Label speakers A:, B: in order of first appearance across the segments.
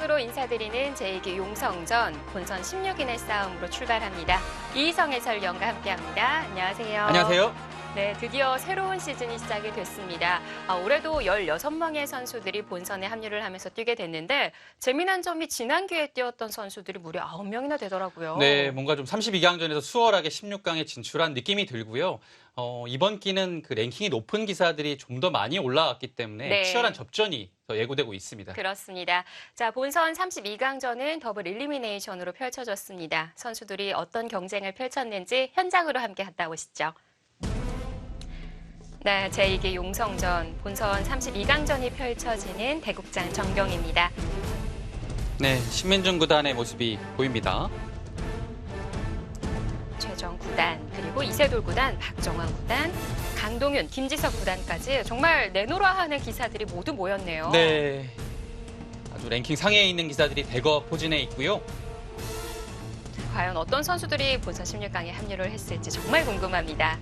A: 시작으로 인사드리는 제2기 용성전 본선 16인의 싸움으로 출발합니다. 이희성 해설위원과 함께합니다. 안녕하세요.
B: 안녕하세요.
A: 네, 드디어 새로운 시즌이 시작이 됐습니다. 올해도 16명의 선수들이 본선에 합류를 하면서 뛰게 됐는데 재미난 점이 지난 기회에 뛰었던 선수들이 무려 9명이나 되더라고요.
B: 네, 뭔가 좀 32강전에서 수월하게 16강에 진출한 느낌이 들고요. 이번 기는 그 랭킹이 높은 기사들이 좀 더 많이 올라왔기 때문에
A: 네.
B: 치열한 접전이 더 예고되고 있습니다.
A: 그렇습니다. 자, 본선 32강전은 더블 일리미네이션으로 펼쳐졌습니다. 선수들이 어떤 경쟁을 펼쳤는지 현장으로 함께 갔다 오시죠. 네, 제2기 용성전 본선 32강전이 펼쳐지는 대국장 정경입니다.
B: 네, 신민중 구단의 모습이 보입니다.
A: 최정 구단, 그리고 이세돌 구단, 박정환 구단, 강동윤, 김지석 구단까지 정말 내노라하는 기사들이 모두 모였네요.
B: 네, 아주 랭킹 상위에 있는 기사들이 대거 포진해 있고요.
A: 과연 어떤 선수들이 본선 16강에 합류를 했을지 정말 궁금합니다.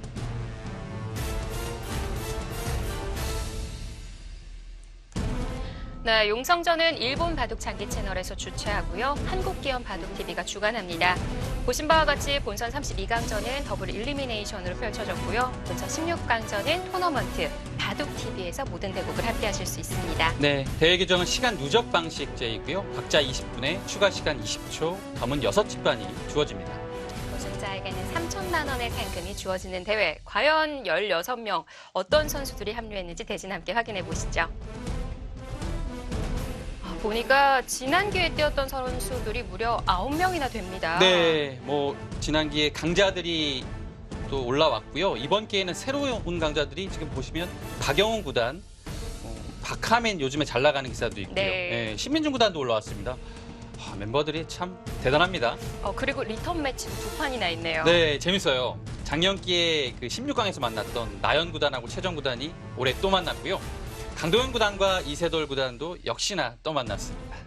A: 네, 용성전은 일본 바둑 장기 채널에서 주최하고요. 한국기업 바둑TV가 주관합니다. 보신 바와 같이 본선 32강전은 더블 일리미네이션으로 펼쳐졌고요. 본선 16강전은 토너먼트 바둑TV에서 모든 대국을 함께하실 수 있습니다.
B: 네, 대회 규정은 시간 누적 방식제이고요. 각자 20분에 추가 시간 20초, 담은 6집반이 주어집니다.
A: 우승자에게는 3천만 원의 상금이 주어지는 대회. 과연 16명 어떤 선수들이 합류했는지 대신 함께 확인해 보시죠. 보니까 지난 기회에 뛰었던 선수들이 무려 9명이나 됩니다.
B: 네, 지난 기회에 강자들이 또 올라왔고요. 이번 기회에는 새로 온 강자들이 지금 보시면 박영훈 구단, 박하민 요즘에 잘 나가는 기사도 있고요.
A: 네.
B: 신민중 구단도 올라왔습니다. 멤버들이 참 대단합니다.
A: 그리고 리턴 매치도 2판이나 있네요.
B: 네, 재밌어요. 작년 기회에 그 16강에서 만났던 나연 구단하고 최정 구단이 올해 또 만났고요. 강동윤 구단과 이세돌 구단도 역시나 또 만났습니다.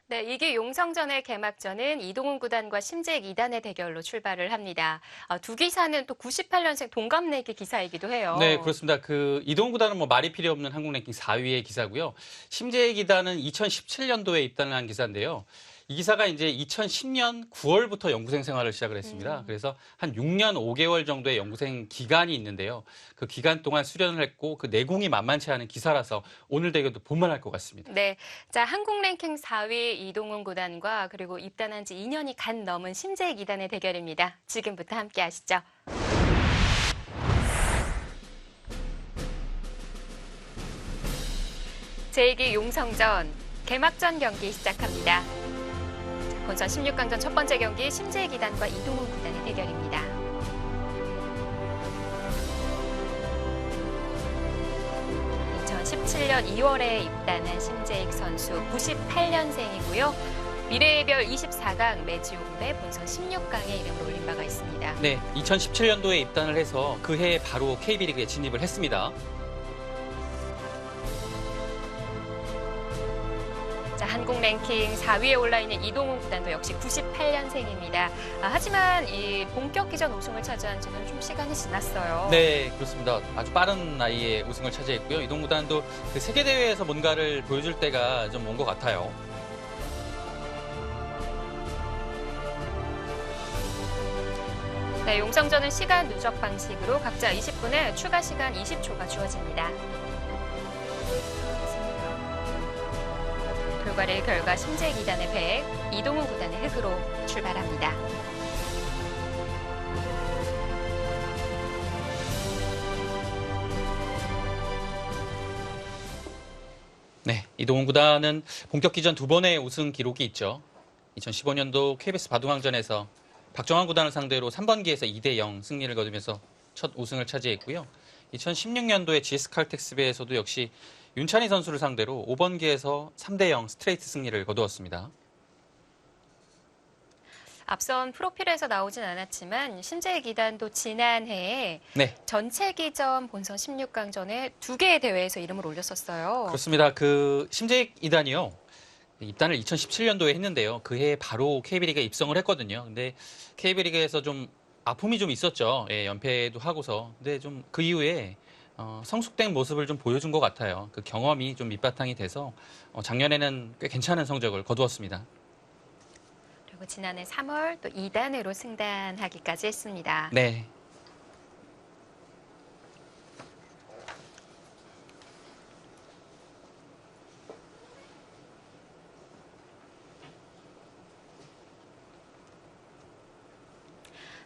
A: 네, 이게 용성전의 개막전은 이동훈 구단과 심재익 2단의 대결로 출발을 합니다. 두 기사는 또 98년생 동갑내기 기사이기도 해요.
B: 네, 그렇습니다. 그 이동훈 구단은 말이 필요 없는 한국 랭킹 4위의 기사고요. 심재익 2단은 2017년도에 입단을 한 기사인데요. 이 기사가 이제 2010년 9월부터 연구생 생활을 시작을 했습니다. 그래서 한 6년 5개월 정도의 연구생 기간이 있는데요. 그 기간 동안 수련을 했고 그 내공이 만만치 않은 기사라서 오늘 대결도 볼만할 것 같습니다.
A: 네, 자 한국 랭킹 4위 이동훈 구단과 그리고 입단한 지 2년이 간 넘은 심재익 2단의 대결입니다. 지금부터 함께 하시죠. 제2기 용성전 개막전 경기 시작합니다. 본선 16강전 첫 번째 경기 심재익 2단과 이동훈 구단의 대결입니다. (2017년 2월에) 입단한 심재익 선수 98년생이고요. 미래의 별 24강 매지용배 본선 16강에 이름을 올린 바가 있습니다.
B: 네, 2017년도에 입단을 해서 그 해에 바로 KB리그에 진입을 했습니다.
A: 자, 한국 랭킹 4위에 올라있는 이동훈 구단도 역시 98년생입니다. 하지만 이 본격 기전 우승을 차지한 지는 좀 시간이 지났어요.
B: 네, 그렇습니다. 아주 빠른 나이에 우승을 차지했고요. 이동훈 구단도 그 세계대회에서 뭔가를 보여줄 때가 좀 온 것 같아요.
A: 네, 용성전은 시간 누적 방식으로 각자 20분에 추가 시간 20초가 주어집니다. 결과를 결과 심재익 2단의 100, 이동훈 구단의 흑으로 출발합니다.
B: 네, 이동훈 구단은 본격 기전 2번의 우승 기록이 있죠. 2015년도 KBS 바둑왕전에서 박정환 구단을 상대로 3번기에서 2대0 승리를 거두면서 첫 우승을 차지했고요. 2016년도에 GS칼텍스배에서도 역시 윤찬희 선수를 상대로 5번기에서 3대0 스트레이트 승리를 거두었습니다.
A: 앞선 프로필에서 나오진 않았지만 심재익 2단도 지난해에
B: 네,
A: 전체 기전 본선 16강전에 2개의 대회에서 이름을 올렸었어요.
B: 그렇습니다. 그 심재익 2단이요. 입단을 2017년도에 했는데요. 그 해에 바로 KB리그에 입성을 했거든요. 근데 KB리그에서 좀 아픔이 좀 있었죠. 예, 연패도 하고서. 근데 좀 그 이후에 성숙된 모습을 좀 보여준 것 같아요. 그 경험이 좀 밑바탕이 돼서 작년에는 꽤 괜찮은 성적을 거두었습니다.
A: 그리고 지난해 3월 또 2단으로 승단하기까지 했습니다.
B: 네.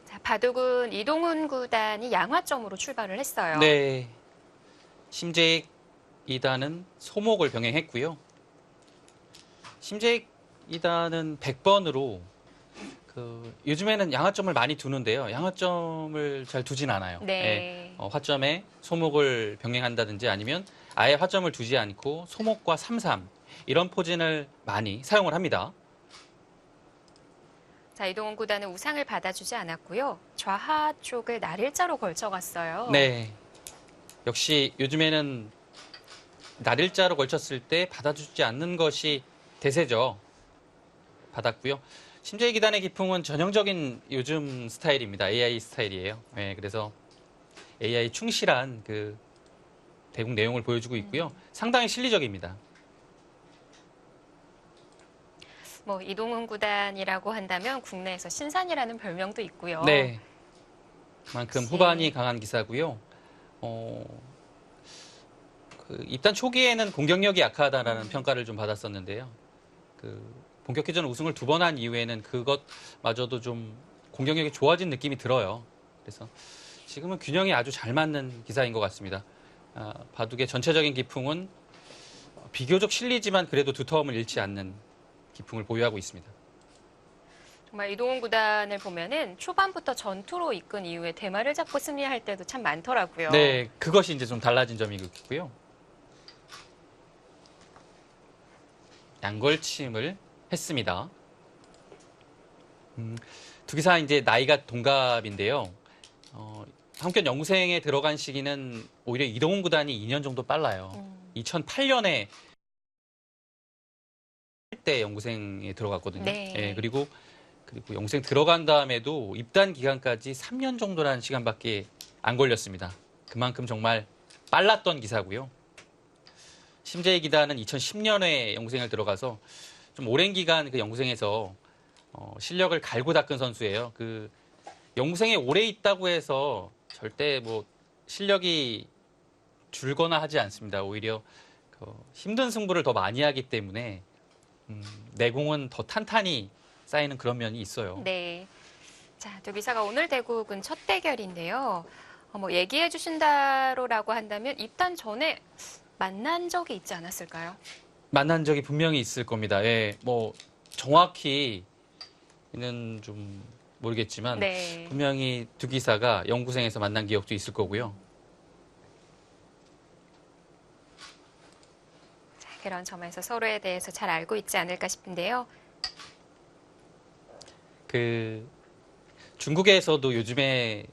A: 자, 바둑은 이동훈 구단이 양화점으로 출발을 했어요.
B: 네. 심재익 2단은 소목을 병행했고요. 심재익 2단은 100번으로 요즘에는 양화점을 많이 두는데요. 양화점을 잘 두진 않아요.
A: 네.
B: 화점에 소목을 병행한다든지 아니면 아예 화점을 두지 않고 소목과 3-3 이런 포진을 많이 사용을 합니다.
A: 자, 이동훈 구단은 우상을 받아주지 않았고요. 좌하 쪽을 날일자로 걸쳐갔어요.
B: 네. 역시 요즘에는 날일자로 걸쳤을 때 받아주지 않는 것이 대세죠. 받았고요. 심재익 2단의 기풍은 전형적인 요즘 스타일입니다. AI 스타일이에요. 네, 그래서 AI 충실한 그 대국 내용을 보여주고 있고요. 상당히 실리적입니다.
A: 뭐 이동훈 구단이라고 한다면 국내에서 신산이라는 별명도 있고요.
B: 네. 그만큼
A: 역시.
B: 후반이 강한 기사고요. 입단 초기에는 공격력이 약하다라는 평가를 좀 받았었는데요. 본격회전 우승을 2번 한 이후에는 그것마저도 좀 공격력이 좋아진 느낌이 들어요. 그래서 지금은 균형이 아주 잘 맞는 기사인 것 같습니다. 바둑의 전체적인 기풍은 비교적 실리지만 그래도 두터움을 잃지 않는 기풍을 보유하고 있습니다.
A: 정말 이동훈 구단을 보면은 초반부터 전투로 이끈 이후에 대마를 잡고 승리할 때도 참 많더라고요.
B: 네, 그것이 이제 좀 달라진 점이고요. 양걸침을 했습니다. 두 기사 이제 나이가 동갑인데요. 한편 영생에 들어간 시기는 오히려 이동훈 구단이 2년 정도 빨라요. 2008년에 때 영구생에 들어갔거든요.
A: 네.
B: 예, 그리고 영생 들어간 다음에도 입단 기간까지 3년 정도라는 시간밖에 안 걸렸습니다. 그만큼 정말 빨랐던 기사고요. 심재익 2단은 2010년에 영구생을 들어가서 좀 오랜 기간 그 영구생에서 실력을 갈고 닦은 선수예요. 영구생에 오래 있다고 해서 절대 뭐 실력이 줄거나 하지 않습니다. 오히려 힘든 승부를 더 많이 하기 때문에 내공은 더 탄탄히 쌓이는 그런 면이 있어요.
A: 네. 자, 두 기사가 오늘 대국은 첫 대결인데요. 뭐 얘기해 주신다로라고 한다면 입단 전에 만난 적이 있지 않았을까요?
B: 만난 적이 분명히 있을 겁니다. 예, 뭐 정확히는 좀 모르겠지만
A: 네.
B: 분명히 두 기사가 영구생에서 만난 기억도 있을 거고요.
A: 자, 그런 점에서 서로에 대해서 잘 알고 있지 않을까 싶은데요.
B: 중국에서도 요즘에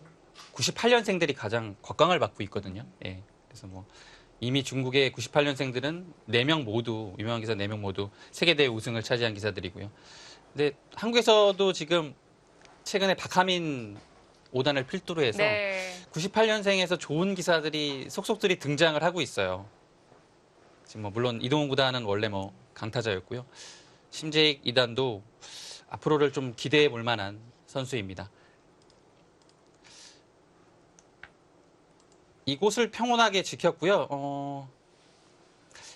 B: 98년생들이 가장 곽광을 받고 있거든요. 예, 그래서 뭐 이미 중국의 98년생들은 4명 모두, 유명한 기사 4명 모두 세계대회 우승을 차지한 기사들이고요. 근데 한국에서도 지금 최근에 박하민 5단을 필두로 해서
A: 네.
B: 98년생에서 좋은 기사들이 속속들이 등장을 하고 있어요. 지금 뭐 물론 이동훈 구단은 원래 뭐 강타자였고요. 심재익 2단도 앞으로를 좀 기대해 볼 만한 선수입니다. 이곳을 평온하게 지켰고요.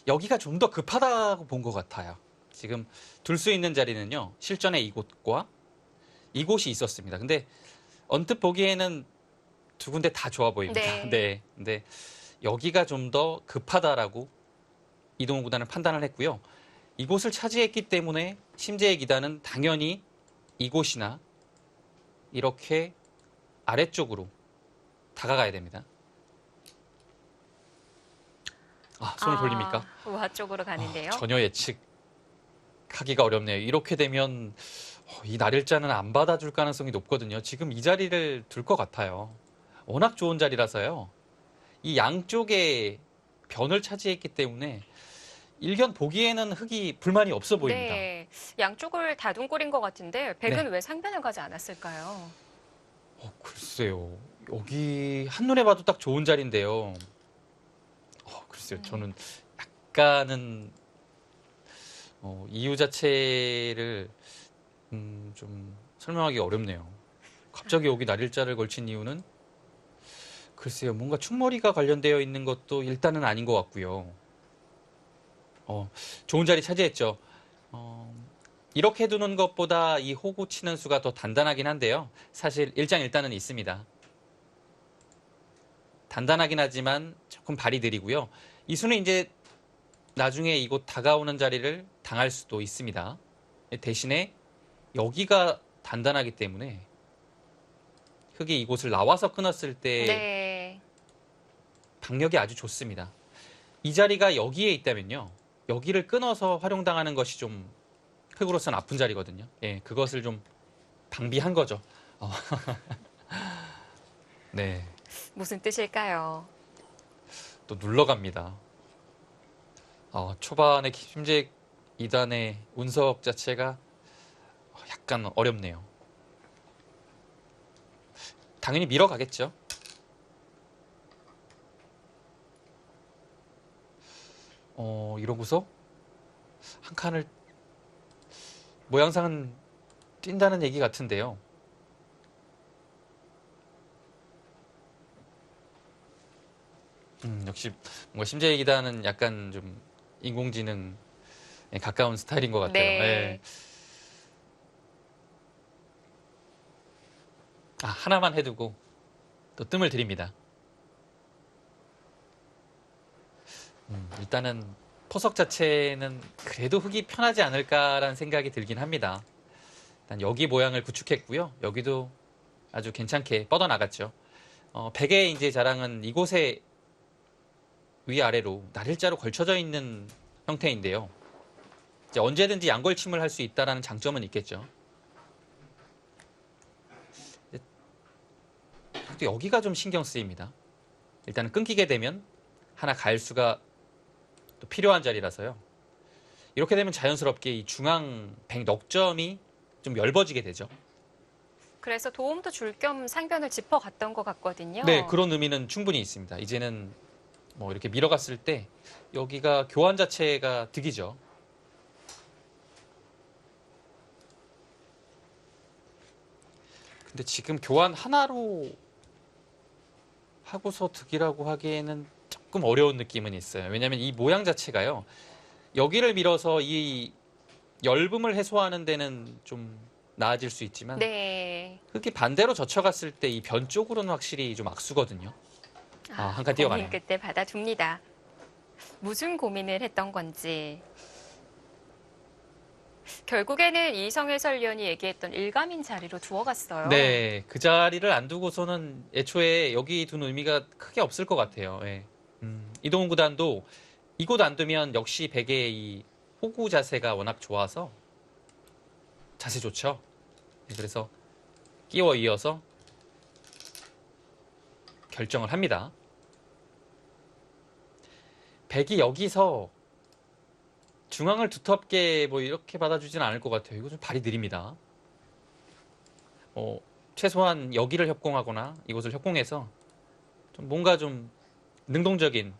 B: 여기가 좀 더 급하다고 본 것 같아요. 지금 둘 수 있는 자리는요. 실전에 이곳과 이곳이 있었습니다. 근데 언뜻 보기에는 두 군데 다 좋아 보입니다.
A: 네.
B: 네. 근데 여기가 좀 더 급하다라고 이동훈 구단은 판단을 했고요. 이곳을 차지했기 때문에 심재익 2단은 당연히 이곳이나 이렇게 아래쪽으로 다가가야 됩니다. 손이 돌립니까?
A: 우하 쪽으로 가는데요.
B: 전혀 예측하기가 어렵네요. 이렇게 되면 이 날일자는 안 받아줄 가능성이 높거든요. 지금 이 자리를 둘 것 같아요. 워낙 좋은 자리라서요. 이 양쪽에 변을 차지했기 때문에 일견 보기에는 흑이 불만이 없어 보입니다.
A: 네. 양쪽을 다둔 꼴인 것 같은데 백은
B: 네.
A: 왜 상변을 가지 않았을까요?
B: 글쎄요. 여기 한눈에 봐도 딱 좋은 자리인데요. 글쎄요, 저는 약간은 이유 자체를 좀 설명하기 어렵네요. 갑자기 여기 날일자를 걸친 이유는 글쎄요, 뭔가 충머리가 관련되어 있는 것도 일단은 아닌 것 같고요. 좋은 자리 차지했죠. 이렇게 두는 것보다 이 호구 치는 수가 더 단단하긴 한데요. 사실 일장일단은 있습니다. 단단하긴 하지만 조금 발이 느리고요. 이 수는 이제 나중에 이곳 다가오는 자리를 당할 수도 있습니다. 대신에 여기가 단단하기 때문에 흙이 이곳을 나와서 끊었을 때
A: 네.
B: 박력이 아주 좋습니다. 이 자리가 여기에 있다면요. 여기를 끊어서 활용당하는 것이 좀 흙으로서는 아픈 자리거든요. 예, 그것을 좀 방비한 거죠. 네,
A: 무슨 뜻일까요?
B: 또 눌러갑니다. 초반에 심지어 2단의 운석 자체가 약간 어렵네요. 당연히 밀어가겠죠. 이러고서 한 칸을 모양상은 뛴다는 얘기 같은데요. 역시 뭔가 심재희 기단은 약간 좀 인공지능에 가까운 스타일인 것 같아요.
A: 네.
B: 네. 하나만 해두고 또 뜸을 들입니다. 일단은 포석 자체는 그래도 흙이 편하지 않을까라는 생각이 들긴 합니다. 일단 여기 모양을 구축했고요. 여기도 아주 괜찮게 뻗어나갔죠. 백의 이제 자랑은 이곳에 위아래로 날일자로 걸쳐져 있는 형태인데요. 이제 언제든지 양걸침을 할 수 있다는 장점은 있겠죠. 또 여기가 좀 신경 쓰입니다. 일단은 끊기게 되면 하나 갈 수가 또 필요한 자리라서요. 이렇게 되면 자연스럽게 이 중앙 백 넉점이 좀 엷어지게 되죠.
A: 그래서 도움도 줄 겸 상변을 짚어갔던 것 같거든요.
B: 네, 그런 의미는 충분히 있습니다. 이제는 뭐 이렇게 밀어갔을 때 여기가 교환 자체가 득이죠. 근데 지금 교환 하나로 하고서 득이라고 하기에는 조금 어려운 느낌은 있어요. 왜냐하면 이 모양 자체가요. 여기를 밀어서 이 엷음을 해소하는 데는 좀 나아질 수 있지만
A: 네.
B: 그렇게 반대로 젖혀갔을 때 이 변 쪽으로는 확실히 좀 악수거든요. 한 칸 뛰어가네요.
A: 고민 끝에 받아줍니다. 무슨 고민을 했던 건지. 결국에는 이성 해설위원이 얘기했던 일감인 자리로 두어갔어요.
B: 네, 그 자리를 안 두고서는 애초에 여기 둔 의미가 크게 없을 것 같아요. 예. 이동훈 구단도 이곳 안 두면 역시 백의 이 호구 자세가 워낙 좋아서 자세 좋죠. 그래서 끼워 이어서 결정을 합니다. 백이 여기서 중앙을 두텁게 뭐 이렇게 받아주지는 않을 것 같아요. 이거 좀 발이 느립니다. 최소한 여기를 협공하거나 이곳을 협공해서 좀 뭔가 좀 능동적인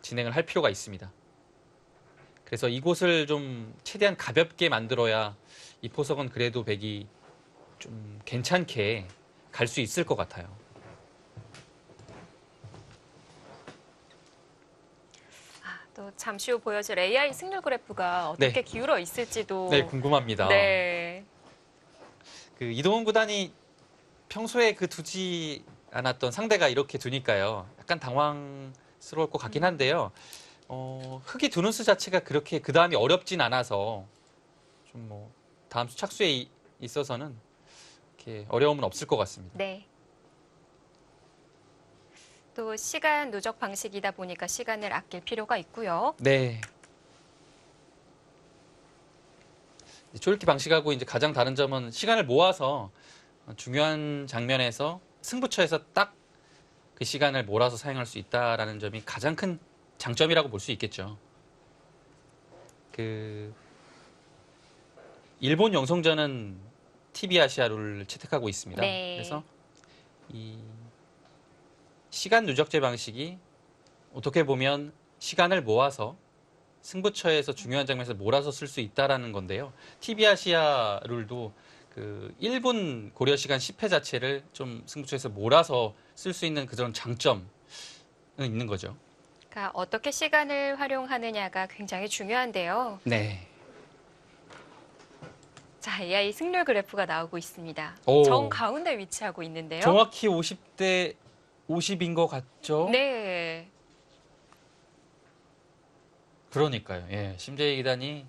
B: 진행을 할 필요가 있습니다. 그래서 이곳을 좀 최대한 가볍게 만들어야 이 포석은 그래도 백이 좀 괜찮게 갈 수 있을 것 같아요.
A: 또 잠시 후 보여줄 AI 승률 그래프가 어떻게
B: 네.
A: 기울어 있을지도
B: 네, 궁금합니다.
A: 네.
B: 그 이동훈 구단이 평소에 그 두지 않았던 상대가 이렇게 두니까요. 약간 당황스러울 것 같긴 한데요. 흙이 두는 수 자체가 그렇게 그 다음이 어렵진 않아서 좀 뭐 다음 수 착수에 있어서는 이렇게 어려움은 없을 것 같습니다.
A: 네. 또 시간 누적 방식이다 보니까 시간을 아낄 필요가 있고요.
B: 네. 조일기 방식하고 이제 가장 다른 점은 시간을 모아서 중요한 장면에서 승부처에서 딱 그 시간을 몰아서 사용할 수 있다라는 점이 가장 큰 장점이라고 볼 수 있겠죠. 그 일본 영성전은 TV 아시아 룰을 채택하고 있습니다.
A: 네.
B: 그래서 이 시간 누적제 방식이 어떻게 보면 시간을 모아서 승부처에서 중요한 장면에서 몰아서 쓸 수 있다라는 건데요. TV 아시아 룰도 그 1분 고려 시간 10회 자체를 좀 승부처에서 몰아서 쓸 수 있는 그런 장점은 있는 거죠.
A: 그러니까 어떻게 시간을 활용하느냐가 굉장히 중요한데요.
B: 네.
A: 자, AI 승률 그래프가 나오고 있습니다.
B: 오.
A: 정 가운데 위치하고 있는데요.
B: 정확히 50대 50인 것 같죠?
A: 네.
B: 그러니까요. 예. 심재희 기단이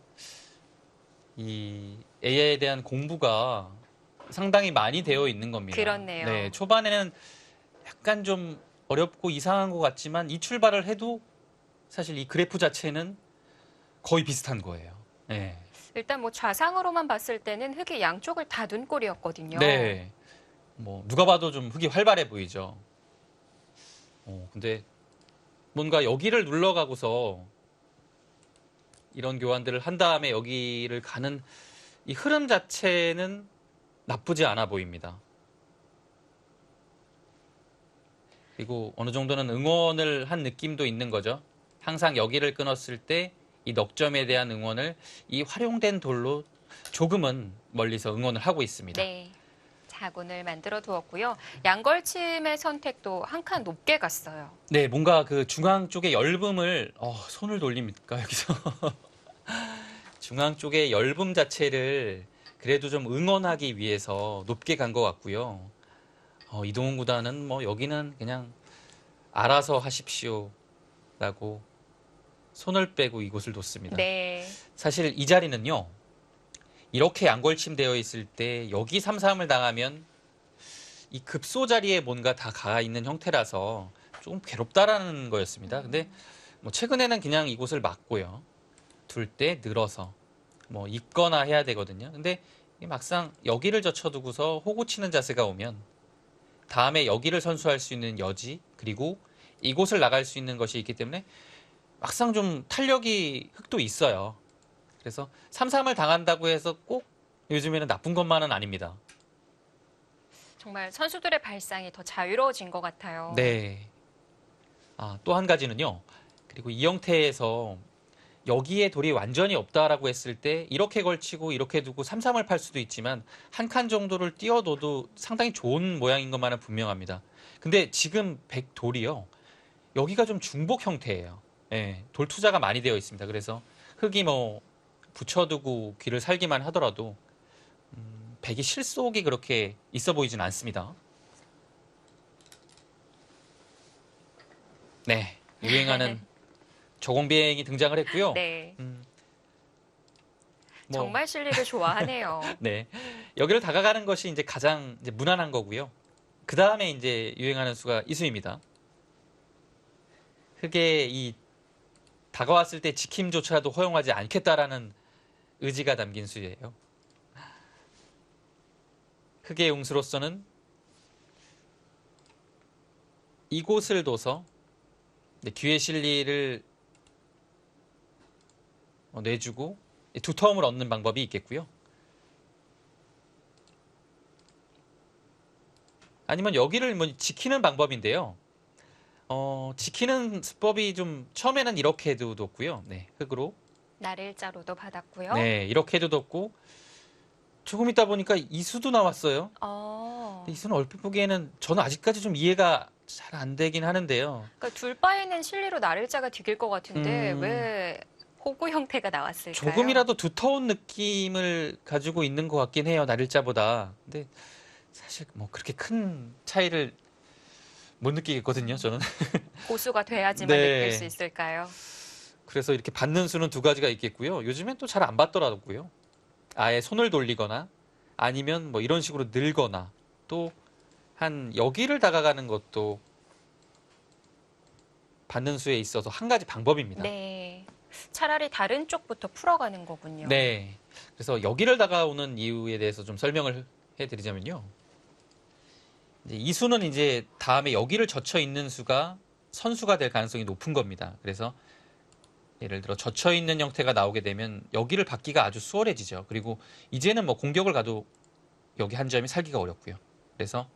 B: 이 AI에 대한 공부가 상당히 많이 되어 있는 겁니다.
A: 그렇네요.
B: 네. 초반에는 약간 좀 어렵고 이상한 것 같지만 이 출발을 해도 사실 이 그래프 자체는 거의 비슷한 거예요. 네.
A: 일단 뭐 좌상으로만 봤을 때는 흙이 양쪽을 다 둔 꼴이었거든요.
B: 네. 뭐 누가 봐도 좀 흙이 활발해 보이죠. 근데 뭔가 여기를 눌러가고서 이런 교환들을 한 다음에 여기를 가는 이 흐름 자체는 나쁘지 않아 보입니다. 그리고 어느 정도는 응원을 한 느낌도 있는 거죠. 항상 여기를 끊었을 때 이 넉점에 대한 응원을 이 활용된 돌로 조금은 멀리서 응원을 하고 있습니다.
A: 네. 자군을 만들어 두었고요. 양걸침의 선택도 한 칸 높게 갔어요.
B: 네, 뭔가 그 중앙 쪽의 얇음을 손을 돌립니까 여기서 중앙 쪽의 얇음 자체를 그래도 좀 응원하기 위해서 높게 간 것 같고요. 이동훈 구단은 뭐 여기는 그냥 알아서 하십시오라고 손을 빼고 이곳을 뒀습니다.
A: 네.
B: 사실 이 자리는요. 이렇게 양걸침 되어 있을 때 여기 3-3을 당하면 이 급소 자리에 뭔가 다 가 있는 형태라서 조금 괴롭다라는 거였습니다. 근데 뭐 최근에는 그냥 이곳을 막고요. 둘 때 늘어서 뭐 있거나 해야 되거든요. 근데 막상 여기를 젖혀두고서 호구 치는 자세가 오면 다음에 여기를 선수할 수 있는 여지 그리고 이곳을 나갈 수 있는 것이 있기 때문에 막상 좀 탄력이 흙도 있어요. 그래서 3-3을 당한다고 해서 꼭 요즘에는 나쁜 것만은 아닙니다.
A: 정말 선수들의 발상이 더 자유로워진 것 같아요.
B: 네. 또 한 가지는요. 그리고 이 형태에서 여기에 돌이 완전히 없다라고 했을 때 이렇게 걸치고 이렇게 두고 3-3을 팔 수도 있지만 한 칸 정도를 띄워둬도 상당히 좋은 모양인 것만은 분명합니다. 근데 지금 돌이요. 여기가 좀 중복 형태예요. 예, 돌 투자가 많이 되어 있습니다. 그래서 흙이 뭐 붙여두고 귀를 살기만 하더라도 백이 실속이 그렇게 있어 보이진 않습니다. 네, 유행하는 저공비행이 등장을 했고요.
A: 네.
B: 뭐,
A: 정말 실리를 좋아하네요.
B: 네, 여기를 다가가는 것이 이제 가장 이제 무난한 거고요. 그 다음에 이제 유행하는 수가 이 수입니다. 흙의 이 다가왔을 때 지킴조차도 허용하지 않겠다라는 의지가 담긴 수예요. 흙의 용수로서는 이곳을 둬서 귀의 실리를 내주고 두터움을 얻는 방법이 있겠고요. 아니면 여기를 뭐 지키는 방법인데요. 지키는 수법이 좀 처음에는 이렇게 해도 뒀고요. 네, 흙으로.
A: 날일자로도 받았고요.
B: 네, 이렇게 해도 뒀고 조금 있다 보니까 이수도 나왔어요. 근데 이수는 얼핏 보기에는 저는 아직까지 좀 이해가 잘 안 되긴 하는데요.
A: 그러니까 둘 바에는 실리로 날일자가 디길 것 같은데 왜 호구 형태가 나왔을까요?
B: 조금이라도 두터운 느낌을 가지고 있는 것 같긴 해요. 날일자보다. 근데 사실 뭐 그렇게 큰 차이를 못 느끼겠거든요. 저는.
A: 고수가 돼야지만
B: 네.
A: 느낄 수 있을까요?
B: 그래서 이렇게 받는 수는 두 가지가 있겠고요. 요즘엔 또 잘 안 받더라고요. 아예 손을 돌리거나 아니면 뭐 이런 식으로 늘거나 또 한 여기를 다가가는 것도 받는 수에 있어서 한 가지 방법입니다.
A: 네. 차라리 다른 쪽부터 풀어가는 거군요.
B: 네. 그래서 여기를 다가오는 이유에 대해서 좀 설명을 해드리자면요. 이제 이 수는 이제 다음에 여기를 젖혀 있는 수가 선수가 될 가능성이 높은 겁니다. 그래서 예를 들어 젖혀 있는 형태가 나오게 되면 여기를 받기가 아주 수월해지죠. 그리고 이제는 뭐 공격을 가도 여기 한 점이 살기가 어렵고요. 그래서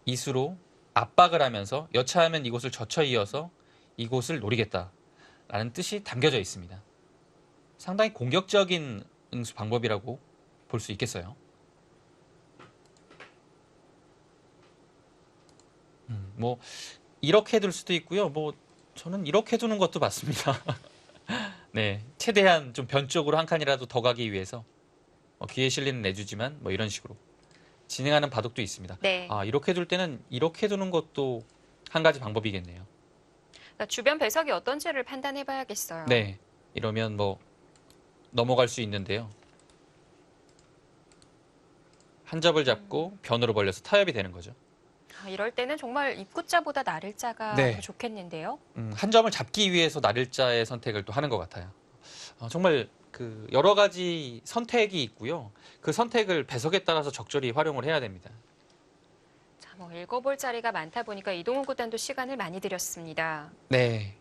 B: 이 수로
C: 압박을 하면서 여차하면 이곳을 젖혀 이어서 이곳을 노리겠다라는 뜻이 담겨져 있습니다. 상당히 공격적인 응수 방법이라고 볼 수 있겠어요. 뭐 이렇게 둘 수도 있고요. 뭐 저는 이렇게 두는 것도 맞습니다. 네, 최대한 좀 변 쪽으로 한 칸이라도 더 가기 위해서 귀에 실리는 내주지만 뭐 이런 식으로 진행하는 바둑도 있습니다.
A: 네.
C: 이렇게 둘 때는 이렇게 두는 것도 한 가지 방법이겠네요.
A: 그러니까 주변 배석이 어떤지를 판단해봐야겠어요.
C: 네, 이러면 뭐 넘어갈 수 있는데요. 한 접을 잡고 변으로 벌려서 타협이 되는 거죠.
A: 이럴 때는 정말 입구자보다 나를자가
C: 네.
A: 더 좋겠는데요.
C: 한 점을 잡기 위해서 나를자의 선택을 또 하는 것 같아요. 정말 그 여러 가지 선택이 있고요. 그 선택을 배석에 따라서 적절히 활용을 해야 됩니다.
A: 자, 뭐 읽어볼 자리가 많다 보니까 이동훈 구단도 시간을 많이 들였습니다.
C: 네.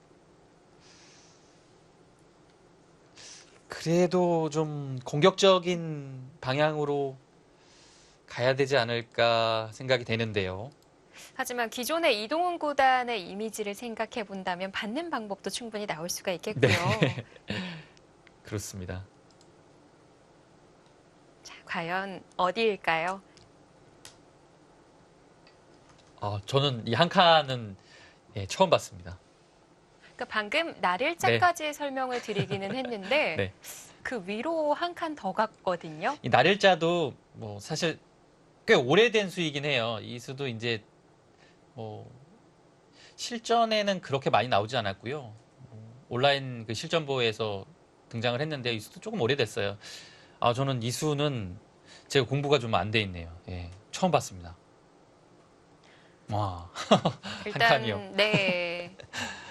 C: 그래도 좀 공격적인 방향으로 가야 되지 않을까 생각이 되는데요.
A: 하지만 기존의 이동훈 구단의 이미지를 생각해 본다면 받는 방법도 충분히 나올 수가 있겠고요.
C: 네. 그렇습니다.
A: 자, 과연 어디일까요?
C: 저는 이 한 칸은 처음 봤습니다.
A: 그러니까 방금 나를자까지 설명을 드리기는 했는데
C: 네.
A: 그 위로 한 칸 더 갔거든요.
C: 이 나를자도 뭐 사실 꽤 오래된 수이긴 해요. 이 수도 이제 뭐 실전에는 그렇게 많이 나오지 않았고요. 온라인 그 실전보에서 등장을 했는데 이 수도 조금 오래됐어요. 저는 이 수는 제가 공부가 좀 안 돼 있네요. 예, 처음 봤습니다. 와, 한 칸이요.
A: 네.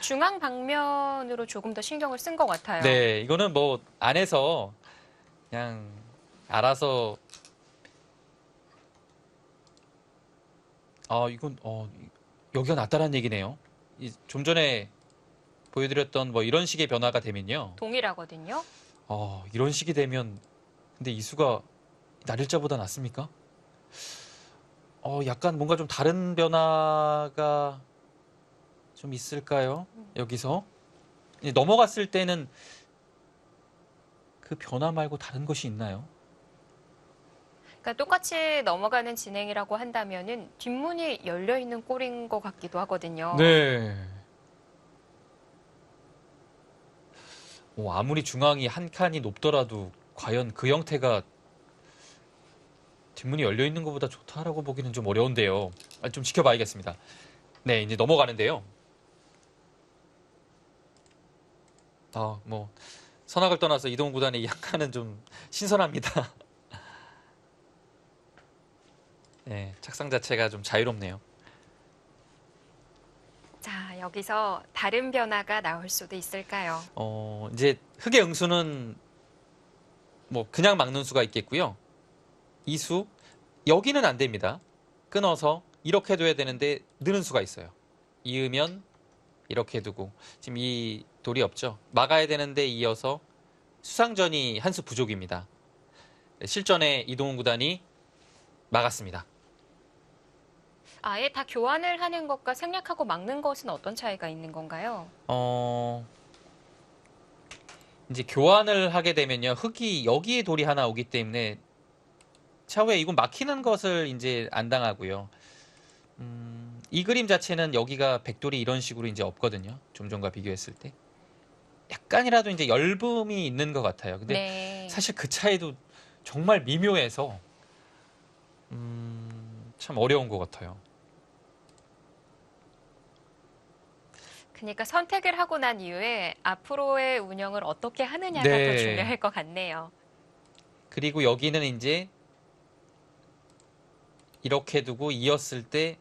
A: 중앙 방면으로 조금 더 신경을 쓴 것 같아요.
C: 네, 이거는 뭐 안에서 그냥 알아서 이건 여기가 낫다라는 얘기네요. 좀 전에 보여드렸던 뭐 이런 식의 변화가 되면요.
A: 동일하거든요.
C: 이런 식이 되면 근데 이 수가 나를자보다 낫습니까? 약간 뭔가 좀 다른 변화가 좀 있을까요? 여기서 이제 넘어갔을 때는 그 변화 말고 다른 것이 있나요?
A: 그러니까 똑같이 넘어가는 진행이라고 한다면은 뒷문이 열려 있는 꼴인 것 같기도 하거든요.
C: 네. 아무리 중앙이 한 칸이 높더라도 과연 그 형태가 뒷문이 열려 있는 것보다 좋다라고 보기는 좀 어려운데요. 좀 지켜봐야겠습니다. 네, 이제 넘어가는데요. 뭐 선악을 떠나서 이동훈 구단의 이 한 칸은 좀 신선합니다. 네, 착상 자체가 좀 자유롭네요.
A: 자, 여기서 다른 변화가 나올 수도 있을까요?
C: 이제 흑의 응수는 뭐 그냥 막는 수가 있겠고요. 이 수, 여기는 안 됩니다. 끊어서 이렇게 둬야 되는데 느는 수가 있어요. 이으면 이렇게 두고 지금 이 돌이 없죠. 막아야 되는데 이어서 수상전이 한 수 부족입니다. 실전에 이동훈 구단이 막았습니다.
A: 아예 다 교환을 하는 것과 생략하고 막는 것은 어떤 차이가 있는 건가요?
C: 이제 교환을 하게 되면요. 흑이 여기에 돌이 하나 오기 때문에 차후에 이건 막히는 것을 이제 안 당하고요. 이 그림 자체는 여기가 백돌이 이런 식으로 이제 없거든요. 좀 전과 비교했을 때. 약간이라도 이제 엷음이 있는 것 같아요. 근데
A: 네.
C: 사실 그 차이도 정말 미묘해서 참 어려운 것 같아요.
A: 그러니까 선택을 하고 난 이후에 앞으로의 운영을 어떻게 하느냐가
C: 네.
A: 더 중요할 것 같네요.
C: 그리고 여기는 이제 이렇게 두고 이었을 때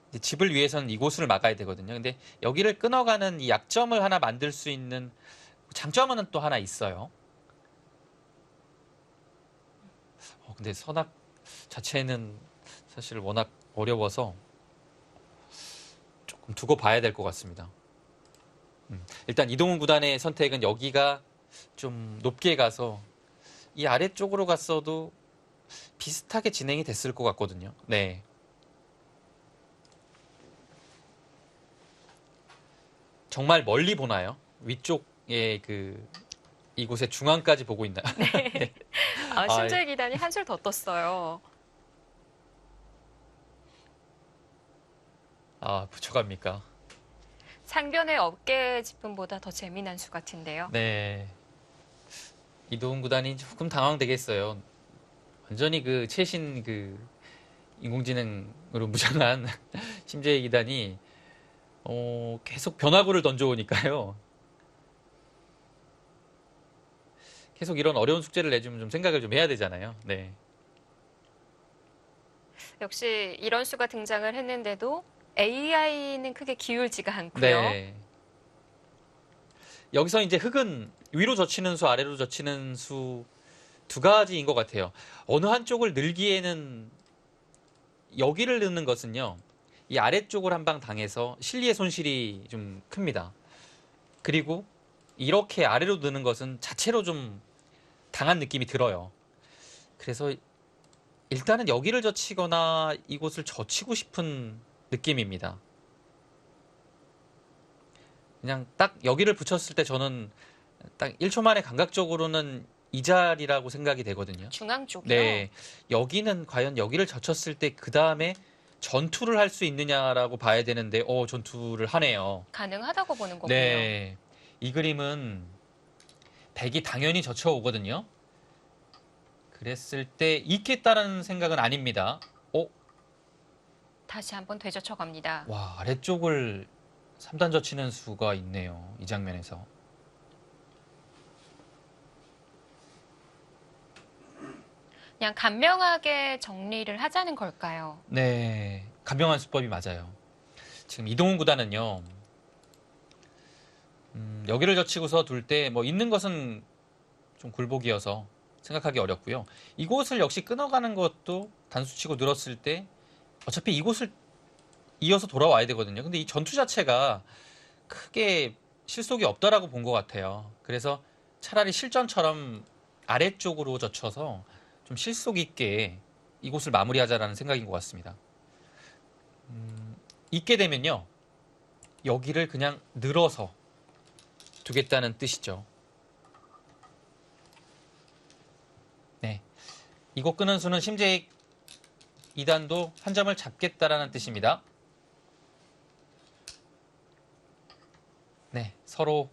C: 이제 집을 위해서는 이곳을 막아야 되거든요. 근데 여기를 끊어가는 이 약점을 하나 만들 수 있는 장점은 또 하나 있어요. 근데 선악 자체는 사실 워낙 어려워서 조금 두고 봐야 될 것 같습니다. 일단 이동훈 구단의 선택은 여기가 좀 높게 가서 이 아래쪽으로 갔어도 비슷하게 진행이 됐을 것 같거든요. 네. 정말 멀리 보나요? 위쪽에 이곳의 중앙까지 보고 있나요?
A: 심재희 기단이 한술 더 떴어요.
C: 아, 부족합니까?
A: 상변의 어깨 짚음보다 더 재미난 수 같은데요.
C: 네. 이도훈 구단이 조금 당황되겠어요. 완전히 최신 인공지능으로 무장한 심재희 기단이 계속 변화구를 던져오니까요. 계속 이런 어려운 숙제를 내주면 좀 생각을 좀 해야 되잖아요. 네.
A: 역시 이런 수가 등장을 했는데도 AI는 크게 기울지가 않고요.
C: 네. 여기서 이제 흙은 위로 젖히는 수, 아래로 젖히는 수 두 가지인 것 같아요. 어느 한쪽을 늘기에는 여기를 넣는 것은요, 이 아래쪽을 한 방 당해서 실리의 손실이 좀 큽니다. 그리고 이렇게 아래로 넣는 것은 자체로 좀 당한 느낌이 들어요. 그래서 일단은 여기를 젖히거나 이곳을 젖히고 싶은 느낌입니다. 그냥 딱 여기를 붙였을 때 저는 딱 1초 만에 감각적으로는 이 자리라고 생각이 되거든요.
A: 중앙 쪽이요.
C: 네. 여기는 과연 여기를 젖혔을 때 그 다음에 전투를 할 수 있느냐라고 봐야 되는데, 전투를 하네요.
A: 가능하다고 보는 거군요.
C: 네. 이 그림은 백이 당연히 젖혀오거든요. 그랬을 때 있겠다라는 생각은 아닙니다.
A: 다시 한번 되젖혀 갑니다.
C: 와, 아래쪽을 3단 젖히는 수가 있네요. 이 장면에서.
A: 그냥 간명하게 정리를 하자는 걸까요?
C: 네. 간명한 수법이 맞아요. 지금 이동훈 구단은요. 여기를 젖히고서 둘 때 있는 것은 좀 굴복이어서 생각하기 어렵고요. 이곳을 역시 끊어가는 것도 단수치고 늘었을 때 어차피 이곳을 이어서 돌아와야 되거든요. 근데 이 전투 자체가 크게 실속이 없다라고 본 것 같아요. 그래서 차라리 실전처럼 아래쪽으로 젖혀서 좀 실속 있게 이곳을 마무리하자라는 생각인 것 같습니다. 있게 되면요, 여기를 그냥 늘어서 두겠다는 뜻이죠. 네, 이곳 끄는 수는 심재희 2단도 한 점을 잡겠다라는 뜻입니다. 네, 서로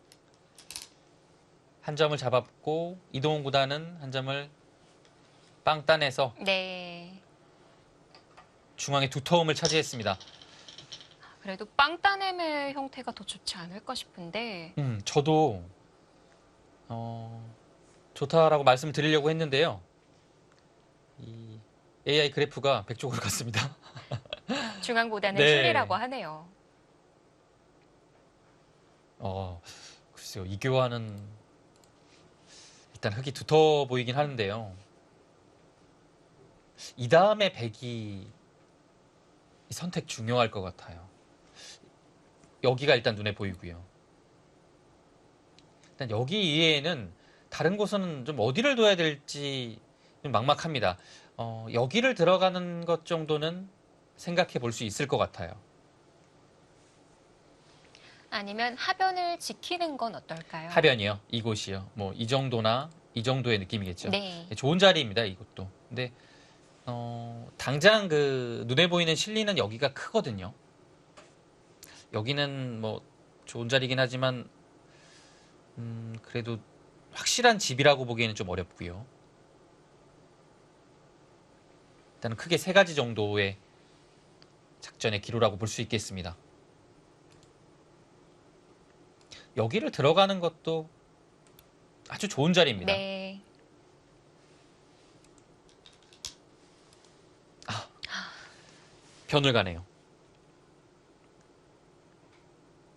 C: 한 점을 잡았고 이동훈 구단은 한 점을 빵 따내서
A: 네.
C: 중앙의 두터움을 차지했습니다.
A: 그래도 빵 따냄의 형태가 더 좋지 않을까 싶은데.
C: 저도 좋다라고 말씀드리려고 했는데요. 이 AI 그래프가 100쪽으로 갔습니다.
A: 중앙보다는
C: 네.
A: 실리라고 하네요.
C: 글쎄요. 이 교환은 일단 흙이 두터워 보이긴 하는데요. 이 다음에 100이 선택 중요할 것 같아요. 여기가 일단 눈에 보이고요. 일단 여기 이외에는 다른 곳은 좀 어디를 둬야 될지 좀 막막합니다. 여기를 들어가는 것 정도는 생각해 볼 수 있을 것 같아요.
A: 아니면 하변을 지키는 건 어떨까요?
C: 하변이요? 이곳이요? 이 정도나 이 정도의 느낌이겠죠.
A: 네.
C: 좋은 자리입니다, 이곳도. 근데 당장 눈에 보이는 실리는 여기가 크거든요. 여기는 좋은 자리긴 하지만 그래도 확실한 집이라고 보기에는 좀 어렵고요. 일단 크게 3가지 정도의 작전의 기로라고 볼 수 있겠습니다. 여기를 들어가는 것도 아주 좋은 자리입니다.
A: 네.
C: 변을 가네요.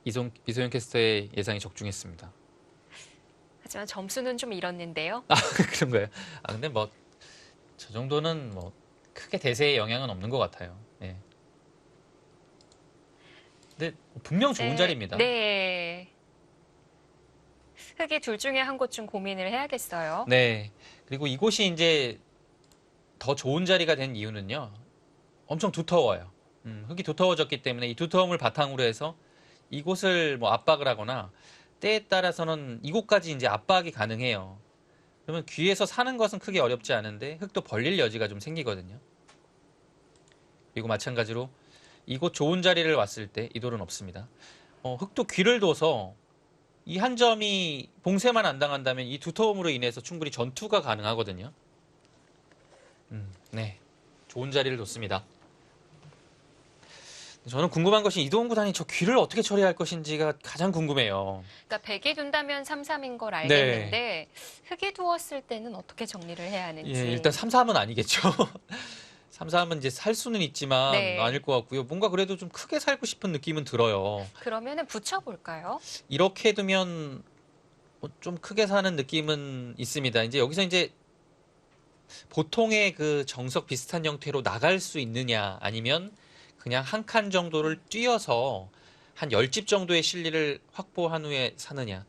C: 이소영 캐스터의 예상이 적중했습니다.
A: 하지만 점수는 좀 잃었는데요.
C: 그런가요? 근데 저 정도는 크게 대세에 영향은 없는 것 같아요. 네. 근데 분명 좋은
A: 네.
C: 자리입니다.
A: 네. 흙이 둘 중에 한 곳 좀 고민을 해야겠어요.
C: 네. 그리고 이곳이 이제 더 좋은 자리가 된 이유는요. 엄청 두터워요. 흙이 두터워졌기 때문에 이 두터움을 바탕으로 해서 이곳을 뭐 압박을 하거나 때에 따라서는 이곳까지 이제 압박이 가능해요. 그러면 귀에서 사는 것은 크게 어렵지 않은데 흙도 벌릴 여지가 좀 생기거든요. 그리고 마찬가지로 이곳 좋은 자리를 왔을 때 이 돌은 없습니다. 흙도 귀를 둬서 이 한 점이 봉쇄만 안 당한다면 이 두터움으로 인해서 충분히 전투가 가능하거든요. 네, 좋은 자리를 뒀습니다. 저는 궁금한 것이 이동훈 구단이 저 귀를 어떻게 처리할 것인지가 가장 궁금해요.
A: 그러니까 백이 둔다면 3-3인 걸 알겠는데 흙이 두었을 때는 어떻게 정리를 해야 하는지.
C: 예, 일단 3-3은 아니겠죠. 3-3은 이제 살 수는 있지만
A: 네.
C: 아닐 것 같고요. 뭔가 그래도 좀 크게 살고 싶은 느낌은 들어요.
A: 그러면은 붙여볼까요?
C: 이렇게 두면 좀 크게 사는 느낌은 있습니다. 이제 여기서 이제 보통의 그 정석 비슷한 형태로 나갈 수 있느냐 아니면 그냥 한 칸 정도를 뛰어서 한 10집 정도의 실리를 확보한 후에 사느냐.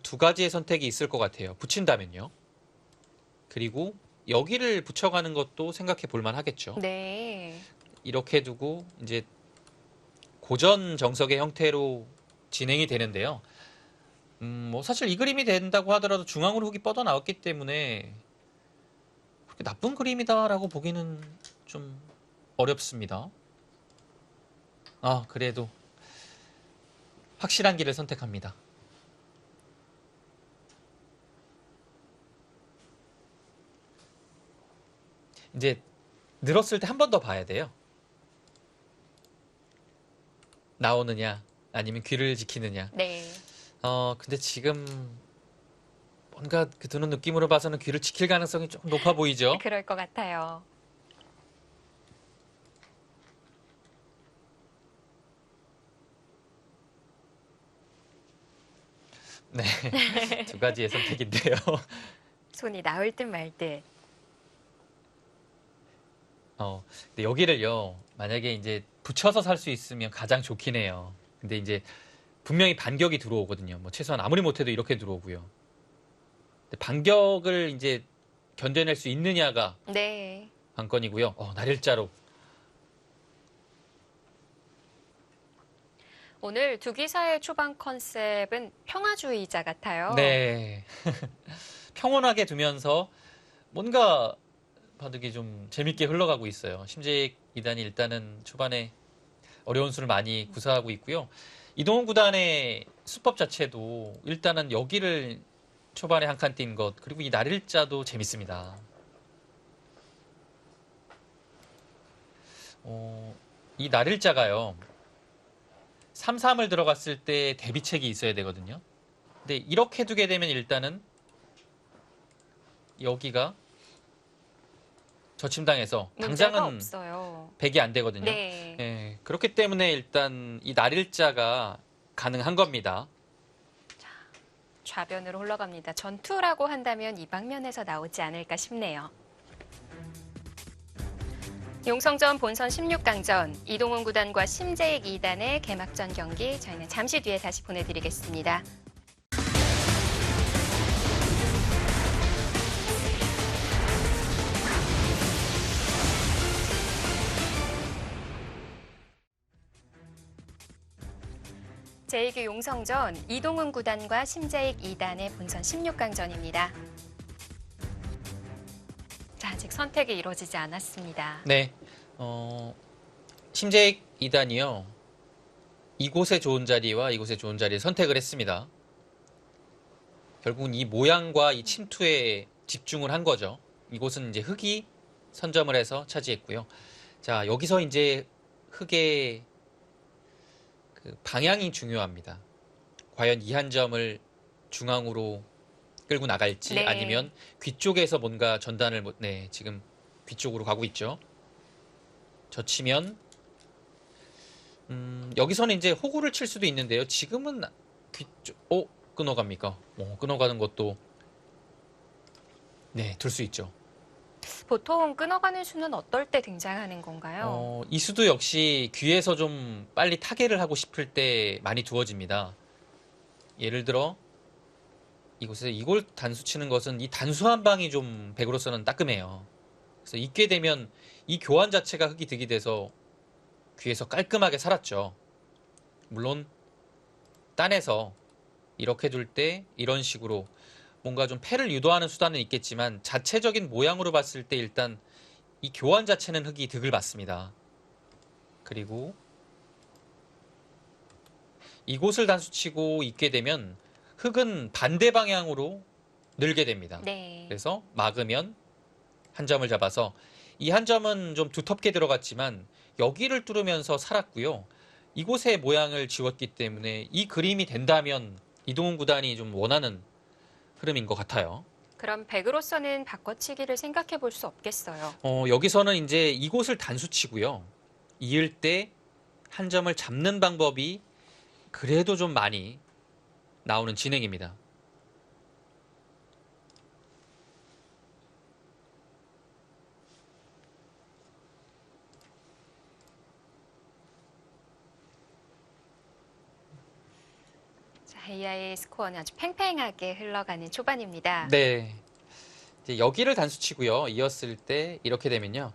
C: 두 가지의 선택이 있을 것 같아요. 붙인다면요. 그리고 여기를 붙여가는 것도 생각해 볼 만하겠죠.
A: 네.
C: 이렇게 두고 이제 고전 정석의 형태로 진행이 되는데요. 뭐 사실 이 그림이 된다고 하더라도 중앙으로 흙이 뻗어 나왔기 때문에 그렇게 나쁜 그림이다라고 보기는 좀 어렵습니다. 그래도 확실한 길을 선택합니다. 이제 늘었을 때 한 번 더 봐야 돼요. 나오느냐 아니면 귀를 지키느냐.
A: 네.
C: 근데 지금 뭔가 그 드는 느낌으로 봐서는 귀를 지킬 가능성이 좀 높아 보이죠?
A: 그럴 것 같아요.
C: 네. 두 가지의 선택인데요.
A: 손이 나올 듯 말 듯.
C: 근데 여기를요, 만약에 이제 붙여서 살 수 있으면 가장 좋긴 해요. 근데 이제 분명히 반격이 들어오거든요. 뭐 최소한 아무리 못해도 이렇게 들어오고요. 근데 반격을 이제 견뎌낼 수 있느냐가
A: 네.
C: 관건이고요. 날일자로.
A: 오늘 두 기사의 초반 컨셉은 평화주의자 같아요.
C: 네. 평온하게 두면서 뭔가 바둑이 좀 재밌게 흘러가고 있어요. 심재익 2단이 일단은 초반에 어려운 수를 많이 구사하고 있고요. 이동훈 구단의 수법 자체도 일단은 여기를 초반에 한 칸 띈 것, 그리고 이 날일자도 재밌습니다. 이 날일자가요. 3-3을 들어갔을 때 대비책이 있어야 되거든요. 근데 이렇게 두게 되면 일단은 여기가 저침당해서
A: 문제가
C: 당장은
A: 없어요.
C: 100이 안 되거든요.
A: 네.
C: 예, 그렇기 때문에 일단 이 날일자가 가능한 겁니다.
A: 좌변으로 흘러갑니다. 전투라고 한다면 이 방면에서 나오지 않을까 싶네요. 용성전 본선 16강전 이동훈 구단과 심재익 2단의 개막전 경기 저희는 잠시 뒤에 다시 보내드리겠습니다. 제2기 용성전 이동훈 구단과 심재익 2단의 본선 16강전입니다. 자, 아직 선택이 이루어지지 않았습니다.
C: 네, 심재익 2단이요. 이곳의 좋은 자리와 이곳의 좋은 자리를 선택을 했습니다. 결국은 이 모양과 이 침투에 집중을 한 거죠. 이곳은 이제 흙이 선점을 해서 차지했고요. 자, 여기서 이제 흙의 그 방향이 중요합니다. 과연 이 한 점을 중앙으로 끌고 나갈지
A: 네.
C: 아니면 귀 쪽에서 뭔가 전단을 지금 귀 쪽으로 가고 있죠. 젖히면 여기서는 이제 호구를 칠 수도 있는데요. 지금은 귀 쪽 끊어갑니까? 끊어가는 것도 둘 수 있죠.
A: 보통 끊어가는 수는 어떨 때 등장하는 건가요?
C: 이 수도 역시 귀에서 좀 빨리 타개를 하고 싶을 때 많이 두어집니다. 예를 들어 이곳에서 이골 단수 치는 것은 이 단수 한 방이 좀 백으로서는 따끔해요. 그래서 잊게 되면 이 교환 자체가 흙이 득이 돼서 귀에서 깔끔하게 살았죠. 물론 딴에서 이렇게 둘 때 이런 식으로 뭔가 좀 패를 유도하는 수단은 있겠지만 자체적인 모양으로 봤을 때 일단 이 교환 자체는 흑이 득을 받습니다. 그리고 이곳을 단수치고 있게 되면 흑은 반대 방향으로 늘게 됩니다.
A: 네.
C: 그래서 막으면 한 점을 잡아서 이 한 점은 좀 두텁게 들어갔지만 여기를 뚫으면서 살았고요. 이곳의 모양을 지웠기 때문에 이 그림이 된다면 이동훈 구단이 좀 원하는 흐름인 것 같아요.
A: 그럼 백으로서는 바꿔치기를 생각해 볼 수 없겠어요.
C: 여기서는 이제 이곳을 단수치고요. 이을 때 한 점을 잡는 방법이 그래도 좀 많이 나오는 진행입니다.
A: 자, AI의 스코어는 아주 팽팽하게 흘러가는 초반입니다.
C: 네. 이제 여기를 단수치고요. 이었을 때 이렇게 되면요.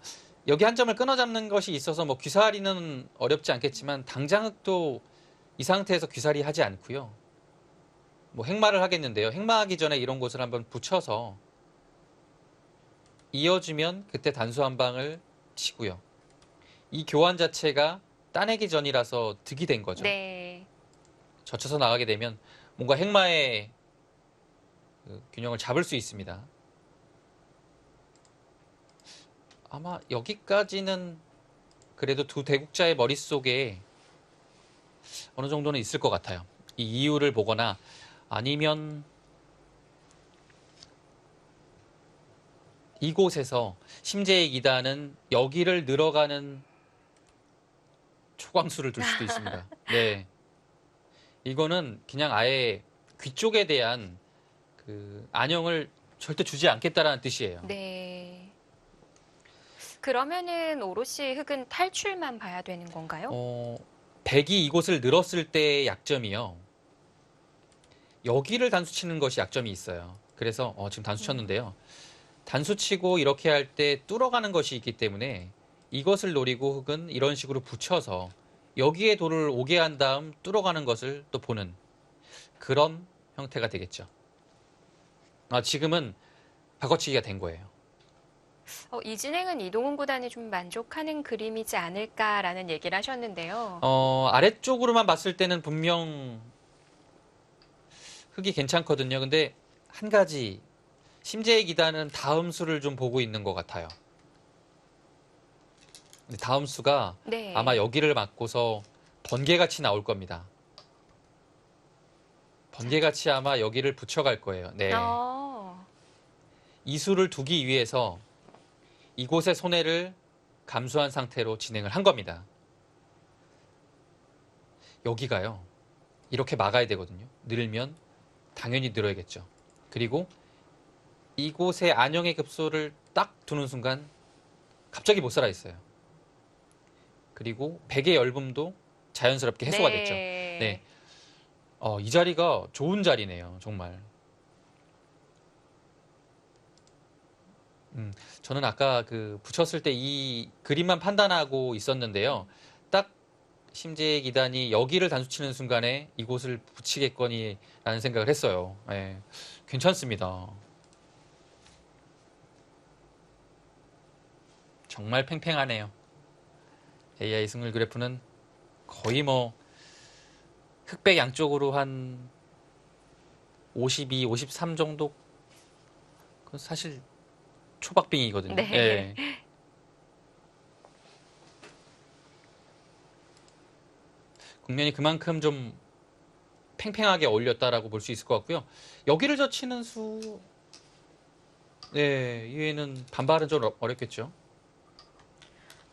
C: 여기 한 점을 끊어 잡는 것이 있어서 뭐 귀살이는 어렵지 않겠지만 당장 흑도 이 상태에서 귀살이 하지 않고요. 뭐 행마를 하겠는데요. 행마하기 전에 이런 곳을 한번 붙여서 이어주면 그때 단수 한 방을 치고요. 이 교환 자체가 따내기 전이라서 득이 된 거죠.
A: 네.
C: 젖혀서 나가게 되면 뭔가 행마의 그 균형을 잡을 수 있습니다. 아마 여기까지는 그래도 두 대국자의 머릿속에 어느 정도는 있을 것 같아요. 이 이유를 보거나 아니면 이곳에서 심재의 2단은 여기를 늘어가는 초광수를 둘 수도 있습니다. 네. 이거는 그냥 아예 귀 쪽에 대한 그 안형을 절대 주지 않겠다라는 뜻이에요.
A: 네. 그러면은 오롯이 흑은 탈출만 봐야 되는 건가요?
C: 백이 이곳을 늘었을 때의 약점이요. 여기를 단수 치는 것이 약점이 있어요. 그래서 지금 단수 쳤는데요. 단수 치고 이렇게 할 때 뚫어가는 것이 있기 때문에 이것을 노리고 흑은 이런 식으로 붙여서 여기에 돌을 오게 한 다음 뚫어가는 것을 또 보는 그런 형태가 되겠죠. 지금은 바꿔치기가 된 거예요.
A: 이 진행은 이동훈 구단이 좀 만족하는 그림이지 않을까라는 얘기를 하셨는데요.
C: 아래쪽으로만 봤을 때는 분명 흑이 괜찮거든요. 근데 한 가지 심재의 2단은 다음 수를 좀 보고 있는 것 같아요. 다음 수가
A: 네.
C: 아마 여기를 맞고서 번개같이 나올 겁니다. 번개같이 아마 여기를 붙여갈 거예요. 네. 이 수를 두기 위해서 이곳의 손해를 감수한 상태로 진행을 한 겁니다. 여기가요. 이렇게 막아야 되거든요. 늘면 당연히 늘어야겠죠. 그리고 이곳의 안형의 급소를 딱 두는 순간 갑자기 못 살아 있어요. 그리고 백의 열분도 자연스럽게 해소가 됐죠. 네. 이 자리가 좋은 자리네요. 정말. 저는 아까 그 붙였을 때 이 그림만 판단하고 있었는데요. 딱 심재의 2단이 여기를 단수치는 순간에 이곳을 붙이겠거니라는 생각을 했어요. 네. 괜찮습니다. 정말 팽팽하네요. AI 승률 그래프는 거의 뭐 흑백 양쪽으로 한 52, 53 정도. 그건 사실 초박빙이거든요.
A: 네.
C: 예. 국면이 그만큼 좀 팽팽하게 어울렸다라고 볼 수 있을 것 같고요. 여기를 젖히는 수, 네, 이외에는 반발은 좀 어렵겠죠.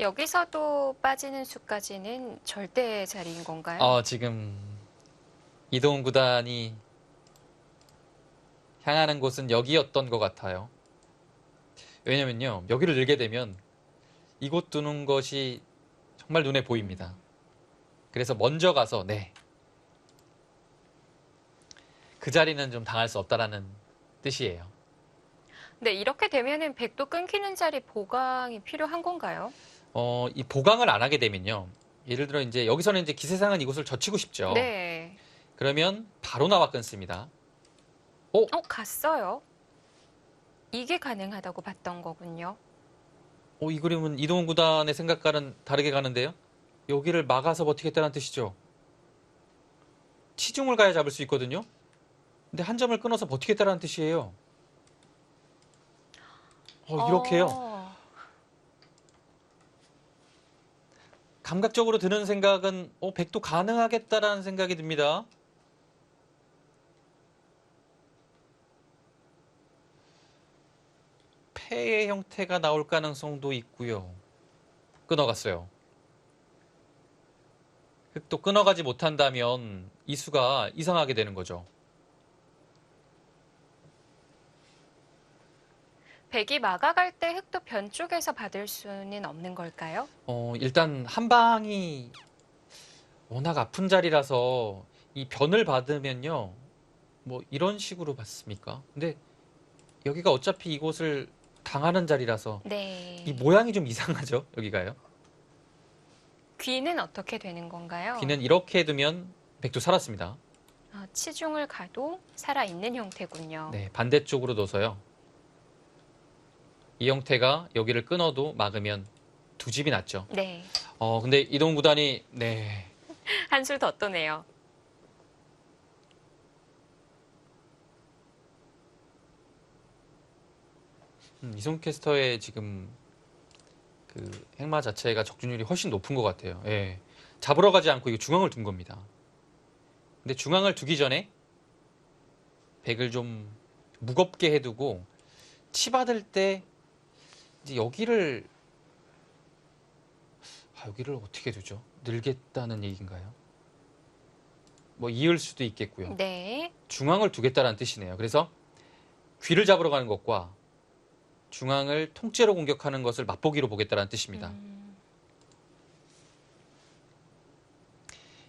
A: 여기서도 빠지는 수까지는 절대 자리인 건가요?
C: 지금 이동훈 구단이 향하는 곳은 여기였던 것 같아요. 왜냐면요, 여기를 늘게 되면 이곳 두는 것이 정말 눈에 보입니다. 그래서 먼저 가서 그 자리는 좀 당할 수 없다라는 뜻이에요.
A: 네, 이렇게 되면은 백도 끊기는 자리 보강이 필요한 건가요?
C: 이 보강을 안 하게 되면요, 예를 들어 이제 여기서는 이제 기세상은 이곳을 젖히고 싶죠.
A: 네.
C: 그러면 바로 나와 끊습니다.
A: 갔어요. 이게 가능하다고 봤던 거군요.
C: 이 그림은 이동훈 구단의 생각과는 다르게 가는데요. 여기를 막아서 버티겠다는 뜻이죠. 치중을 가야 잡을 수 있거든요. 근데 한 점을 끊어서 버티겠다는 뜻이에요. 이렇게요. 감각적으로 드는 생각은 백도 가능하겠다라는 생각이 듭니다. 패의 형태가 나올 가능성도 있고요. 끊어갔어요. 흑도 끊어가지 못한다면 이 수가 이상하게 되는 거죠.
A: 백이 막아갈 때 흑도 변 쪽에서 받을 수는 없는 걸까요?
C: 일단 한 방이 워낙 아픈 자리라서 이 변을 받으면요. 뭐 이런 식으로 받습니까? 근데 여기가 어차피 이곳을 당하는 자리라서
A: 네.
C: 이 모양이 좀 이상하죠? 여기가요.
A: 귀는 어떻게 되는 건가요?
C: 귀는 이렇게 두면 백도 살았습니다.
A: 치중을 가도 살아있는 형태군요.
C: 네, 반대쪽으로 둬서요. 이 형태가 여기를 끊어도 막으면 두 집이 났죠.
A: 네.
C: 근데 이동 구단이 네.
A: 한술 더 떠네요.
C: 이송 캐스터의 지금 그 행마 자체가 적중률이 훨씬 높은 것 같아요. 예. 잡으러 가지 않고 이거 중앙을 둔 겁니다. 근데 중앙을 두기 전에 백을 좀 무겁게 해두고 치받을 때 이제 여기를 어떻게 두죠? 늘겠다는 얘기인가요? 뭐 이을 수도 있겠고요.
A: 네.
C: 중앙을 두겠다는 뜻이네요. 그래서 귀를 잡으러 가는 것과 중앙을 통째로 공격하는 것을 맛보기로 보겠다는 뜻입니다.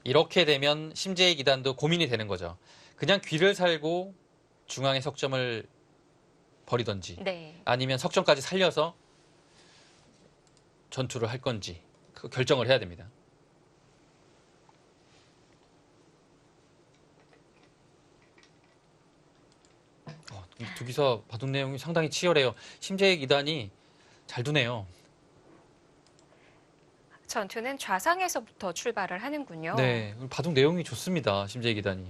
C: 이렇게 되면 심재희 기단도 고민이 되는 거죠. 그냥 귀를 살고 중앙의 석점을 버리던지
A: 네.
C: 아니면 석점까지 살려서 전투를 할 건지 그 결정을 해야 됩니다. 두 기사 바둑 내용이 상당히 치열해요. 심재희 기단이 잘 두네요.
A: 전투는 좌상에서부터 출발을 하는군요.
C: 네, 바둑 내용이 좋습니다. 심재희 기단이.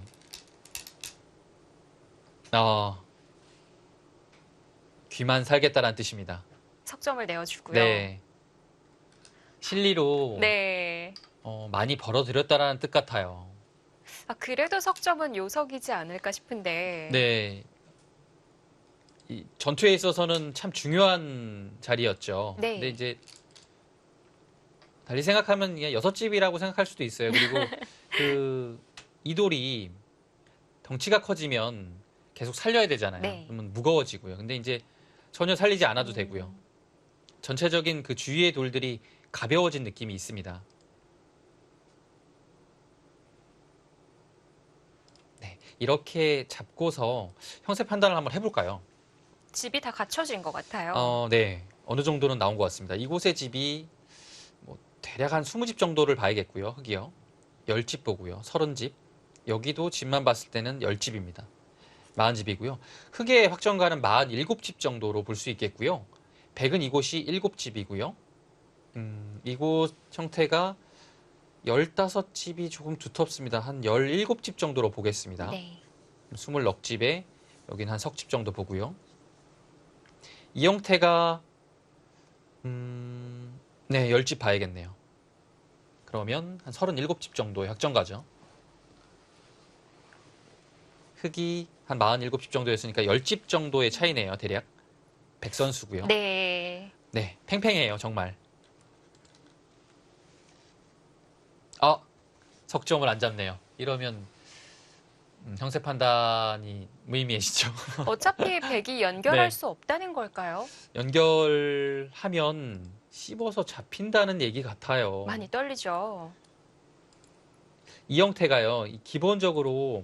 C: 귀만 살겠다라는 뜻입니다.
A: 석점을 내어주고요.
C: 네. 실리로
A: 네.
C: 많이 벌어들였다라는 뜻 같아요.
A: 그래도 석점은 요석이지 않을까 싶은데.
C: 네. 이 전투에 있어서는 참 중요한 자리였죠.
A: 네.
C: 근데 이제 달리 생각하면 그냥 6집이라고 생각할 수도 있어요. 그리고 그 이돌이 덩치가 커지면 계속 살려야 되잖아요.
A: 네.
C: 그러면 무거워지고요. 근데 이제 전혀 살리지 않아도 되고요. 전체적인 그 주위의 돌들이 가벼워진 느낌이 있습니다. 네, 이렇게 잡고서 형세 판단을 한번 해볼까요?
A: 집이 다 갖춰진 것 같아요.
C: 네, 어느 정도는 나온 것 같습니다. 이곳의 집이 뭐 대략 한 20집 정도를 봐야겠고요. 흙이요. 10집 보고요. 30집. 여기도 집만 봤을 때는 10집입니다. 40집이고요. 흙의 확정가는 47집 정도로 볼 수 있겠고요. 백은 이곳이 7집이고요. 이곳 형태가 15집이 조금 두텁습니다. 한 17집 정도로 보겠습니다.
A: 네.
C: 20넉집에 여긴 한 석집 정도 보고요. 이 형태가 네, 10집 봐야겠네요. 그러면 한 37집 정도의 확정가죠. 흙이 한 47집 정도였으니까 10집 정도의 차이네요, 대략. 백선수고요.
A: 네.
C: 네, 팽팽해요, 정말. 석점을 안 잡네요. 이러면 형세 판단이 무의미해지죠.
A: 어차피 백이 연결할
C: 네.
A: 수 없다는 걸까요?
C: 연결하면 씹어서 잡힌다는 얘기 같아요.
A: 많이 떨리죠.
C: 이 형태가요, 기본적으로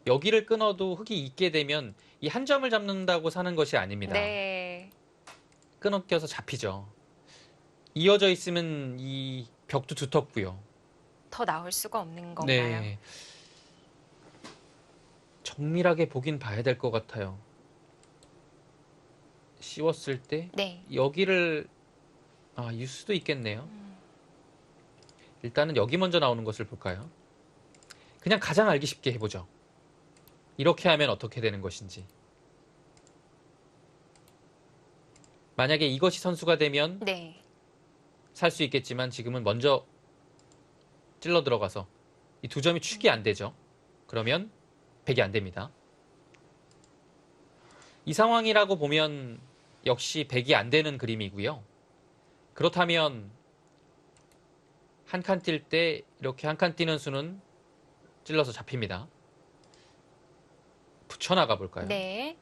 C: 여기를 끊어도 흙이 있게 되면 이 한 점을 잡는다고 사는 것이 아닙니다.
A: 네.
C: 끊어껴서 잡히죠. 이어져 있으면 이 벽도 두텁고요.
A: 더 나올 수가 없는 건가요?
C: 네. 정밀하게 보긴 봐야 될 것 같아요. 씌웠을 때
A: 네.
C: 여기를 일 수도 있겠네요. 일단은 여기 먼저 나오는 것을 볼까요? 그냥 가장 알기 쉽게 해보죠. 이렇게 하면 어떻게 되는 것인지. 만약에 이것이 선수가 되면
A: 네.
C: 살 수 있겠지만 지금은 먼저 찔러 들어가서 이 두 점이 축이 안 되죠. 그러면 100이 안 됩니다. 이 상황이라고 보면 역시 100이 안 되는 그림이고요. 그렇다면 한 칸 뛸 때 이렇게 한 칸 뛰는 수는 찔러서 잡힙니다. 붙여나가 볼까요?
A: 네.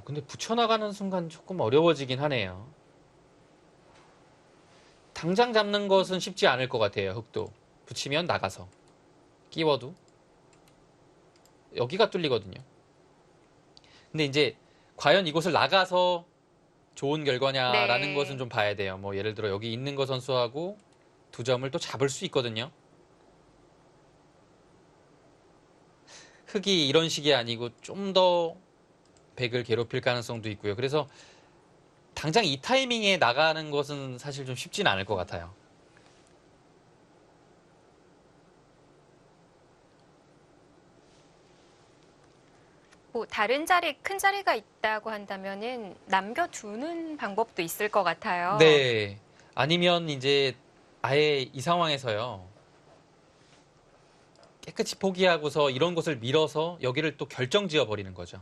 C: 근데 붙여나가는 순간 조금 어려워지긴 하네요. 당장 잡는 것은 쉽지 않을 것 같아요. 흙도. 붙이면 나가서. 끼워도. 여기가 뚫리거든요. 근데 이제 과연 이곳을 나가서 좋은 결과냐라는
A: 네.
C: 것은 좀 봐야 돼요. 뭐 예를 들어 여기 있는 거 선수하고 두 점을 또 잡을 수 있거든요. 흙이 이런 식이 아니고 좀 더 백을 괴롭힐 가능성도 있고요. 그래서 당장 이 타이밍에 나가는 것은 사실 좀 쉽지는 않을 것 같아요.
A: 뭐 다른 자리, 큰 자리가 있다고 한다면은 남겨두는 방법도 있을 것 같아요.
C: 네. 아니면 이제 아예 이 상황에서요. 깨끗이 포기하고서 이런 곳을 밀어서 여기를 또 결정지어 버리는 거죠.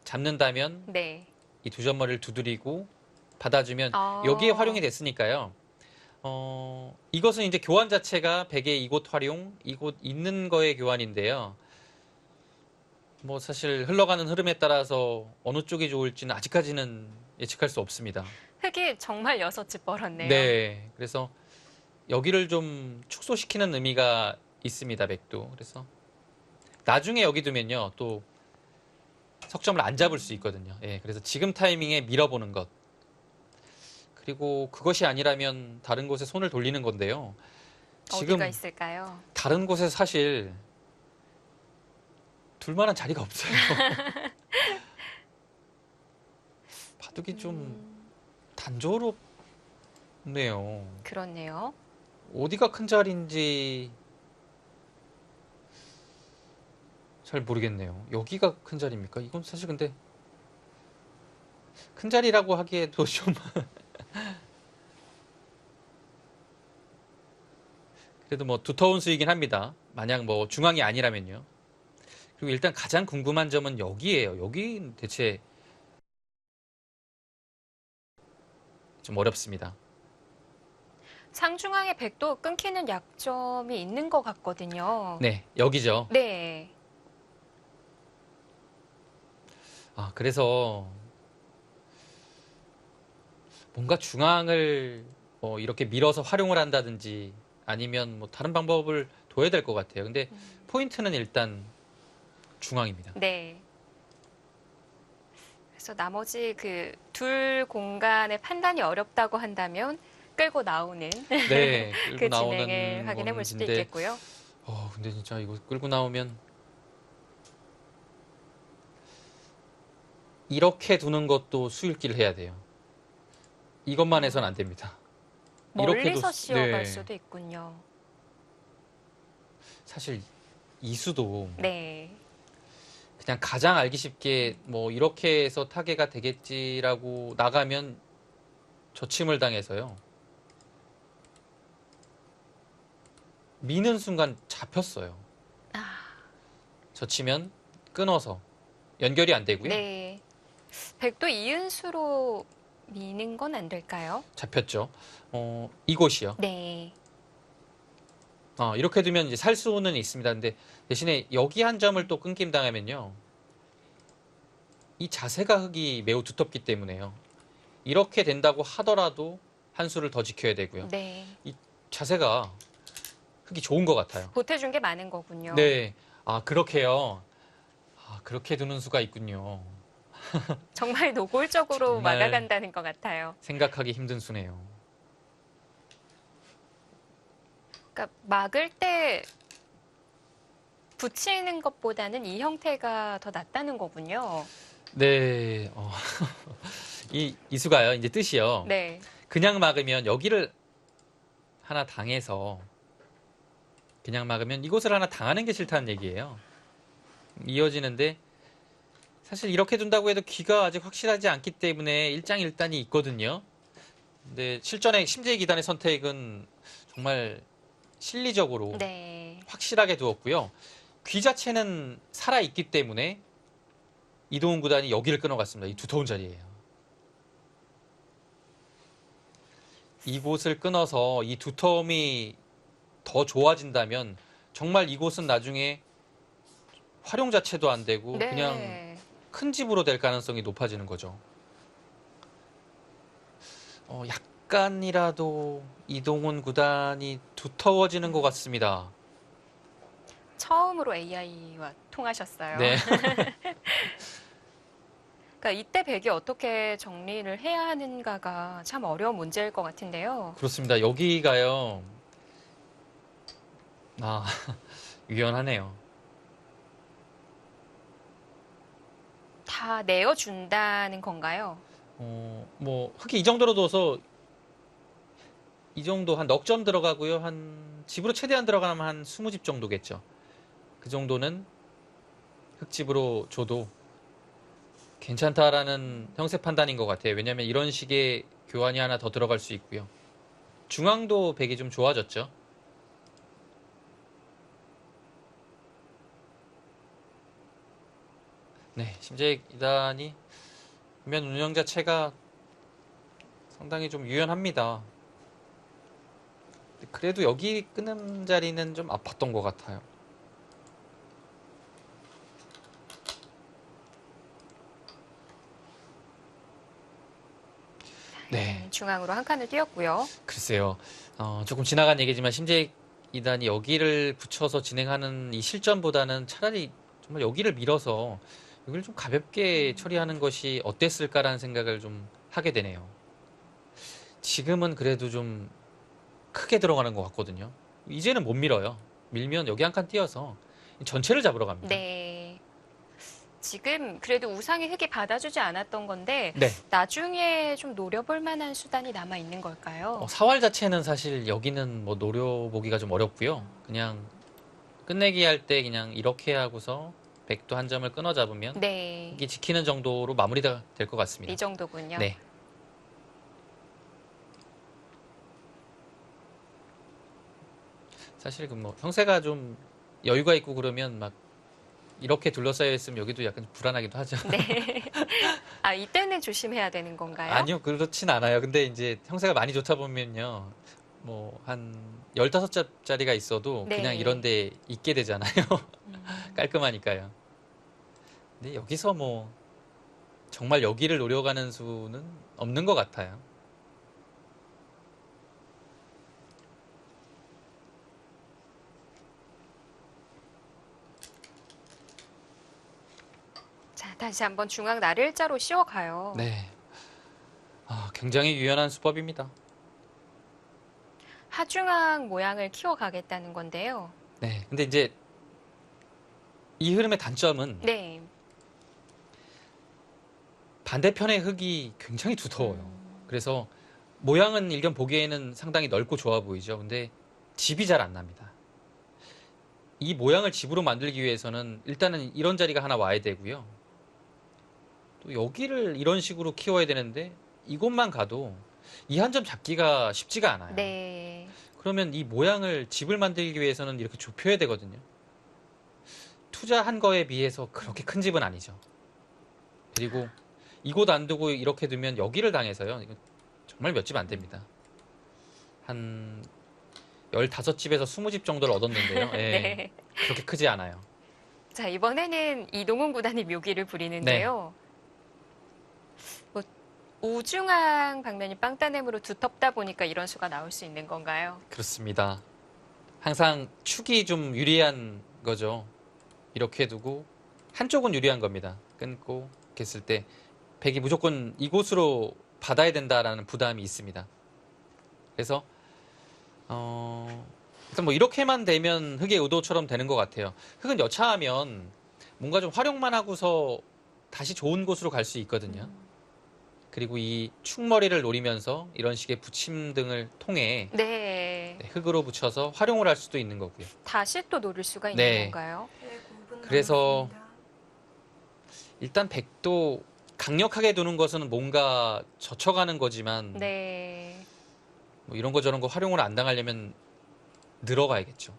C: 잡는다면
A: 네.
C: 이 두 점머리를 두드리고 받아주면
A: 아.
C: 여기에 활용이 됐으니까요. 이것은 이제 교환 자체가 백의 이곳 활용, 이곳 있는 거의 교환인데요. 뭐 사실 흘러가는 흐름에 따라서 어느 쪽이 좋을지는 아직까지는 예측할 수 없습니다.
A: 흙이 정말 6집 벌었네요.
C: 네. 그래서 여기를 좀 축소시키는 의미가 있습니다, 백도. 그래서 나중에 여기 두면요, 또 석점을 안 잡을 수 있거든요. 예, 그래서 지금 타이밍에 밀어보는 것. 그리고 그것이 아니라면 다른 곳에 손을 돌리는 건데요. 지금
A: 어디가 있을까요?
C: 다른 곳에 사실 둘만한 자리가 없어요. 바둑이 좀 단조롭네요.
A: 그렇네요.
C: 어디가 큰 자리인지 잘 모르겠네요. 여기가 큰 자리입니까? 이건 사실 근데 큰 자리라고 하기에도 좀 그래도 뭐 두터운 수이긴 합니다. 만약 뭐 중앙이 아니라면요. 그리고 일단 가장 궁금한 점은 여기예요. 여기 대체 좀 어렵습니다.
A: 상중앙의 백도 끊기는 약점이 있는 것 같거든요.
C: 네, 여기죠.
A: 네.
C: 그래서 뭔가 중앙을 뭐 이렇게 밀어서 활용을 한다든지 아니면 뭐 다른 방법을 둬야 될 것 같아요. 근데 포인트는 일단 중앙입니다.
A: 네. 그래서 나머지 그 둘 공간의 판단이 어렵다고 한다면 끌고 나오는
C: 네, 끌고
A: 그
C: 나오는
A: 진행을 확인해 볼 수도
C: 건데,
A: 있겠고요.
C: 근데 진짜 이거 끌고 나오면 이렇게 두는 것도 수읽기를 해야 돼요. 이것만 해서는 안 됩니다.
A: 멀리서 씌워갈
C: 네,
A: 수도 있군요.
C: 사실 이수도
A: 네.
C: 그냥 가장 알기 쉽게 뭐 이렇게 해서 타개가 되겠지라고 나가면 저침을 당해서요. 미는 순간 잡혔어요. 저치면 끊어서 연결이 안 되고요.
A: 네. 백도 이은수로 미는 건 안 될까요?
C: 잡혔죠. 이곳이요.
A: 네.
C: 이렇게 두면 이제 살 수는 있습니다. 근데 대신에 여기 한 점을 또 끊김 당하면요. 이 자세가 흙이 매우 두텁기 때문에요. 이렇게 된다고 하더라도 한 수를 더 지켜야 되고요.
A: 네.
C: 이 자세가 흙이 좋은 것 같아요.
A: 보태준 게 많은 거군요.
C: 네. 그렇게요. 그렇게 두는 수가 있군요.
A: 정말 노골적으로
C: 정말
A: 막아간다는 것 같아요.
C: 생각하기 힘든 수네요.
A: 그러니까 막을 때 붙이는 것보다는 이 형태가 더 낫다는 거군요.
C: 네, 이 이수가요. 이제 뜻이요.
A: 네.
C: 그냥 막으면 여기를 하나 당해서 그냥 막으면 이곳을 하나 당하는 게 싫다는 얘기예요. 이어지는데 사실 이렇게 둔다고 해도 귀가 아직 확실하지 않기 때문에 일장일단이 있거든요. 근데 실전의 심재희 기단의 선택은 정말 실리적으로
A: 네.
C: 확실하게 두었고요. 귀 자체는 살아있기 때문에 이동훈 구단이 여기를 끊어갔습니다. 이 두터운 자리예요. 이곳을 끊어서 이 두터움이 더 좋아진다면 정말 이곳은 나중에 활용 자체도 안 되고
A: 네.
C: 그냥 큰 집으로 될 가능성이 높아지는 거죠. 약간이라도 이동훈 구단이 두터워지는 것 같습니다.
A: 처음으로 AI와 통하셨어요.
C: 네.
A: 그러니까 이때 백이 어떻게 정리를 해야 하는가가 참 어려운 문제일 것 같은데요.
C: 그렇습니다. 여기가요. 유연하네요.
A: 다 내어준다는 건가요?
C: 흑이 이 정도로 둬서 이 정도 한 넉 점 들어가고요. 한 집으로 최대한 들어가면 한 20집 정도겠죠. 그 정도는 흑집으로 줘도 괜찮다라는 형세 판단인 것 같아요. 왜냐하면 이런 식의 교환이 하나 더 들어갈 수 있고요. 중앙도 백이 좀 좋아졌죠. 네, 심재희 이단이 면 운영 자체가 상당히 좀 유연합니다. 그래도 여기 끄는 자리는 좀 아팠던 것 같아요. 네,
A: 중앙으로 한 칸을 띄웠고요.
C: 글쎄요. 조금 지나간 얘기지만 심재희 이단이 여기를 붙여서 진행하는 이 실전보다는 차라리 정말 여기를 밀어서 여기를 좀 가볍게 처리하는 것이 어땠을까라는 생각을 좀 하게 되네요. 지금은 그래도 좀 크게 들어가는 것 같거든요. 이제는 못 밀어요. 밀면 여기 한 칸 띄어서 전체를 잡으러 갑니다.
A: 네. 지금 그래도 우상의 흙이 받아주지 않았던 건데
C: 네.
A: 나중에 좀 노려볼 만한 수단이 남아 있는 걸까요?
C: 사활 자체는 사실 여기는 뭐 노려보기가 좀 어렵고요. 그냥 끝내기 할 때 그냥 이렇게 하고서 백도 한 점을 끊어 잡으면
A: 네.
C: 이게 지키는 정도로 마무리가 될 것 같습니다.
A: 이 정도군요.
C: 네. 사실 그 뭐 형세가 좀 여유가 있고 그러면 막 이렇게 둘러싸여 있으면 여기도 약간 불안하기도 하죠.
A: 네. 아, 이때는 조심해야 되는 건가요?
C: 아니요, 그렇진 않아요. 근데 이제 형세가 많이 좋다 보면요. 뭐 한 15자리가 있어도
A: 네.
C: 그냥 이런 데 있게 되잖아요. 깔끔하니까요. 근데 여기서 뭐 정말 여기를 노려가는 수는 없는 것 같아요.
A: 자, 다시 한번 중앙 나를자로 씌워가요.
C: 네. 굉장히 유연한 수법입니다.
A: 하중앙 모양을 키워가겠다는 건데요.
C: 네. 근데 이제 이 흐름의 단점은
A: 네.
C: 반대편의 흙이 굉장히 두터워요. 그래서 모양은 일견 보기에는 상당히 넓고 좋아 보이죠. 근데 집이 잘 안 납니다. 이 모양을 집으로 만들기 위해서는 일단은 이런 자리가 하나 와야 되고요. 또 여기를 이런 식으로 키워야 되는데 이곳만 가도 이 한 점 잡기가 쉽지가 않아요.
A: 네.
C: 그러면 이 모양을 집을 만들기 위해서는 이렇게 좁혀야 되거든요. 투자한 거에 비해서 그렇게 큰 집은 아니죠. 그리고 이곳 안 두고 이렇게 두면 여기를 당해서요. 이거 정말 몇 집 안 됩니다. 한 15집에서 20집 정도를 얻었는데요. 예,
A: 네.
C: 그렇게 크지 않아요.
A: 자, 이번에는 이동훈 구단이 묘기를 부리는데요. 뭐 우중앙 방면이 빵따냄으로 두텁다 보니까 이런 수가 나올 수 있는 건가요?
C: 그렇습니다. 항상 축이 좀 유리한 거죠. 이렇게 두고 한쪽은 유리한 겁니다. 끊고 생각했을 때 백이 무조건 이곳으로 받아야 된다라는 부담이 있습니다. 그래서 일단 뭐 이렇게만 되면 흑의 의도처럼 되는 것 같아요. 흑은 여차하면 뭔가 좀 활용만 하고서 다시 좋은 곳으로 갈 수 있거든요. 그리고 이 축머리를 노리면서 이런 식의 붙임 등을 통해
A: 네.
C: 흑으로 붙여서 활용을 할 수도 있는 거고요.
A: 다시 또 노릴 수가 있는
C: 네.
A: 건가요?
C: 그래서 일단 백도 강력하게 두는 것은 뭔가 젖혀가는 거지만
A: 네.
C: 뭐 이런 거 저런 거 활용을 안 당하려면 늘어가야겠죠.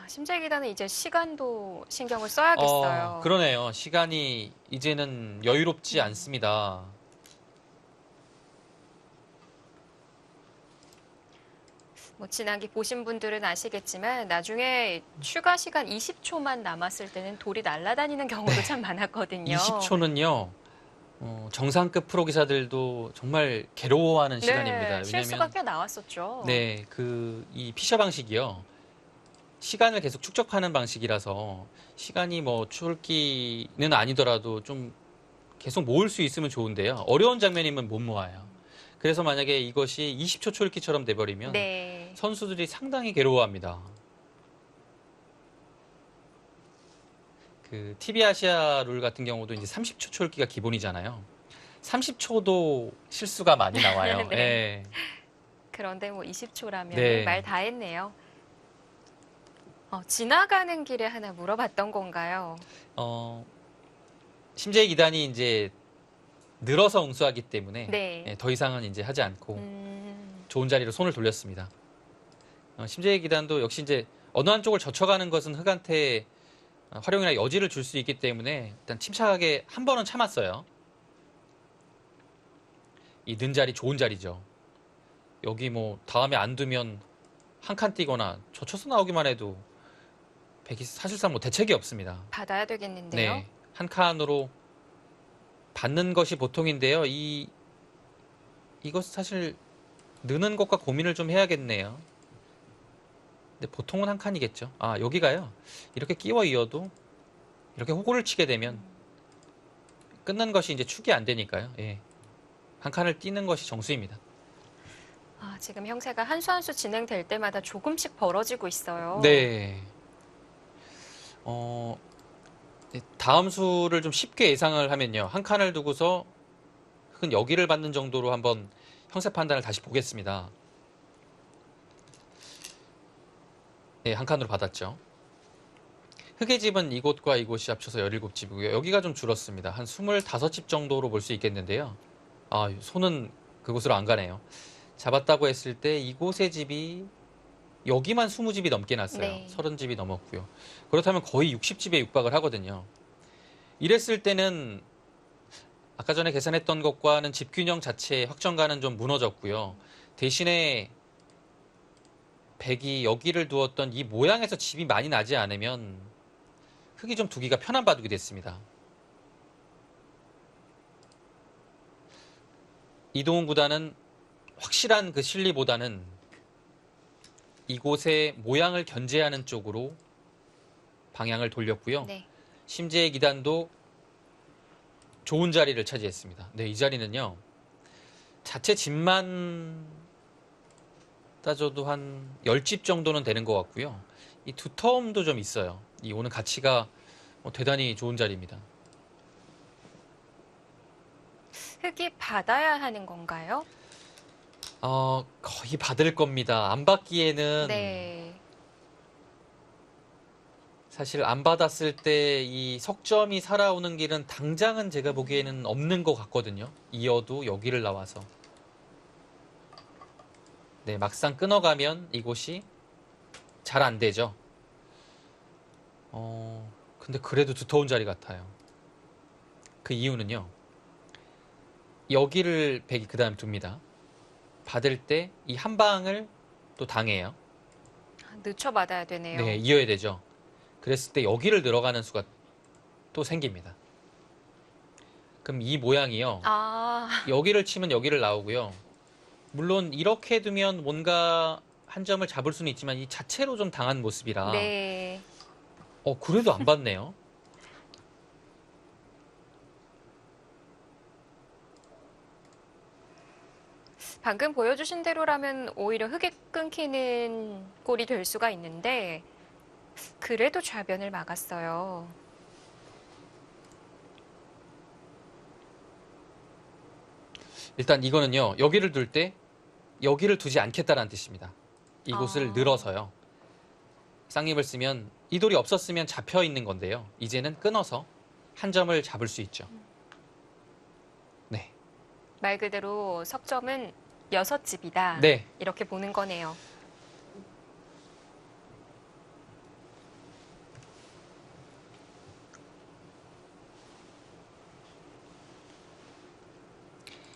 A: 심재기단은 이제 시간도 신경을 써야겠어요.
C: 그러네요. 시간이 이제는 여유롭지 않습니다.
A: 뭐 지난기 보신 분들은 아시겠지만 나중에 추가 시간 20초만 남았을 때는 돌이 날아다니는 경우도 참 많았거든요.
C: 20초는요. 정상급 프로 기사들도 정말 괴로워하는 시간입니다.
A: 네, 실수가 꽤 나왔었죠.
C: 네, 이 피셔 방식이요. 시간을 계속 축적하는 방식이라서 시간이 뭐 출기는 아니더라도 좀 계속 모을 수 있으면 좋은데요. 어려운 장면이면 못 모아요. 그래서 만약에 이것이 20초 초읽기처럼 돼버리면
A: 네.
C: 선수들이 상당히 괴로워합니다. 그 TV 아시아 룰 같은 경우도 이제 30초 초읽기가 기본이잖아요. 30초도 실수가 많이 나와요.
A: 네.
C: 네.
A: 그런데 뭐 20초라면
C: 네.
A: 말 다 했네요. 지나가는 길에 하나 물어봤던 건가요?
C: 심재희 기단이 이제 늘어서 응수하기 때문에
A: 네.
C: 더 이상은 이제 하지 않고 좋은 자리로 손을 돌렸습니다. 심재희 기단도 역시 이제 어느 한쪽을 젖혀가는 것은 흑한테 활용이나 여지를 줄 수 있기 때문에 일단 침착하게 한 번은 참았어요. 이 는 자리 좋은 자리죠. 여기 뭐 다음에 안 두면 한 칸 뛰거나 젖혀서 나오기만 해도 백이 사실상 뭐 대책이 없습니다.
A: 받아야 되겠는데요.
C: 네, 한 칸으로 받는 것이 보통인데요. 이것 사실 느는 것과 고민을 좀 해야겠네요. 근데 보통은 한 칸이겠죠. 여기가요. 이렇게 끼워 이어도 이렇게 호구를 치게 되면 끝난 것이 이제 축이 안 되니까요. 예. 한 칸을 띄는 것이 정수입니다.
A: 지금 형세가 한 수 한 수 진행될 때마다 조금씩 벌어지고 있어요.
C: 네. 다음 수를 좀 쉽게 예상을 하면요. 한 칸을 두고서 흑은 여기를 받는 정도로 한번 형세 판단을 다시 보겠습니다. 네, 한 칸으로 받았죠. 흑의 집은 이곳과 이곳이 합쳐서 17집이고요. 여기가 좀 줄었습니다. 한 25집 정도로 볼 수 있겠는데요. 손은 그곳으로 안 가네요. 잡았다고 했을 때 이곳의 집이 여기만 20집이 넘게 났어요.
A: 네.
C: 30집이 넘었고요. 그렇다면 거의 60집에 육박을 하거든요. 이랬을 때는 아까 전에 계산했던 것과는 집균형 자체의 확정가는 좀 무너졌고요. 대신에 백이 여기를 두었던 이 모양에서 집이 많이 나지 않으면 흑이 좀 두기가 편한 바둑이 됐습니다. 이동훈 구단은 확실한 그 실리보다는 이곳의 모양을 견제하는 쪽으로 방향을 돌렸고요.
A: 네.
C: 심재의 기단도 좋은 자리를 차지했습니다. 네, 이 자리는요. 자체 집만 따져도 한 10집 정도는 되는 것 같고요. 이 두터움도 좀 있어요. 이 오는 가치가 대단히 좋은 자리입니다.
A: 흑이 받아야 하는 건가요?
C: 거의 받을 겁니다. 안 받기에는
A: 네.
C: 사실 안 받았을 때 이 석점이 살아오는 길은 당장은 제가 보기에는 없는 것 같거든요. 이어도 여기를 나와서. 네, 막상 끊어가면 이곳이 잘 안 되죠. 근데 그래도 두터운 자리 같아요. 그 이유는요. 여기를 백이 그 다음 둡니다. 받을 때 이 한 방을 또 당해요.
A: 늦춰 받아야 되네요.
C: 네, 이어야 되죠. 그랬을 때 여기를 들어가는 수가 또 생깁니다. 그럼 이 모양이요. 여기를 치면 여기를 나오고요. 물론 이렇게 두면 뭔가 한 점을 잡을 수는 있지만 이 자체로 좀 당한 모습이라
A: 네.
C: 그래도 안 받네요.
A: 방금 보여주신 대로라면 오히려 흙이 끊기는 꼴이 될 수가 있는데 그래도 좌변을 막았어요.
C: 일단 이거는요. 여기를 둘 때 여기를 두지 않겠다라는 뜻입니다. 이곳을 늘어서요. 쌍립을 쓰면 이 돌이 없었으면 잡혀 있는 건데요. 이제는 끊어서 한 점을 잡을 수 있죠. 네.
A: 말 그대로 석점은 6집이다.
C: 네.
A: 이렇게 보는 거네요.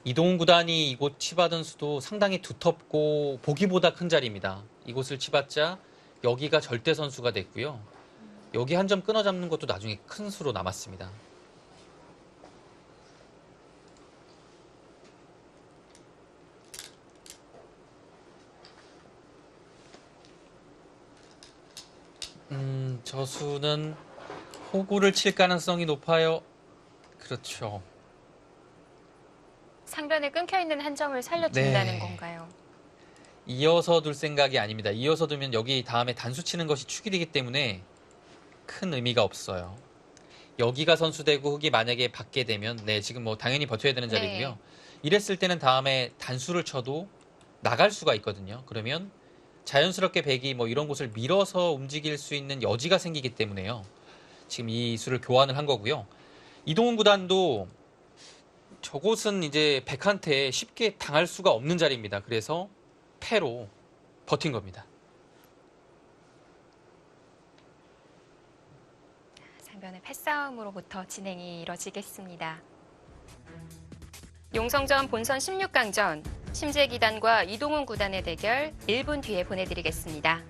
C: 이동훈 구단이 이곳 치받은 수도 상당히 두텁고 보기보다 큰 자리입니다. 이곳을 치봤자 여기가 절대 선수가 됐고요. 여기 한 점 끊어 잡는 것도 나중에 큰 수로 남았습니다. 저 수는 호구를 칠 가능성이 높아요. 그렇죠.
A: 상변에 끊겨있는 한 점을 살려준다는
C: 네.
A: 건가요?
C: 이어서 둘 생각이 아닙니다. 이어서 두면 여기 다음에 단수 치는 것이 축이 되기 때문에 큰 의미가 없어요. 여기가 선수되고 흙이 만약에 받게 되면 네, 지금 뭐 당연히 버텨야 되는 자리고요.
A: 네.
C: 이랬을 때는 다음에 단수를 쳐도 나갈 수가 있거든요. 그러면 자연스럽게 백이 뭐 이런 곳을 밀어서 움직일 수 있는 여지가 생기기 때문에요. 지금 이 수를 교환을 한 거고요. 이동훈 구단도 저곳은 이제 백한테 쉽게 당할 수가 없는 자리입니다. 그래서 패로 버틴 겁니다.
A: 상변의 패싸움으로부터 진행이 이뤄지겠습니다. 용성전 본선 16강전 심재기단과 이동훈 구단의 대결 1분 뒤에 보내드리겠습니다.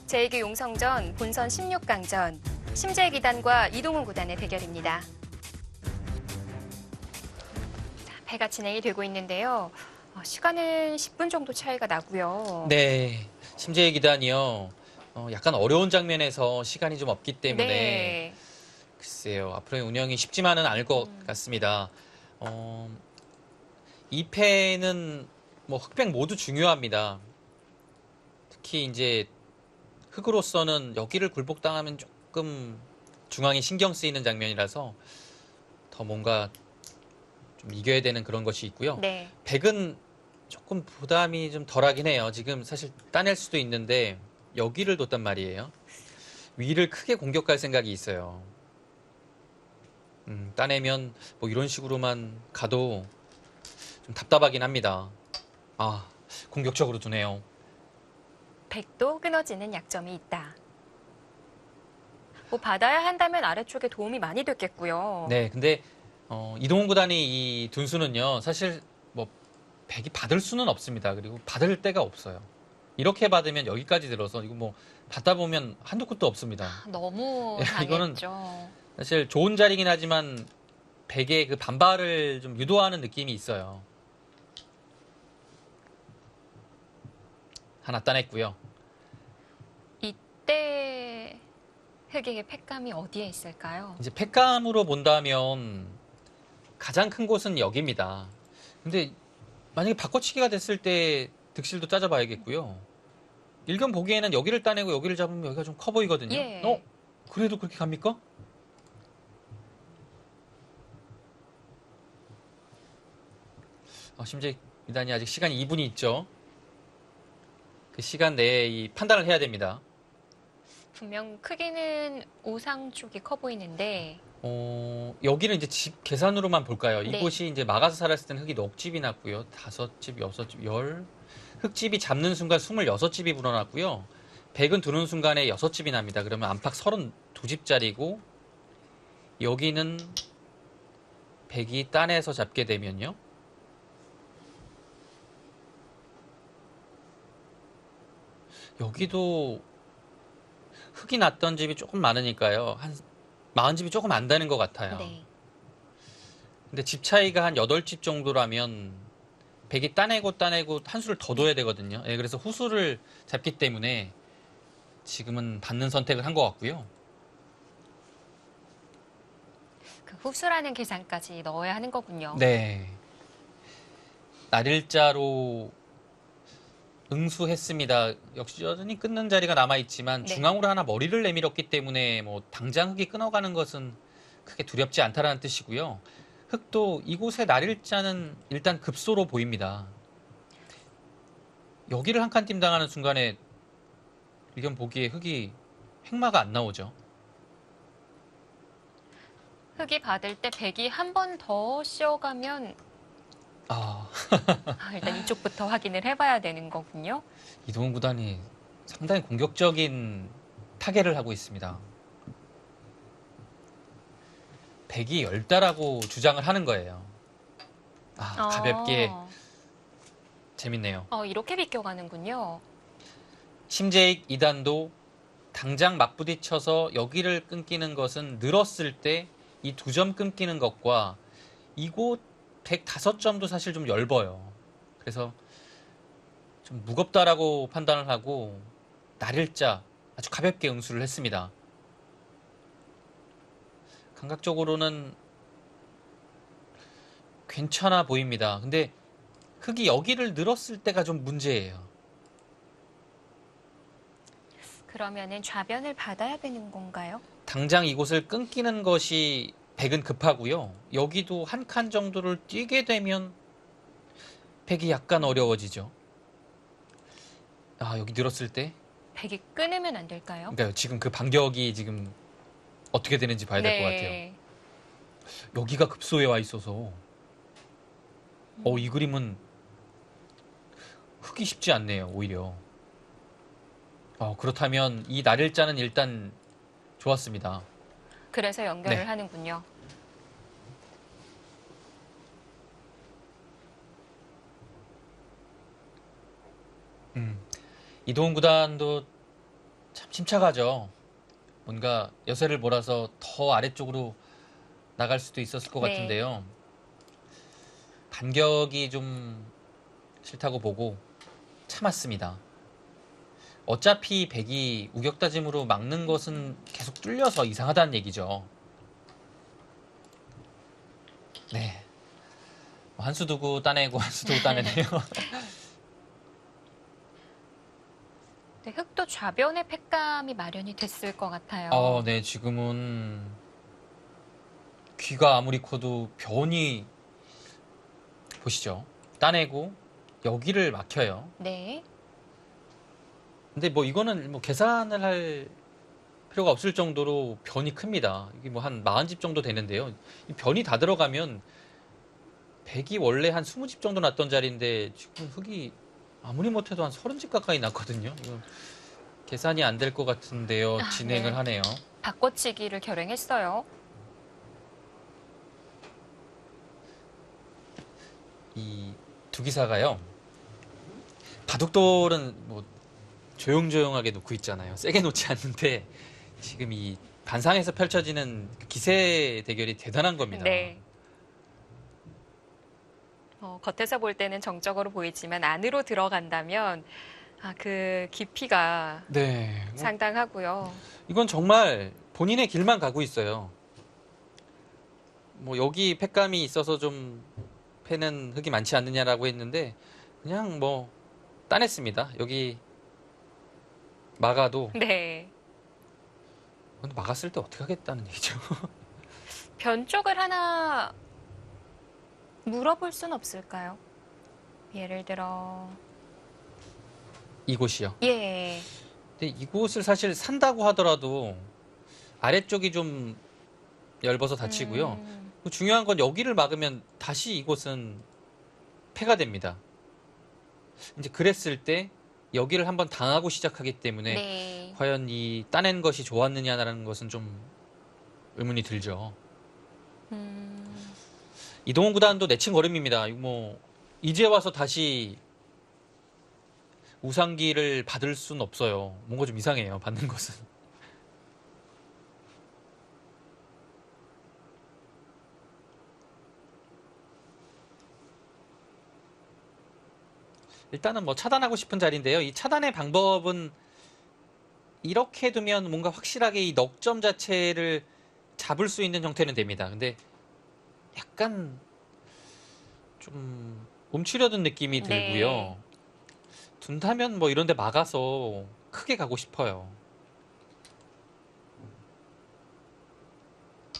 A: 제2기 용성전 본선 16강전 심재기단과 이동훈 구단의 대결입니다. 자, 패가 진행이 되고 있는데요. 시간은 10분 정도 차이가 나고요.
C: 네, 심재희 기단이요. 약간 어려운 장면에서 시간이 좀 없기 때문에
A: 네.
C: 글쎄요. 앞으로의 운영이 쉽지만은 않을 것 같습니다. 이 패는 뭐 흑백 모두 중요합니다. 특히 이제 흑으로서는 여기를 굴복당하면 조금 중앙이 신경 쓰이는 장면이라서 더 뭔가 좀 이겨야 되는 그런 것이 있고요.
A: 네.
C: 백은 조금 부담이 좀 덜하긴 해요. 지금 사실 따낼 수도 있는데 여기를 뒀단 말이에요. 위를 크게 공격할 생각이 있어요. 따내면 뭐 이런 식으로만 가도 좀 답답하긴 합니다. 아, 공격적으로 두네요.
A: 백도 끊어지는 약점이 있다. 뭐 받아야 한다면 아래쪽에 도움이 많이 됐겠고요.
C: 네, 근데 이동훈 구단이 이 둔수는요. 사실 뭐 백이 받을 수는 없습니다. 그리고 받을 데가 없어요. 이렇게 받으면 여기까지 들어서 이거 뭐 받다 보면 한두 끝도 없습니다.
A: 너무
C: 야, 이거는
A: 당했죠.
C: 사실 좋은 자리긴 하지만 백의 그 반발을 좀 유도하는 느낌이 있어요. 하나 따냈고요.
A: 이때 흑에게 패감이 어디에 있을까요?
C: 이제 패감으로 본다면 가장 큰 곳은 여기입니다. 근데 만약에 바꿔치기가 됐을 때 득실도 따져봐야겠고요. 일견 보기에는 여기를 따내고 여기를 잡으면 여기가 좀 커 보이거든요.
A: 예.
C: 그래도 그렇게 갑니까? 심지어 미단이 아직 시간이 2분이 있죠. 그 시간 내에 이 판단을 해야 됩니다.
A: 분명 크기는 우상 쪽이 커 보이는데
C: 여기는 이제 집 계산으로만 볼까요?
A: 네.
C: 이곳이 이제 막아서 살았을 때는 흙이 넉 집이 났고요. 5집, 6집, 흙집이 잡는 순간 26집이 불어났고요. 백은 두는 순간에 6집이 납니다. 그러면 안팎 32집짜리고 여기는 백이 따내서 잡게 되면요. 여기도 흙이 났던 집이 조금 많으니까요. 한 40집이 조금 안 되는 것 같아요.
A: 네.
C: 근데 집 차이가 한 8집 정도라면 백이 따내고 한 수를 더 둬야 되거든요. 예, 그래서 후수를 잡기 때문에 지금은 받는 선택을 한 것 같고요.
A: 그 후수라는 계산까지 넣어야 하는 거군요.
C: 네. 날일자로 응수했습니다. 역시 여전히 끊는 자리가 남아있지만
A: 네.
C: 중앙으로 하나 머리를 내밀었기 때문에 뭐 당장 흙이 끊어가는 것은 크게 두렵지 않다라는 뜻이고요. 흙도 이곳의 날일자는 일단 급소로 보입니다. 여기를 한 칸 띵당하는 순간에 의견 보기에 흙이 횡마가 안 나오죠.
A: 흙이 받을 때 백이 한 번 더 씌어가면
C: 아,
A: 일단 이쪽부터 확인을 해봐야 되는 거군요.
C: 이동훈 구단이 상당히 공격적인 타개를 하고 있습니다. 백이 열다라고 주장을 하는 거예요. 아, 가볍게 재밌네요.
A: 이렇게 비껴가는군요.
C: 심재익 2단도 당장 맞부딪혀서 여기를 끊기는 것은 늘었을 때 이 2점 끊기는 것과 이곳 105점도 사실 좀 엷어요. 그래서 좀 무겁다라고 판단을 하고 날일자 아주 가볍게 응수를 했습니다. 감각적으로는 괜찮아 보입니다. 근데 흙이 여기를 늘었을 때가 좀 문제예요.
A: 그러면은 좌변을 받아야 되는 건가요?
C: 당장 이곳을 끊기는 것이 백은 급하고요. 여기도 한 칸 정도를 뛰게 되면 백이 약간 어려워지죠. 아, 여기 늘었을 때?
A: 백이 끊으면 안 될까요?
C: 그러니까 지금 그 반격이 지금 어떻게 되는지 봐야 될 것 같아요. 여기가 급소에 와 있어서 이 그림은 흙이 쉽지 않네요, 오히려. 그렇다면 이 날일자는 일단 좋았습니다.
A: 그래서 연결을
C: 네.
A: 하는군요.
C: 이동훈 구단도 참 침착하죠. 뭔가 여세를 몰아서 더 아래쪽으로 나갈 수도 있었을 것
A: 네.
C: 같은데요. 반격이 좀 싫다고 보고 참았습니다. 어차피 백이 우격다짐으로 막는 것은 계속 뚫려서 이상하다는 얘기죠. 네. 한 수 두고 따내고 한 수 두고 따내네요.
A: 네, 흙도 좌변의 팩감이 마련이 됐을 것 같아요.
C: 네. 지금은 귀가 아무리 커도 변이 보시죠. 따내고 여기를 막혀요.
A: 네.
C: 근데 뭐 이거는 뭐 계산을 할 필요가 없을 정도로 변이 큽니다. 이게 뭐 한 40집 정도 되는데요. 이 변이 다 들어가면 백이 원래 한 20집 정도 났던 자리인데 지금 흙이 아무리 못해도 한 30집 가까이 났거든요. 이거 계산이 안 될 것 같은데요. 진행을
A: 네.
C: 하네요.
A: 바꿔치기를 결행했어요.
C: 이 두 기사가요. 바둑돌은 뭐 조용조용하게 놓고 있잖아요. 세게 놓지 않는데 지금 이 반상에서 펼쳐지는 기세 대결이 대단한 겁니다.
A: 네. 겉에서 볼 때는 정적으로 보이지만 안으로 들어간다면 그 깊이가
C: 네.
A: 상당하고요.
C: 이건 정말 본인의 길만 가고 있어요. 뭐 여기 팩감이 있어서 좀 패는 흙이 많지 않느냐라고 했는데 그냥 뭐 따냈습니다. 여기 막아도
A: 네.
C: 근데 막았을 때 어떻게 하겠다는 얘기죠.
A: 변 쪽을 하나 물어볼 순 없을까요? 예를 들어
C: 이곳이요.
A: 예.
C: 근데 이곳을 사실 산다고 하더라도 아래쪽이 좀 얇아서 다치고요. 중요한 건 여기를 막으면 다시 이곳은 패가 됩니다. 이제 그랬을 때 여기를 한번 당하고 시작하기 때문에
A: 네.
C: 과연 이 따낸 것이 좋았느냐라는 것은 좀 의문이 들죠. 이동훈 구단도 내친 걸음입니다. 뭐 이제 와서 다시 우상기를 받을 순 없어요. 뭔가 좀 이상해요. 받는 것은. 일단은 뭐 차단하고 싶은 자리인데요. 이 차단의 방법은 이렇게 두면 뭔가 확실하게 이 넉점 자체를 잡을 수 있는 형태는 됩니다. 근데 약간 좀 움츠려든 느낌이
A: 네.
C: 들고요. 둔다면 뭐 이런 데 막아서 크게 가고 싶어요.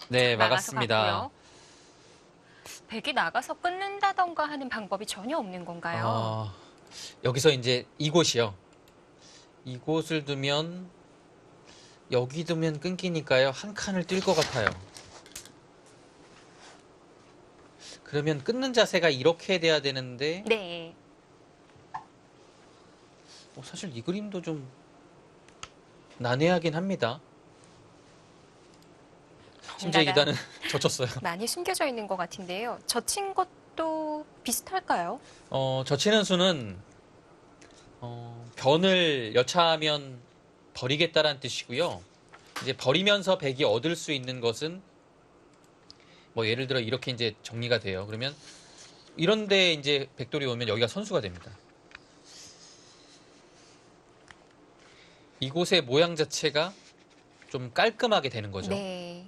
C: 네,
A: 나가서
C: 막았습니다.
A: 갔고요. 백이 나가서 끊는다던가 하는 방법이 전혀 없는 건가요?
C: 여기서 이제 이곳이요. 이곳을 두면 여기 두면 끊기니까요. 한 칸을 뛸 것 같아요. 그러면 끊는 자세가 이렇게 돼야 되는데
A: 네.
C: 사실 이 그림도 좀 난해하긴 합니다. 심지어
A: 뭔가가
C: 이단은 젖혔어요.
A: 많이 숨겨져 있는 것 같은데요. 젖힌 것도 비슷할까요?
C: 젖히는 수는 변을 여차하면 버리겠다라는 뜻이고요. 이제 버리면서 백이 얻을 수 있는 것은 뭐 예를 들어 이렇게 이제 정리가 돼요. 그러면 이런데 이제 백돌이 오면 여기가 선수가 됩니다. 이곳의 모양 자체가 좀 깔끔하게 되는 거죠.
A: 네.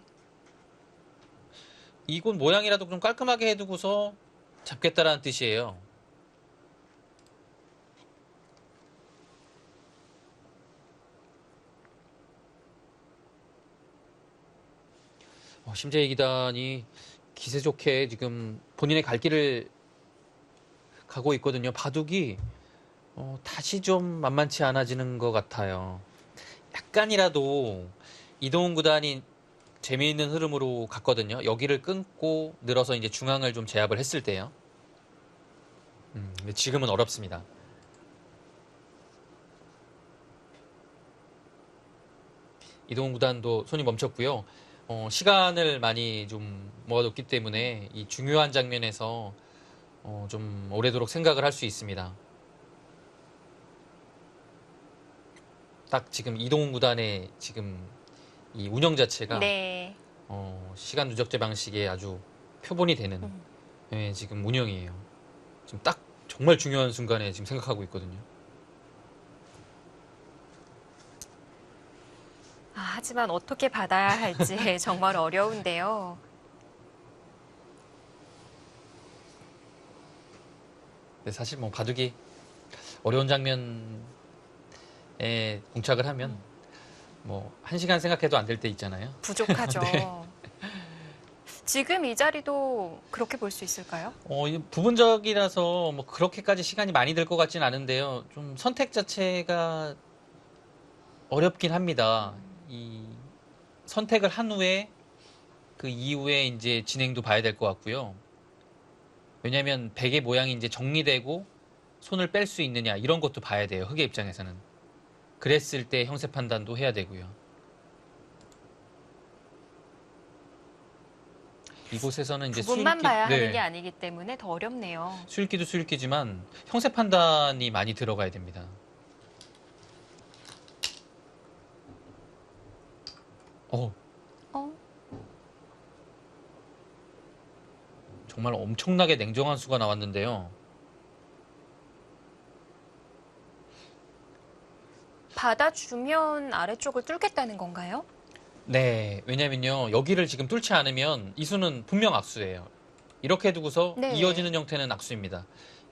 C: 이곳 모양이라도 좀 깔끔하게 해두고서 잡겠다라는 뜻이에요. 심재희 기단이 기세 좋게 지금 본인의 갈 길을 가고 있거든요. 바둑이 다시 좀 만만치 않아지는 것 같아요. 약간이라도 이동훈 구단이 재미있는 흐름으로 갔거든요. 여기를 끊고 늘어서 이제 중앙을 좀 제압을 했을 때요. 근데 지금은 어렵습니다. 이동훈 구단도 손이 멈췄고요. 시간을 많이 좀 모아뒀기 때문에 이 중요한 장면에서 좀 오래도록 생각을 할 수 있습니다. 딱 지금 이동훈 구단의 지금 이 운영 자체가
A: 네.
C: 시간 누적제 방식에 아주 표본이 되는 예, 지금 운영이에요. 지금 딱 정말 중요한 순간에 지금 생각하고 있거든요.
A: 하지만 어떻게 받아야 할지 정말 어려운데요.
C: 근데 사실 뭐 바둑이 어려운 장면에 봉착을 하면 뭐 1시간 생각해도 안 될 때 있잖아요.
A: 부족하죠.
C: 네.
A: 지금 이 자리도 그렇게 볼 수 있을까요?
C: 이 부분적이라서 뭐 그렇게까지 시간이 많이 들 것 같지는 않은데요. 좀 선택 자체가 어렵긴 합니다. 이 선택을 한 후에 그 이후에 이제 진행도 봐야 될 것 같고요. 왜냐하면 백의 모양이 이제 정리되고 손을 뺄 수 있느냐 이런 것도 봐야 돼요. 흑의 입장에서는. 그랬을 때 형세 판단도 해야 되고요. 이곳에서는 이제
A: 부분만
C: 수읽기,
A: 봐야 하는
C: 네.
A: 게 아니기 때문에 더 어렵네요.
C: 수읽기도 수읽기지만 형세 판단이 많이 들어가야 됩니다.
A: 어?
C: 정말 엄청나게 냉정한 수가 나왔는데요.
A: 받아주면 아래쪽을 뚫겠다는 건가요?
C: 네, 왜냐면요. 여기를 지금 뚫지 않으면 이 수는 분명 악수예요. 이렇게 두고서
A: 네.
C: 이어지는 형태는 악수입니다.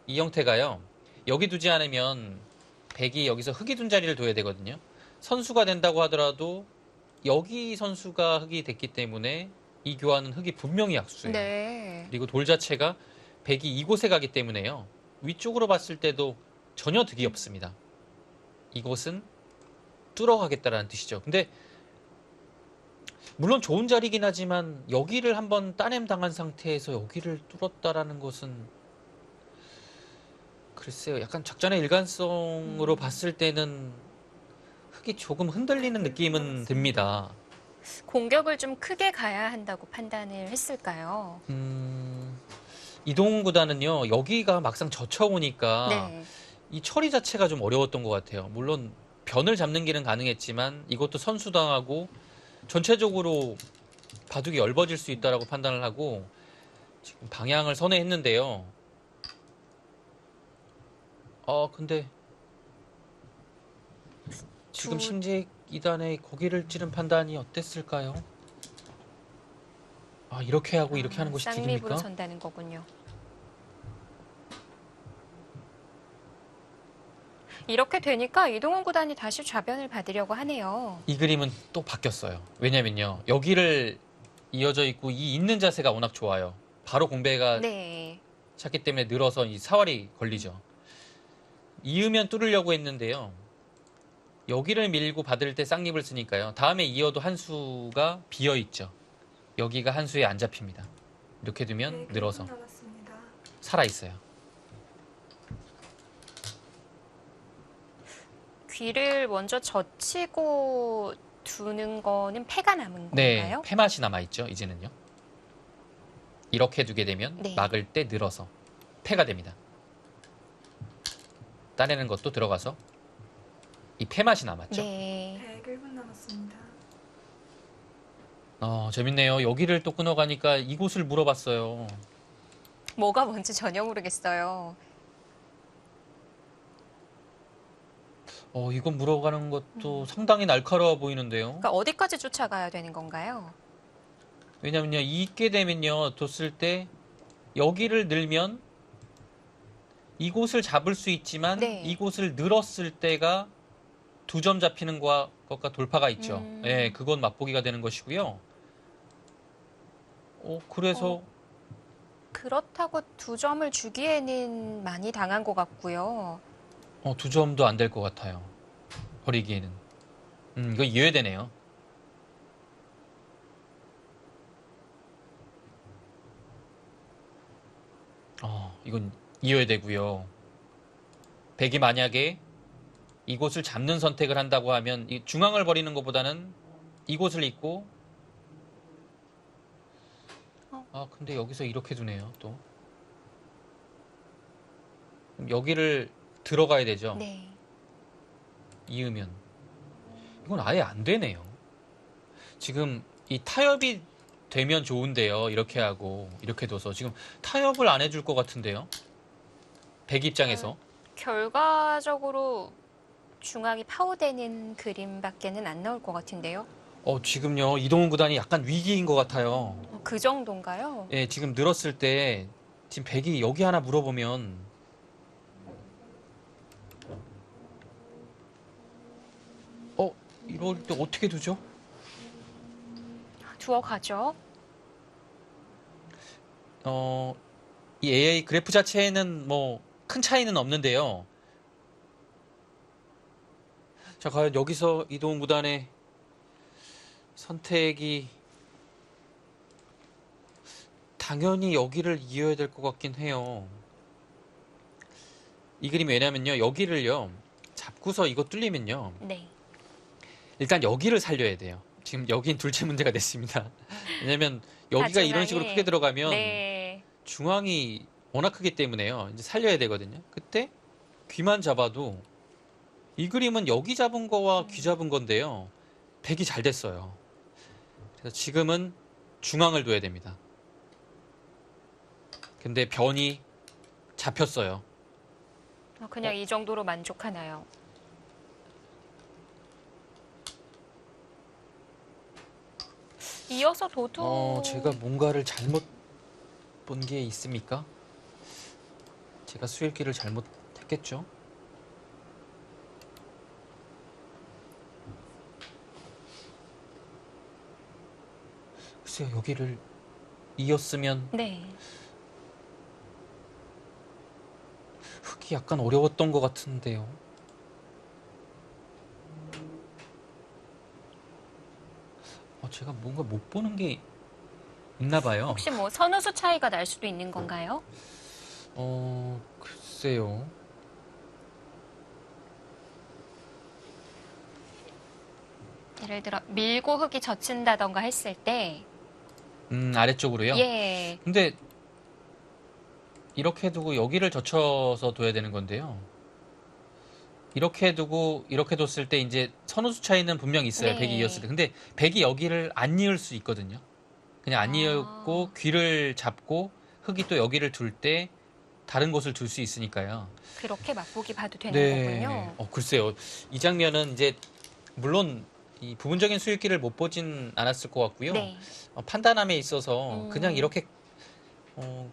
C: 이 형태가요. 여기 두지 않으면 백이 여기서 흑이 둔 자리를 둬야 되거든요. 선수가 된다고 하더라도 여기 선수가 흑이 됐기 때문에 이 교환은 흑이 분명히 악수예요.
A: 네.
C: 그리고 돌 자체가 백이 이곳에 가기 때문에요. 위쪽으로 봤을 때도 전혀 득이 없습니다. 이곳은 뚫어가겠다라는 뜻이죠. 근데 물론 좋은 자리긴 하지만 여기를 한번 따냄 당한 상태에서 여기를 뚫었다라는 것은 글쎄요. 약간 작전의 일관성으로 봤을 때는 흑이 조금 흔들리는 느낌은 듭니다.
A: 공격을 좀 크게 가야 한다고 판단을 했을까요?
C: 이동훈 구단은요. 여기가 막상 젖혀오니까
A: 네.
C: 이 처리 자체가 좀 어려웠던 것 같아요. 물론 변을 잡는 길은 가능했지만 이것도 선수당하고 전체적으로 바둑이 얇아질 수 있다라고 판단을 하고 지금 방향을 선회했는데요. 근데 지금
A: 두-
C: 심지에 2단의 고기를 찌른 판단이 어땠을까요? 이렇게 하고 이렇게 하는 것이
A: 쌍립으로
C: 딜입니까?
A: 전다는 거군요. 이렇게 되니까 이동훈 구단이 다시 좌변을 받으려고 하네요.
C: 이 그림은 또 바뀌었어요. 왜냐면요. 여기를 이어져 있고 이 있는 자세가 워낙 좋아요. 바로 공배가
A: 네.
C: 찼기 때문에 늘어서 이 사활이 걸리죠. 이으면 뚫으려고 했는데요. 여기를 밀고 받을 때 쌍립을 쓰니까요. 다음에 이어도 한 수가 비어 있죠. 여기가 한 수에 안 잡힙니다. 이렇게 두면 늘어서 살아 있어요.
A: 귀를 먼저 젖히고 두는 거는 패가 남은
C: 네,
A: 건가요?
C: 패맛이 남아 있죠. 이제는요. 이렇게 두게 되면
A: 네.
C: 막을 때 늘어서 패가 됩니다. 따내는 것도 들어가서 이 패맛이 남았죠.
A: 네.
D: 101분 남았습니다.
C: 재밌네요. 여기를 또 끊어가니까 이곳을 물어봤어요.
A: 뭐가 뭔지 전혀 모르겠어요.
C: 이건 물어가는 것도 상당히 날카로워 보이는데요.
A: 그러니까 어디까지 쫓아가야 되는 건가요?
C: 왜냐면요, 있게 되면요, 뒀을 때 여기를 늘면 이곳을 잡을 수 있지만
A: 네.
C: 이곳을 늘었을 때가 2점 잡히는 것과 돌파가 있죠. 예, 그건 맛보기가 되는 것이고요. 그래서
A: 그렇다고 2점을 주기에는 많이 당한 것 같고요.
C: 2점도 안 될 것 같아요. 버리기에는. 이거 이해되네요. 이건 이어야 되고요. 백이 만약에 이곳을 잡는 선택을 한다고 하면 이 중앙을 버리는 것보다는 이곳을 잇고 근데 여기서 이렇게 두네요. 또 그럼 여기를 들어가야 되죠.
A: 네.
C: 이으면 이건 아예 안 되네요. 지금 이 타협이 되면 좋은데요. 이렇게 하고 이렇게 둬서 지금 타협을 안 해줄 것 같은데요. 백 입장에서
A: 결과적으로 중앙이 파고되는 그림밖에는 안 나올 것 같은데요.
C: 지금요 이동훈 구단이 약간 위기인 것 같아요.
A: 그 정도인가요?
C: 예, 지금 늘었을 때 지금 백이 여기 하나 물어보면 이럴 때 어떻게 두죠?
A: 두어 가죠.
C: 이 AI 그래프 자체에는 뭐 큰 차이는 없는데요. 자, 과연 여기서 이동훈 구단의 선택이 당연히 여기를 이어야 될 것 같긴 해요. 이 그림이 왜냐면요. 여기를요. 잡고서 이거 뚫리면요.
A: 네.
C: 일단 여기를 살려야 돼요. 지금 여긴 둘째 문제가 됐습니다. 왜냐면 여기가 이런 식으로 크게 들어가면
A: 네.
C: 중앙이 워낙 크기 때문에요. 이제 살려야 되거든요. 그때 귀만 잡아도 이 그림은 여기 잡은 거와 귀 잡은 건데요. 백이 잘 됐어요. 그래서 지금은 중앙을 둬야 됩니다. 근데 변이 잡혔어요.
A: 그냥 이 정도로 만족하나요? 이어서 도도
C: 제가 뭔가를 잘못 본 게 있습니까? 제가 수일기를 잘못했겠죠? 글쎄요, 여기를 이었으면
A: 네.
C: 흙이 약간 어려웠던 것 같은데요. 제가 뭔가 못 보는 게 있나 봐요.
A: 혹시 뭐 선호수 차이가 날 수도 있는 건가요?
C: 글쎄요.
A: 예를 들어 밀고 흙이 젖힌다던가 했을 때
C: 아래쪽으로요?
A: 예.
C: 근데 이렇게 두고 여기를 젖혀서 둬야 되는 건데요. 이렇게 두고 이렇게 뒀을 때 이제 선호수 차이는 분명 있어요.
A: 네.
C: 백이 이었을 때. 근데 백이 여기를 안 이을 수 있거든요. 그냥 안 이었고 귀를 잡고 흙이 또 여기를 둘 때 다른 곳을 둘 수 있으니까요.
A: 그렇게 맛보기 봐도 되는
C: 네.
A: 거군요.
C: 글쎄요. 이 장면은 이제 물론 이 부분적인 수익기를 못 보진 않았을 것 같고요.
A: 네.
C: 판단함에 있어서 그냥 이렇게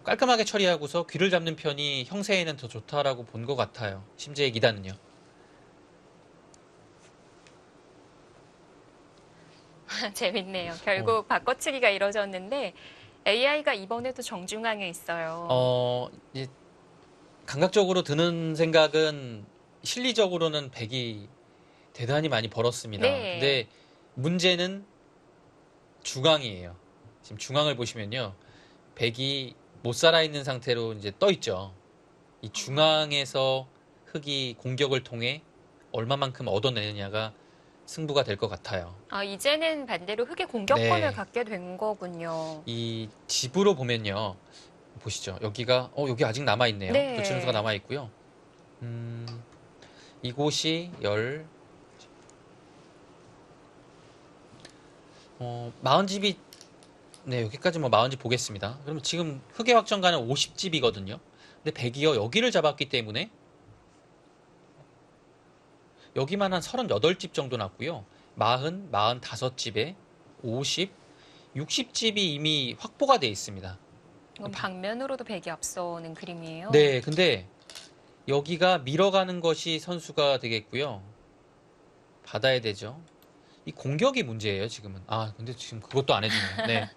C: 깔끔하게 처리하고서 귀를 잡는 편이 형세에는 더 좋다라고 본 것 같아요. 심지어 2단은요.
A: 재밌네요. 결국 바꿔치기가 이뤄졌는데 AI가 이번에도 정중앙에 있어요.
C: 이제 감각적으로 드는 생각은 실리적으로는 백이 대단히 많이 벌었습니다.
A: 네.
C: 근데 문제는 중앙이에요. 지금 중앙을 보시면요. 백이 못 살아있는 상태로 이제 떠 있죠. 이 중앙에서 흑이 공격을 통해 얼마만큼 얻어내느냐가 승부가 될 것 같아요.
A: 이제는 반대로 흑의 공격권을
C: 네.
A: 갖게 된 거군요.
C: 이 집으로 보면요. 보시죠. 여기가 여기 아직 남아 있네요.
A: 네.
C: 놓치는 수가 남아 있고요. 이곳이 40집이 네, 여기까지 40집 보겠습니다. 그러면 지금 흑의 확정가는 50집이거든요. 근데 백이요 여기를 잡았기 때문에 여기만 한 38집 정도 났고요. 45집에 50, 60집이 이미 확보가 돼 있습니다.
A: 이건 방면으로도 백이 앞서는 그림이에요.
C: 네, 근데 여기가 밀어가는 것이 선수가 되겠고요. 받아야 되죠. 이 공격이 문제예요, 지금은. 근데 지금 그것도 안 해주네요. 네.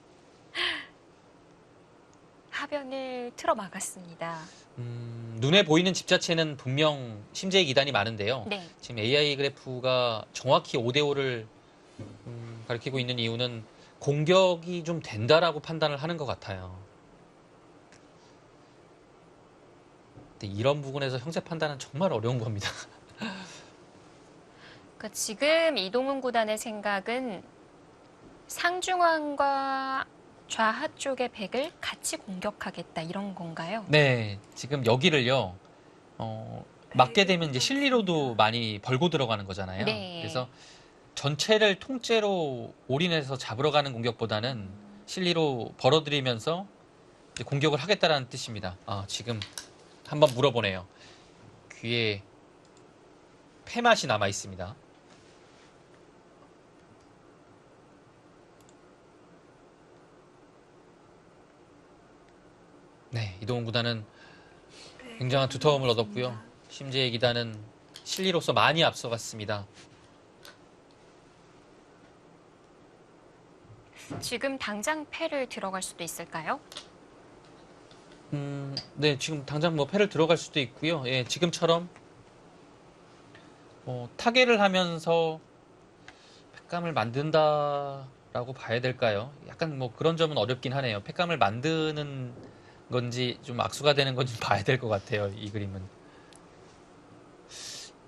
A: 하변을 틀어 막았습니다.
C: 눈에 보이는 집 자체는 분명 심재익 2단이 많은데요.
A: 네.
C: 지금 AI 그래프가 정확히 5대5를 가리키고 있는 이유는 공격이 좀 된다라고 판단을 하는 것 같아요. 근데 이런 부분에서 형세 판단은 정말 어려운 겁니다.
A: 그러니까 지금 이동훈 구단의 생각은 상중앙과 좌하 쪽의 백을 같이 공격하겠다 이런 건가요?
C: 네, 지금 여기를요, 맞게 되면 이제 실리로도 많이 벌고 들어가는 거잖아요.
A: 네.
C: 그래서 전체를 통째로 올인해서 잡으러 가는 공격보다는 실리로 벌어들이면서 이제 공격을 하겠다라는 뜻입니다. 지금 한번 물어보네요. 귀에 폐맛이 남아 있습니다. 네, 이동훈 구단은 굉장한 두터움을 얻었고요. 심재의 기단은 실리로서 많이 앞서갔습니다.
A: 지금 당장 패를 들어갈 수도 있을까요?
C: 네, 지금 당장 패를 들어갈 수도 있고요. 예, 지금처럼 타개를 하면서 팩감을 만든다라고 봐야 될까요? 약간 그런 점은 어렵긴 하네요. 팩감을 만드는 건지 좀 악수가 되는 건지 봐야 될 것 같아요. 이 그림은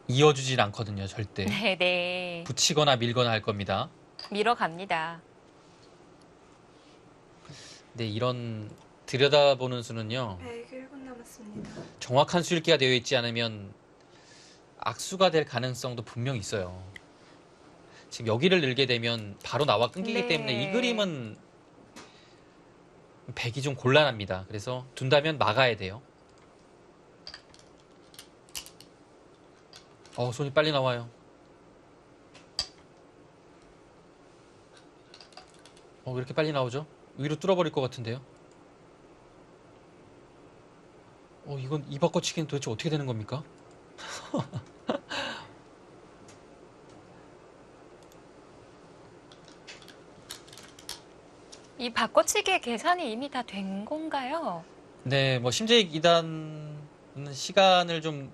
C: 이어주질 않거든요, 절대.
A: 네.
C: 붙이거나 밀거나 할 겁니다.
A: 밀어갑니다.
C: 네, 이런 들여다보는 수는요.
D: 101분 남았습니다.
C: 정확한 수읽기가 되어 있지 않으면 악수가 될 가능성도 분명 있어요. 지금 여기를 늘게 되면 바로 나와 끊기기
A: 네.
C: 때문에 이 그림은 백이 좀 곤란합니다. 그래서 둔다면 막아야 돼요. 손이 빨리 나와요. 왜 이렇게 빨리 나오죠? 위로 뚫어버릴 것 같은데요. 이건 이 바꿔치기는 도대체 어떻게 되는 겁니까?
A: 이 바꿔치기의 계산이 이미 다 된 건가요?
C: 네, 심재익 2단은 시간을 좀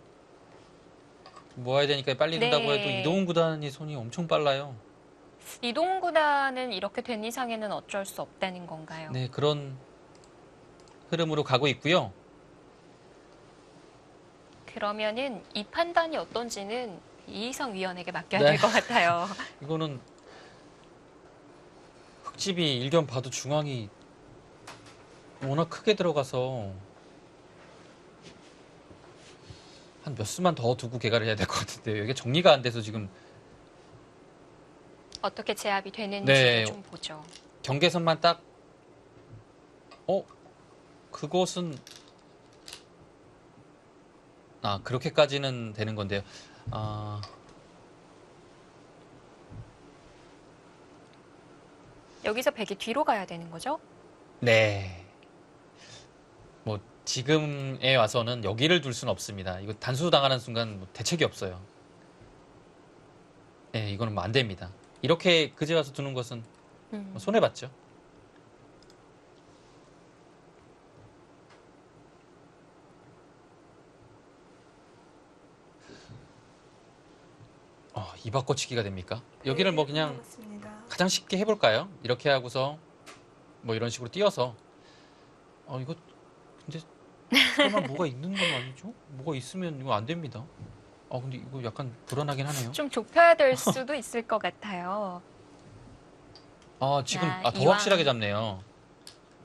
C: 모아야 되니까 빨리 둔다고
A: 네.
C: 해도 이동훈 구단이 손이 엄청 빨라요.
A: 이동훈 구단은 이렇게 된 이상에는 어쩔 수 없다는 건가요?
C: 네, 그런 흐름으로 가고 있고요.
A: 그러면은 이 판단이 어떤지는 이희성 위원에게 맡겨야
C: 네.
A: 될 것 같아요.
C: 이거는 흑집이 일견 봐도 중앙이 워낙 크게 들어가서 한 몇 수만 더 두고 개가를 해야 될 것 같은데요. 이게 정리가 안 돼서 지금
A: 어떻게 제압이 되는지
C: 네.
A: 좀 보죠.
C: 경계선만 딱 그것은 그렇게까지는 되는 건데요. 아,
A: 여기서 백이 뒤로 가야 되는 거죠?
C: 네. 뭐 지금에 와서는 여기를 둘 수는 없습니다. 이거 단수 당하는 순간 뭐 대책이 없어요. 네, 이거는 뭐 안 됩니다. 이렇게 그제 와서 두는 것은 뭐 손해 봤죠. 이 바꿔치기가 됩니까? 여기를 뭐 그냥
D: 남았습니다.
C: 가장 쉽게 해볼까요? 이렇게 하고서 뭐 이런 식으로 띄어서 이거 근데 설마 뭐가 있는 건 아니죠? 뭐가 있으면 이거 안 됩니다. 근데 이거 약간 불안하긴 하네요.
A: 좀 좁혀야 될 수도 있을 것 같아요.
C: 지금 더
A: 이왕
C: 확실하게 잡네요.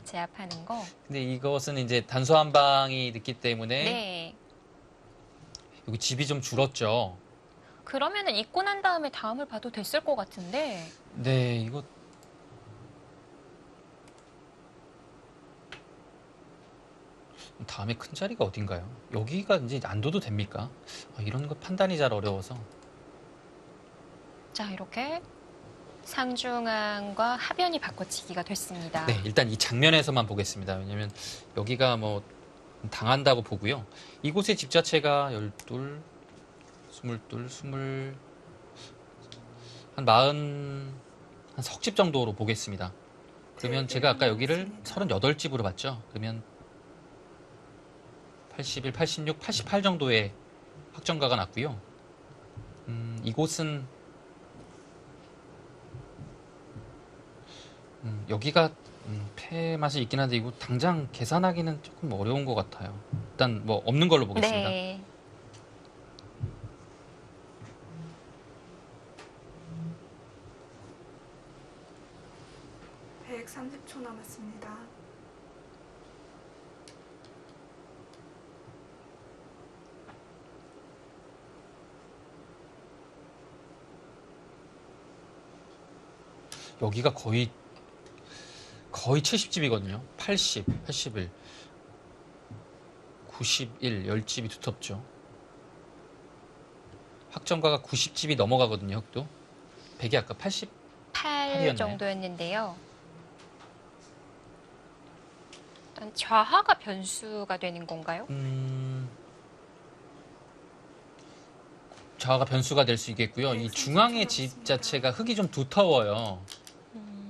A: 제압하는 거.
C: 근데 이것은 이제 단수 한 방이 늦기 때문에
A: 네.
C: 여기 집이 좀 줄었죠.
A: 그러면은 입고 난 다음에 다음을 봐도 됐을 것 같은데.
C: 네, 이거 다음에 큰 자리가 어딘가요? 여기가 이제 안 둬도 됩니까? 이런 거 판단이 잘 어려워서.
A: 자, 이렇게 상중앙과 하변이 바꿔치기가 됐습니다.
C: 네, 일단 이 장면에서만 보겠습니다. 왜냐면 여기가 뭐 당한다고 보고요. 이곳의 집 자체가 12, 22, 20, 한 40, 한 석집 정도로 보겠습니다. 그러면 제가 아까 여기를 38집으로 봤죠. 그러면 81, 86, 88 정도의 확정가가 났고요. 이곳은 여기가 패 맛이 있긴 한데 이거 당장 계산하기는 조금 어려운 것 같아요. 일단 뭐 없는 걸로 보겠습니다.
A: 네.
D: 백 30초 남았습니다.
C: 여기가 거의 70집이거든요. 80, 81, 91, 10집이 두텁죠. 확정가가 90집이 넘어가거든요. 흑도 100이 아까 80.
A: 8
C: 8이었나요?
A: 정도였는데요. 일단 좌하가 변수가 되는 건가요?
C: 좌가 변수가 될 수 있겠고요. 이 중앙의 집 자체가 흙이 좀 두터워요.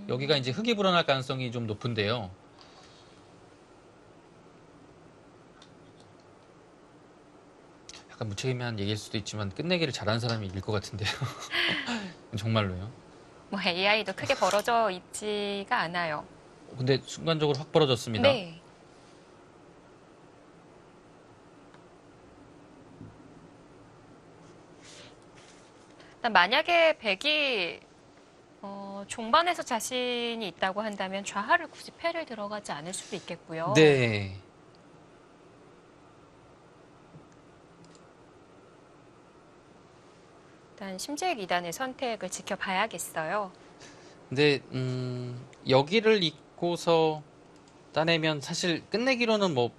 C: 여기가 이제 흙이 불어날 가능성이 좀 높은데요. 약간 무책임한 얘기일 수도 있지만 끝내기를 잘하는 사람이 이길 것 같은데요. 정말로요.
A: 뭐 AI도 크게 벌어져 있지가 않아요.
C: 근데 순간적으로 확 벌어졌습니다.
A: 네. 일단 만약에 백이 종반에서 자신이 있다고 한다면 좌하를 굳이 패를 들어가지 않을 수도 있겠고요.
C: 네.
A: 일단 심지의 2단의 선택을 지켜봐야겠어요.
C: 근데 여기를 잇고서 따내면 사실 끝내기로는 뭐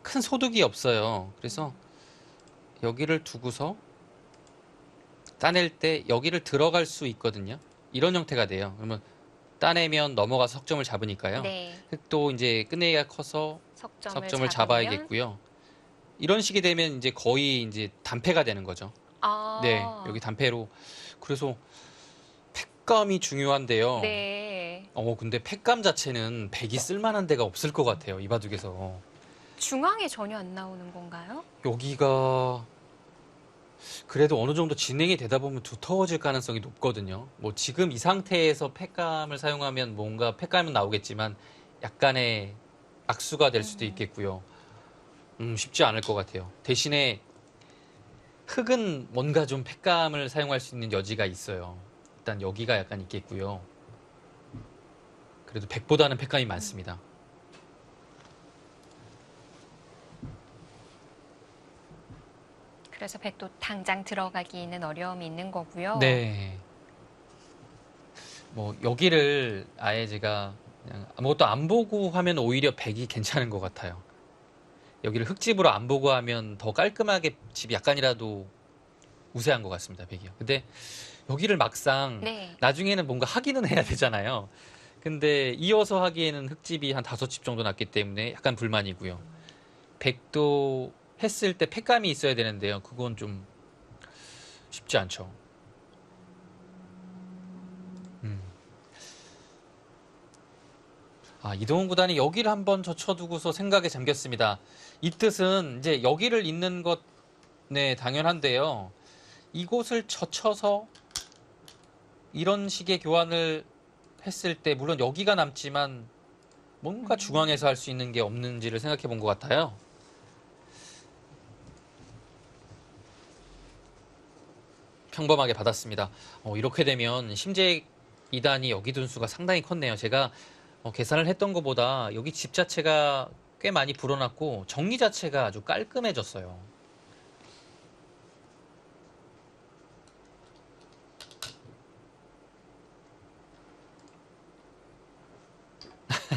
C: 큰 소득이 없어요. 그래서 여기를 두고서 따낼 때 여기를 들어갈 수 있거든요. 이런 형태가 돼요. 그러면 따내면 넘어가서 석점을 잡으니까요.
A: 네.
C: 또 이제 끝내기가 커서 석점을
A: 잡으면
C: 잡아야겠고요. 이런 식이 되면 이제 거의 이제 단패가 되는 거죠.
A: 아.
C: 네, 여기 단패로. 그래서 팩감이 중요한데요.
A: 네.
C: 근데 팩감 자체는 백이 쓸만한 데가 없을 것 같아요. 이 바둑에서.
A: 중앙에 전혀 안 나오는 건가요?
C: 여기가 그래도 어느 정도 진행이 되다 보면 두터워질 가능성이 높거든요. 뭐 지금 이 상태에서 팩감을 사용하면 뭔가 팩감은 나오겠지만 약간의 악수가 될 수도 있겠고요. 쉽지 않을 것 같아요. 대신에 흙은 뭔가 좀 팩감을 사용할 수 있는 여지가 있어요. 일단 여기가 약간 있겠고요. 그래도 백보다는 팩감이 많습니다.
A: 그래서 백도 당장 들어가기는 어려움이 있는 거고요.
C: 네. 뭐 여기를 아예 제가 그냥 아무것도 안 보고 하면 오히려 백이 괜찮은 것 같아요. 여기를 흙집으로 안 보고 하면 더 깔끔하게 집이 약간이라도 우세한 것 같습니다. 백이요. 근데 여기를 막상
A: 네.
C: 나중에는 뭔가 하기는 해야 되잖아요. 근데 이어서 하기에는 흙집이 한 5집 정도 났기 때문에 약간 불만이고요. 백도 했을 때 팩감이 있어야 되는데요. 그건 좀 쉽지 않죠. 이동훈 구단이 여기를 한번 젖혀두고서 생각에 잠겼습니다. 이 뜻은 이제 여기를 잇는 것, 네, 당연한데요. 이곳을 젖혀서 이런 식의 교환을 했을 때, 물론 여기가 남지만 뭔가 중앙에서 할 수 있는 게 없는지를 생각해 본 것 같아요. 평범하게 받았습니다. 이렇게 되면 심재익 2단이 여기 둔 수가 상당히 컸네요. 제가 계산을 했던 것보다 여기 집 자체가 꽤 많이 불어났고 정리 자체가 아주 깔끔해졌어요.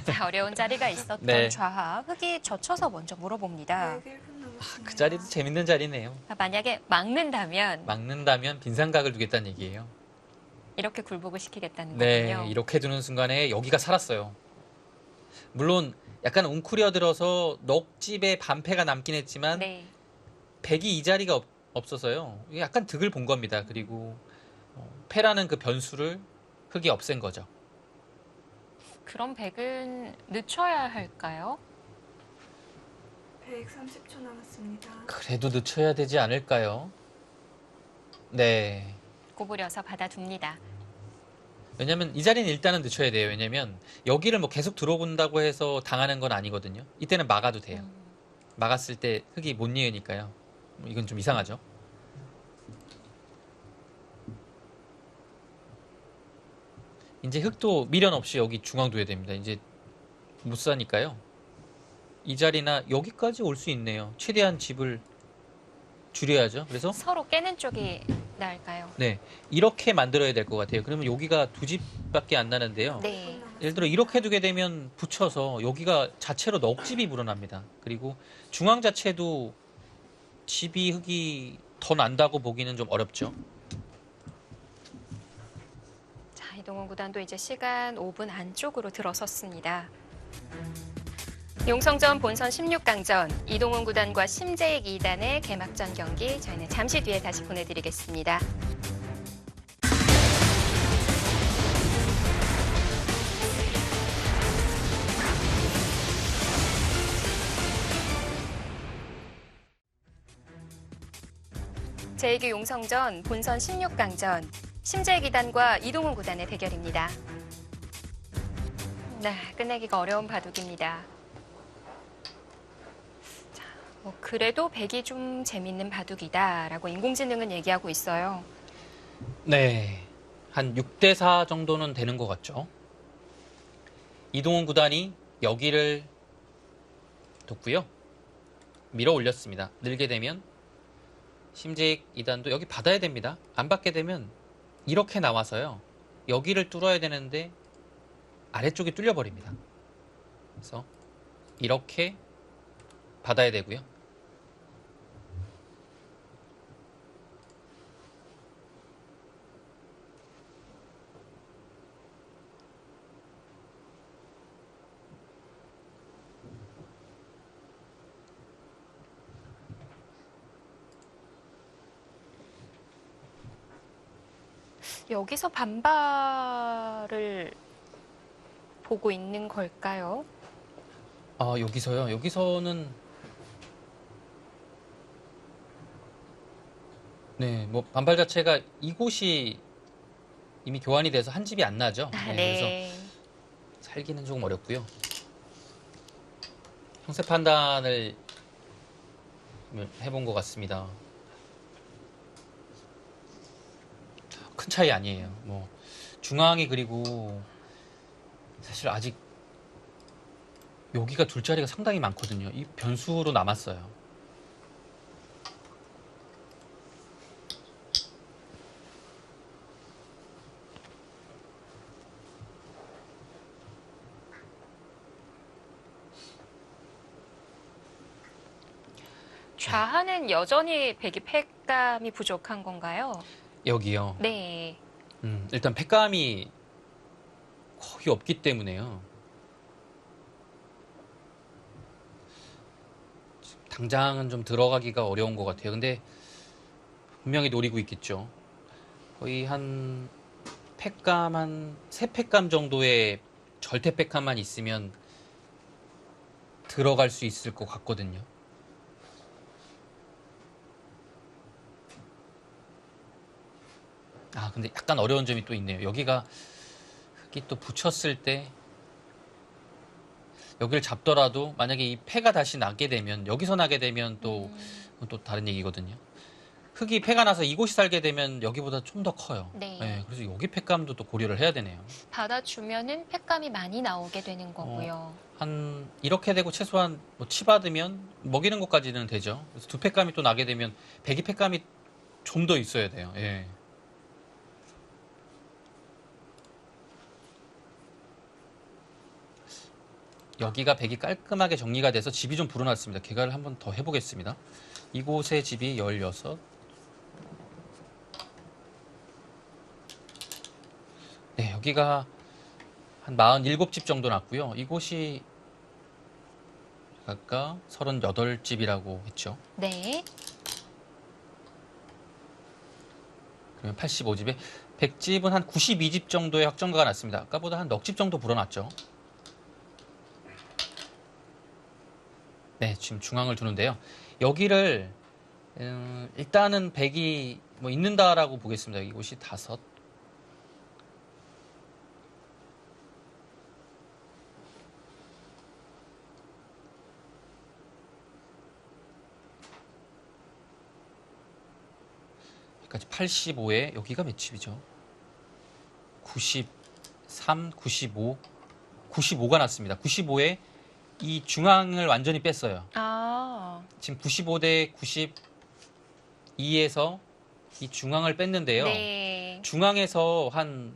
A: 자, 어려운 자리가 있었던
C: 네.
A: 좌하 흙이 젖혀서 먼저 물어봅니다.
D: 101분 남았습니다.
C: 그 자리도 재밌는 자리네요.
A: 만약에 막는다면
C: 막는다면 빈상각을 두겠다는 얘기예요.
A: 이렇게 굴복을 시키겠다는
C: 네,
A: 거군요.
C: 이렇게 두는 순간에 여기가 살았어요. 물론 약간 웅크려 들어서 넋집에 반패가 남긴 했지만
A: 네.
C: 백이 이 자리가 없어서요. 이게 약간 득을 본 겁니다. 그리고 패라는 그 변수를 흙이 없앤 거죠.
A: 그럼 백은 늦춰야 할까요?
D: 130초 남았습니다.
C: 그래도 늦춰야 되지 않을까요? 네.
A: 구부려서 받아둡니다.
C: 왜냐면 이 자리는 일단은 늦춰야 돼요. 왜냐면 여기를 뭐 계속 들어본다고 해서 당하는 건 아니거든요. 이때는 막아도 돼요. 막았을 때 흙이 못 이으니까요. 이건 좀 이상하죠. 이제 흙도 미련 없이 여기 중앙 둬야 됩니다. 이제 못 사니까요. 이 자리나 여기까지 올 수 있네요. 최대한 집을 줄여야죠. 그래서
A: 서로 깨는 쪽이 나을까요?
C: 네, 이렇게 만들어야 될 것 같아요. 그러면 여기가 2집밖에 안 나는데요.
A: 네.
C: 예를 들어 이렇게 두게 되면 붙여서 여기가 자체로 넋집이 불어납니다. 그리고 중앙 자체도 집이 흙이 더 난다고 보기는 좀 어렵죠.
A: 자, 이동훈 구단도 이제 시간 5분 안쪽으로 들어섰습니다. 용성전 본선 16강전 이동훈 구단과 심재익 2단의 개막전 경기 저희는 잠시 뒤에 다시 보내드리겠습니다. 제2교 용성전 본선 16강전 심재익 2단과 이동훈 구단의 대결입니다. 네, 끝내기가 어려운 바둑입니다. 자, 그래도 백이 좀 재밌는 바둑이다라고 인공지능은 얘기하고 있어요.
C: 네, 한 6대4 정도는 되는 것 같죠. 이동훈 구단이 여기를 뒀고요. 밀어 올렸습니다. 늘게 되면 심재익 2단도 여기 받아야 됩니다. 안 받게 되면 이렇게 나와서요. 여기를 뚫어야 되는데 아래쪽이 뚫려버립니다. 그래서 이렇게 받아야 되고요.
A: 여기서 반발을 보고 있는 걸까요?
C: 여기서요. 여기서는 네, 뭐 반발 자체가 이곳이 이미 교환이 돼서 한 집이 안 나죠. 네, 그래서
A: 네.
C: 살기는 조금 어렵고요. 형세 판단을 해본 것 같습니다. 큰 차이 아니에요. 뭐 중앙이 그리고 사실 아직 여기가 둘 자리가 상당히 많거든요. 이 변수로 남았어요.
A: 좌하는 여전히 백이 팩감이 부족한 건가요?
C: 여기요.
A: 네.
C: 일단 팩감이 거의 없기 때문에요. 당장은 좀 들어가기가 어려운 것 같아요. 근데 분명히 노리고 있겠죠. 거의 한 팩감 한 3팩감 정도의 절대 팩감만 있으면 들어갈 수 있을 것 같거든요. 아, 근데 약간 어려운 점이 또 있네요. 여기가 흙이 또 붙였을 때 여기를 잡더라도 만약에 이 패가 다시 나게 되면 여기서 나게 되면 또 다른 얘기거든요. 흙이 패가 나서 이곳이 살게 되면 여기보다 좀 더 커요.
A: 네.
C: 그래서 여기 팩감도 또 고려를 해야 되네요.
A: 받아주면은 팩감이 많이 나오게 되는 거고요.
C: 한 이렇게 되고 최소한 뭐 치 받으면 먹이는 것까지는 되죠. 그래서 2팩감이 또 나게 되면 배기 팩감이 좀 더 있어야 돼요. 예. 여기가 백이 깔끔하게 정리가 돼서 집이 좀 불어났습니다. 개가를 한번 더 해보겠습니다. 이곳에 집이 16. 네, 여기가 한 47집 정도 났고요. 이곳이 아까 38집이라고 했죠.
A: 네.
C: 그러면 85집에 100집은 한 92집 정도의 확정가가 났습니다. 아까보다 한 넉 집 정도 불어났죠. 네, 지금 중앙을 두는데요. 여기를 일단은 100이 뭐 있는다라고 보겠습니다. 이곳이 5. 여기까지 85에 여기가 몇 집이죠? 93, 95, 95가 났습니다. 95에 이 중앙을 완전히 뺐어요.
A: 아.
C: 지금 95대 92에서 이 중앙을 뺐는데요.
A: 네.
C: 중앙에서 한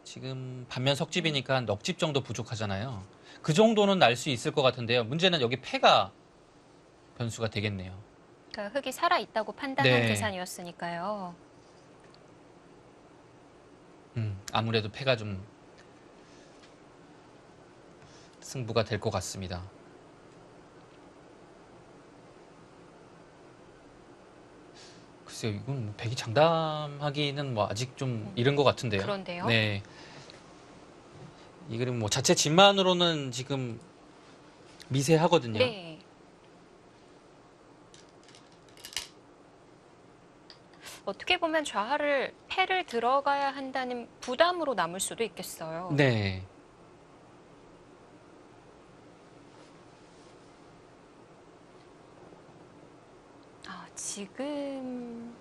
C: 지금 반면 석집이니까 한 넉 집 정도 부족하잖아요. 그 정도는 날 수 있을 것 같은데요. 문제는 여기 패가 변수가 되겠네요.
A: 그러니까 흙이 살아 있다고 판단한
C: 네.
A: 계산이었으니까요.
C: 아무래도 패가 좀 승부가 될 것 같습니다. 글쎄요, 이건 뭐 백이 장담하기는 뭐 아직 좀 이른 것 같은데요.
A: 그런데요.
C: 네. 이 그림 뭐 자체 집만으로는 지금 미세하거든요.
A: 네. 어떻게 보면 좌하를 패를 들어가야 한다는 부담으로 남을 수도 있겠어요.
C: 네.
A: 아, 지금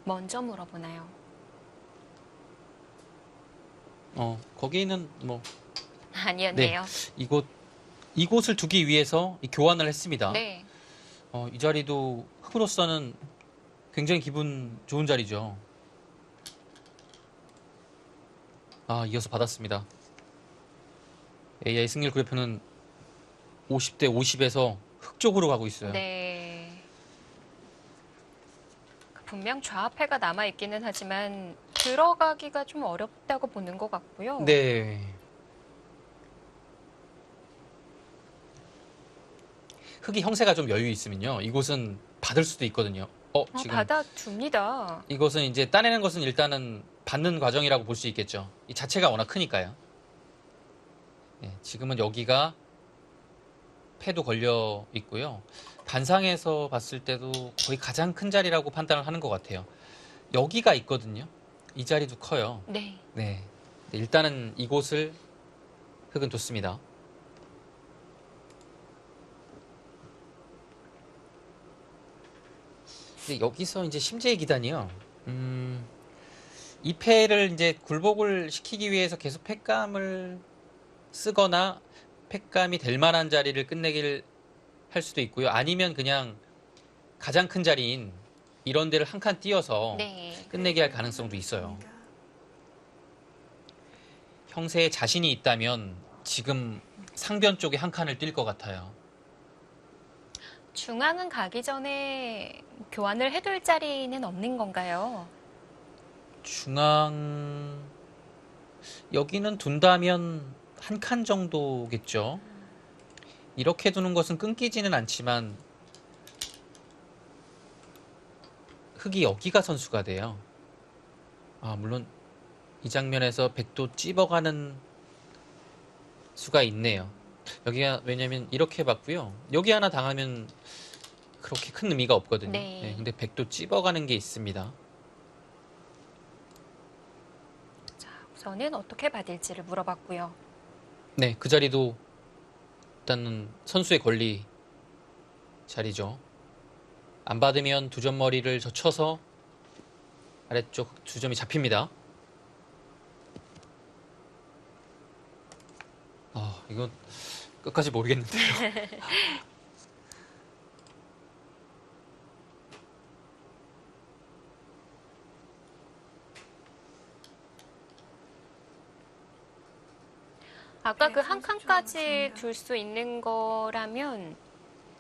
A: 먼저 물어보나요?
C: 거기는 뭐
A: 아니었네요.
C: 이곳을 두기 위해서 이 교환을 했습니다.
A: 네.
C: 이 자리도 흑으로서는 굉장히 기분 좋은 자리죠. 아, 이어서 받았습니다. AI 승률 그래프는 50대 50에서 흑 쪽으로 가고 있어요.
A: 네. 분명 좌패가 남아 있기는 하지만 들어가기가 좀 어렵다고 보는 것 같고요.
C: 네. 흑이 형세가 좀 여유 있으면요. 이곳은 받을 수도 있거든요. 지금
A: 받아둡니다.
C: 이것은 이제 따내는 것은 일단은 받는 과정이라고 볼 수 있겠죠. 이 자체가 워낙 크니까요. 네, 지금은 여기가 패도 걸려 있고요. 반상에서 봤을 때도 거의 가장 큰 자리라고 판단을 하는 것 같아요. 여기가 있거든요. 이 자리도 커요.
A: 네.
C: 네. 일단은 이곳을 흙은 뒀습니다. 근데 여기서 이제 심재의 기단이요. 이 패를 이제 굴복을 시키기 위해서 계속 패감을 쓰거나 패감이 될 만한 자리를 끝내길 할 수도 있고요. 아니면 그냥 가장 큰 자리인 이런 데를 한 칸 띄어서
A: 네.
C: 끝내게 할 가능성도 있어요. 형세에 자신이 있다면 지금 상변 쪽에 한 칸을 뛸 것 같아요.
A: 중앙은 가기 전에 교환을 해둘 자리는 없는 건가요?
C: 중앙 여기는 둔다면 한 칸 정도겠죠. 이렇게 두는 것은 끊기지는 않지만 흑이 여기가 선수가 돼요. 물론 이 장면에서 백도 찝어가는 수가 있네요. 여기가 왜냐면 이렇게 봤고요. 여기 하나 당하면 그렇게 큰 의미가 없거든요.
A: 네.
C: 근데 백도 찝어가는 게 있습니다.
A: 자, 우선은 어떻게 받을지를 물어봤고요.
C: 네, 그 자리도 일단은 선수의 권리 자리죠. 안 받으면 두 점 머리를 젖혀서 아래쪽 두 점이 잡힙니다. 이건 끝까지 모르겠는데요.
A: 아까 그
D: 네,
A: 한
D: 30초
A: 칸까지
D: 남았습니다.
A: 둘 수 있는 거라면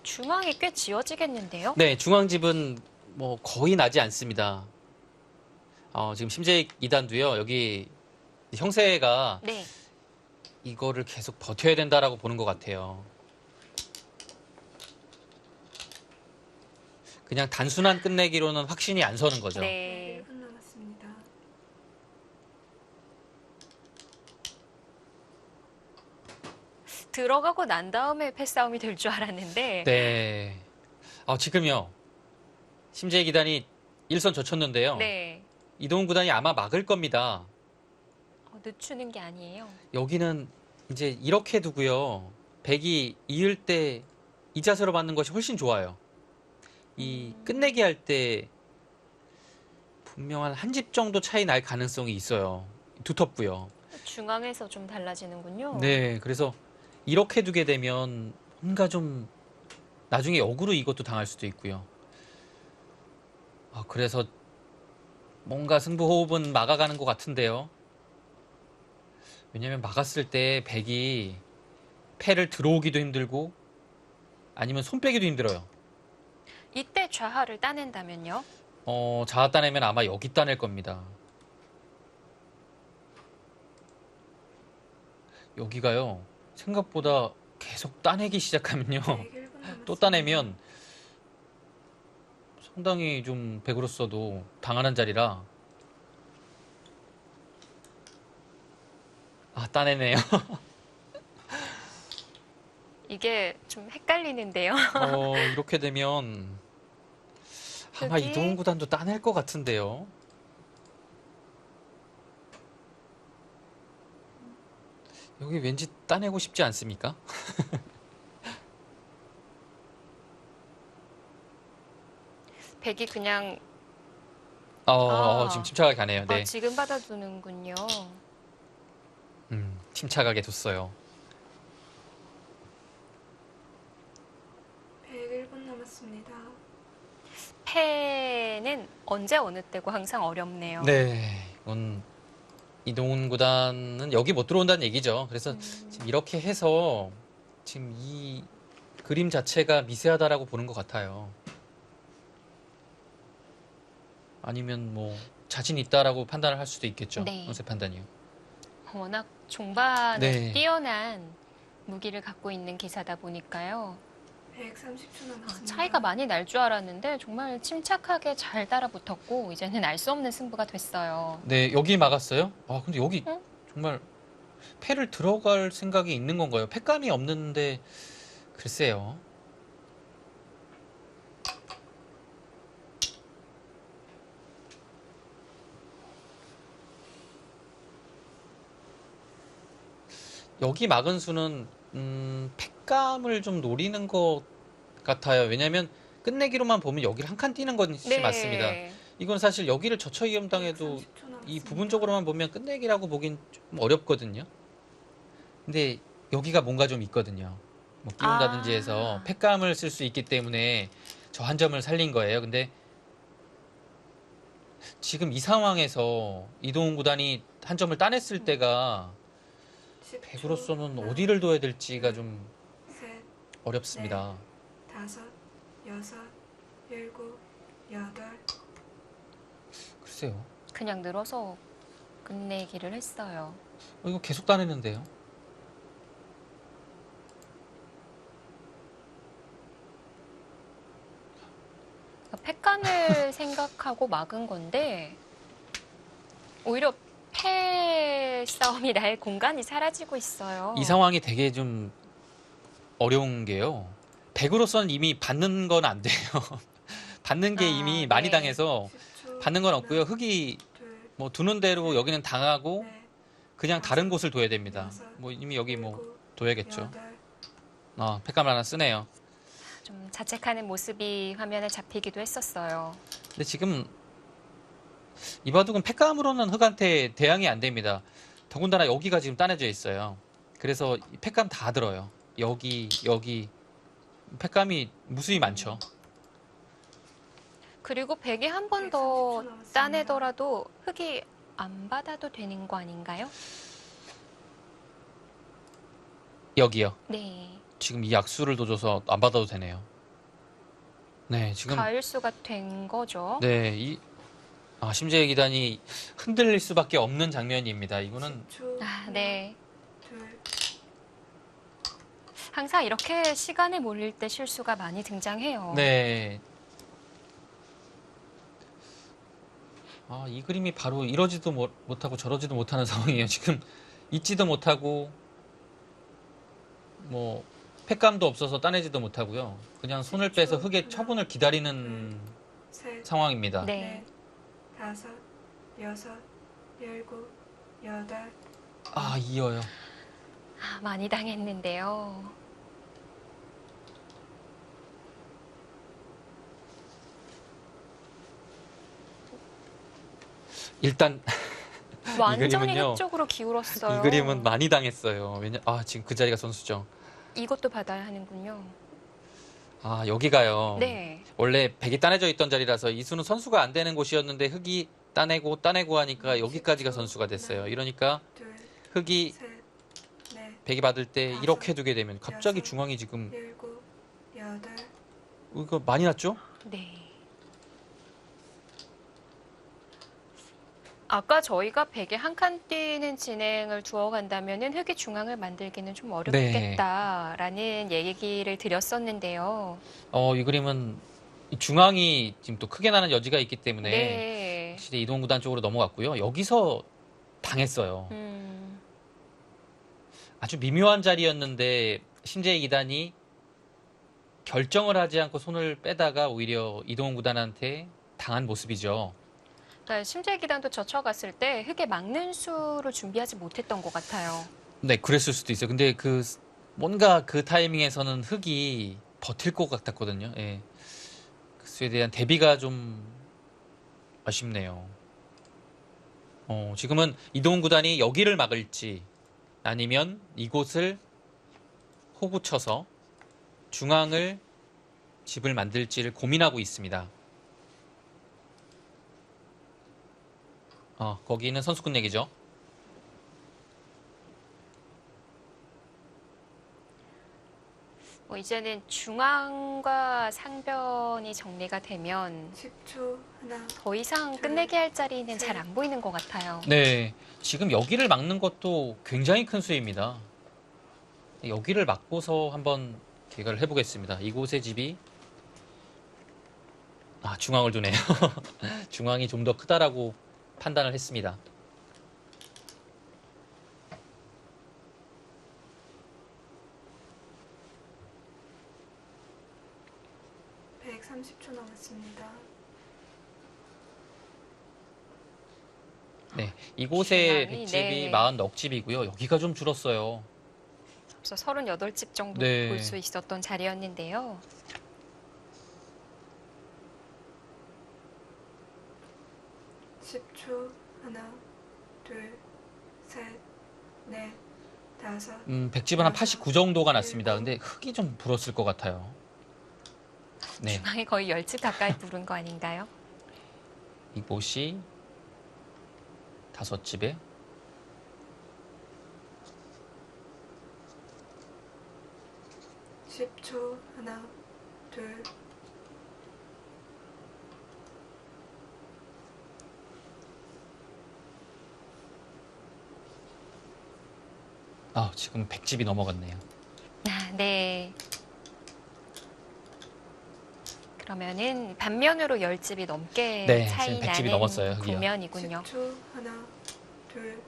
A: 중앙이 꽤 지어지겠는데요?
C: 네, 중앙집은 뭐 거의 나지 않습니다. 지금 심재익 2단도요. 여기 형세가
A: 네.
C: 이거를 계속 버텨야 된다라고 보는 것 같아요. 그냥 단순한 끝내기로는 확신이 안 서는 거죠.
A: 네.
D: 1분 남았습니다.
A: 들어가고 난 다음에 패싸움이 될 줄 알았는데
C: 네. 지금요. 심재희 기단이 1선 젖혔는데요.
A: 네.
C: 이동훈 구단이 아마 막을 겁니다.
A: 늦추는 게 아니에요.
C: 여기는 이제 이렇게 두고요. 백이 이을 때 이 자세로 맞는 것이 훨씬 좋아요. 이 끝내기 할 때 분명한 한 집 정도 차이 날 가능성이 있어요. 두텁고요.
A: 중앙에서 좀 달라지는군요.
C: 네, 그래서 이렇게 두게 되면 뭔가 좀 나중에 역으로 이것도 당할 수도 있고요. 그래서 뭔가 승부 호흡은 막아가는 것 같은데요. 왜냐면 막았을 때 백이 패를 들어오기도 힘들고 아니면 손 빼기도 힘들어요.
A: 이때 좌하를 따낸다면요?
C: 자아 따내면 아마 여기 따낼 겁니다. 여기가요. 생각보다 계속 따내기 시작하면요.
D: 네, 1분 남았습니다.
C: 또 따내면 상당히 좀 백으로서도 당하는 자리라. 따내네요.
A: 이게 좀 헷갈리는데요.
C: 이렇게 되면 아마
A: 여기?
C: 이동훈 구단도 따낼 것 같은데요. 여기 왠지 따내고 싶지 않습니까?
A: 백이 그냥
C: 지금 침착하게 가네요. 네.
A: 지금 받아두는군요.
C: 침착하게 뒀어요.
D: 101분 남았습니다.
A: 패는 언제 어느 때고 항상 어렵네요.
C: 네. 이건 이동훈 구단은 여기 못 들어온다는 얘기죠. 그래서 지금 이렇게 해서 지금 이 그림 자체가 미세하다라고 보는 것 같아요. 아니면 뭐 자신 있다라고 판단을 할 수도 있겠죠.
A: 네.
C: 형세 판단이요.
A: 워낙 종반에
C: 네.
A: 뛰어난 무기를 갖고 있는 기사다 보니까요.
D: 130초 남았습니다.
A: 차이가 많이 날 줄 알았는데 정말 침착하게 잘 따라붙었고 이제는 알 수 없는 승부가 됐어요.
C: 네, 여기 막았어요. 근데 여기
A: 응?
C: 정말 패를 들어갈 생각이 있는 건가요? 패감이 없는데 글쎄요. 여기 막은 수는 패감을 좀 노리는 것 같아요. 왜냐하면 끝내기로만 보면 여기를 한 칸 뛰는 것이
A: 네.
C: 맞습니다. 이건 사실 여기를 저처 위험당해도
D: 30초 남았습니다.
C: 이 부분적으로만 보면 끝내기라고 보긴 좀 어렵거든요. 근데 여기가 뭔가 좀 있거든요. 뭐 끼운다든지 해서 패감을 쓸 수 있기 때문에 저 한 점을 살린 거예요. 근데 지금 이 상황에서 이동훈 구단이 한 점을 따냈을 때가
D: 10초,
C: 백으로서는 어디를 둬야 될지가 좀
D: 셋,
C: 어렵습니다.
D: 다섯, 여섯, 일곱, 여덟,
C: 글쎄요.
A: 그냥 늘어서 끝내기를 했어요.
C: 이거 계속 따내는데요.
A: 패간을 생각하고 막은 건데 오히려 패 싸움이 날 공간이 사라지고 있어요.
C: 이 상황이 되게 좀 어려운 게요. 100으로서는 이미 받는 건 안 돼요. 받는 게
A: 아,
C: 이미
A: 네.
C: 많이 당해서
D: 10초,
C: 받는 건
D: 하나,
C: 없고요. 흙이
D: 둘,
C: 뭐 두는 대로 여기는 당하고
D: 넷,
C: 그냥 다른 곳을 둬야 됩니다.
D: 여섯,
C: 뭐 이미 여기 뭐
D: 일곱,
C: 둬야겠죠.
D: 여덟,
C: 팩감을 하나 쓰네요.
A: 좀 자책하는 모습이 화면에 잡히기도 했었어요.
C: 근데 지금 이 바둑은 팩감으로는 흙한테 대항이 안 됩니다. 더군다나 여기가 지금 따내져 있어요. 그래서 이 팩감 다 들어요. 여기 팩감이 무수히 많죠.
A: 그리고 백이 한 번 더
D: 30초 남았습니다.
A: 따내더라도 흙이 안 받아도 되는 거 아닌가요?
C: 여기요.
A: 네.
C: 지금 이 약수를 둬줘서 안 받아도 되네요. 네, 지금
A: 가일수가 된 거죠.
C: 네, 심재의 기단이 흔들릴 수밖에 없는 장면입니다. 이거는
D: 10초,
A: 아, 네.
D: 둘,
A: 항상 이렇게 시간에 몰릴 때 실수가 많이 등장해요.
C: 네. 이 그림이 바로 이러지도 못하고 저러지도 못하는 상황이에요. 지금 잊지도 못하고 뭐 팩감도 없어서 따내지도 못하고요. 그냥 손을 빼서 흙의 처분을 기다리는
D: 셋,
C: 상황입니다.
A: 네.
D: 넷, 다섯, 여섯, 일곱, 여덟,
C: 이어요.
A: 많이 당했는데요.
C: 일단
A: 완전히
C: 그림은요,
A: 흙 쪽으로 기울었어요.
C: 이 그림은 많이 당했어요. 지금 그 자리가 선수죠.
A: 이것도 받아야 하는군요.
C: 여기가요.
A: 네.
C: 원래 백이 따내져 있던 자리라서 이수는 선수가 안 되는 곳이었는데 흙이 따내고 하니까 여기까지가 선수가 됐어요. 이러니까
D: 둘,
C: 흙이
D: 셋, 넷,
C: 백이 받을 때 이렇게 두게 되면 갑자기 중앙이 지금
D: 일곱, 여덟,
C: 이거 많이 났죠?
A: 네. 아까 저희가 백에 한 칸 뛰는 진행을 두어 간다면은 흙의 중앙을 만들기는 좀 어렵겠다라는 얘기를 드렸었는데요.
C: 이 그림은 이 중앙이 지금 또 크게 나는 여지가 있기 때문에
A: 네.
C: 확실히 이동 구단 쪽으로 넘어갔고요. 여기서 당했어요. 아주 미묘한 자리였는데 심재희 2단이 결정을 하지 않고 손을 빼다가 오히려 이동훈 구단한테 당한 모습이죠.
A: 그러니까 심재 기단도 젖혀갔을 때 흙에 막는 수를 준비하지 못했던 것 같아요.
C: 네, 그랬을 수도 있어요. 근데 뭔가 그 타이밍에서는 흙이 버틸 것 같았거든요. 예. 그 수에 대한 대비가 좀 아쉽네요. 지금은 이동훈 구단이 여기를 막을지 아니면 이곳을 호구 쳐서 중앙을 집을 만들지를 고민하고 있습니다. 거기는 선수권 얘기죠.
A: 이제는 중앙과 상변이 정리가 되면
D: 10초, 하나,
A: 더 이상 끝내게 할 자리는 잘 안 보이는 것 같아요.
C: 네, 지금 여기를 막는 것도 굉장히 큰 수입니다. 여기를 막고서 한번 계획을 해보겠습니다. 이곳의 집이 중앙을 두네요. 중앙이 좀 더 크다라고 판단을 했습니다.
D: 백 30초 남았습니다.
C: 네, 이곳의
A: 중앙이,
C: 백집이
A: 네.
C: 40넉집이고요. 여기가 좀 줄었어요.
A: 앞서 38집 정도
C: 네.
A: 볼 수 있었던 자리였는데요.
D: 십 초 하나, 둘, 셋, 넷, 다섯,
C: 백집은 한 89 정도가 났습니다. 근데 흙이 좀 불었을 것 같아요. 네,
A: 중앙이 거의 10집 가까이 부른 거 아닌가요?
C: 이곳이 5집에
D: 10초 하나, 둘,
C: 아, 지금 100집이 넘어갔네요.
A: 네. 그러면은 반면으로 10집이 넘게
C: 네,
A: 차이
C: 지금 100 집이
A: 나는
C: 넘었어요, 흑이요.
A: 국면이군요.
D: 10초. 하나, 둘,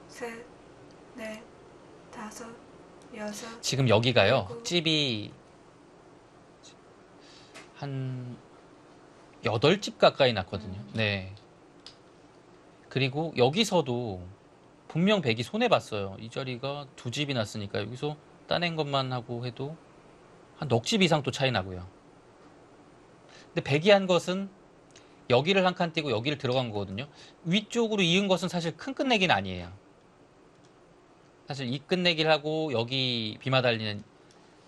D: 셋, 넷, 다섯, 여섯.
C: 지금 여기가요.
D: 그리고-
C: 흑집이 한 8집 가까이 났거든요. 네. 그리고 여기서도 분명 100이 손해봤어요. 이 자리가 2집이 났으니까 여기서 따낸 것만 하고 해도 한 넉 집 이상 또 차이 나고요. 근데 100이 한 것은 여기를 한 칸 띄고 여기를 들어간 거거든요. 위쪽으로 이은 것은 사실 큰 끝내기는 아니에요. 사실 이 끝내기를 하고 여기 비마 달리는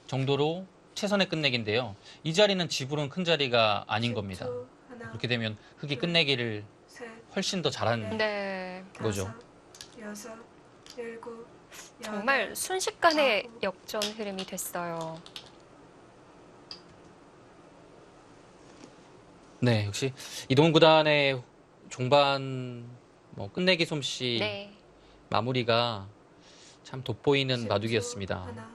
C: 정도로 최선의 끝내기인데요. 이 자리는 집으로는 큰 자리가 아닌 겁니다.
D: 10초. 하나,
C: 그렇게 되면 흑이 끝내기를
D: 셋,
C: 훨씬 더 잘한
A: 네.
C: 거죠.
D: 다섯, 여섯, 일곱,
A: 정말
D: 여덟,
A: 순식간에
D: 아홉.
A: 역전 흐름이 됐어요.
C: 네, 역시 이동훈 구단의 종반 뭐 끝내기 솜씨
A: 네.
C: 마무리가 참 돋보이는
D: 10초.
C: 바둑이었습니다.
D: 하나,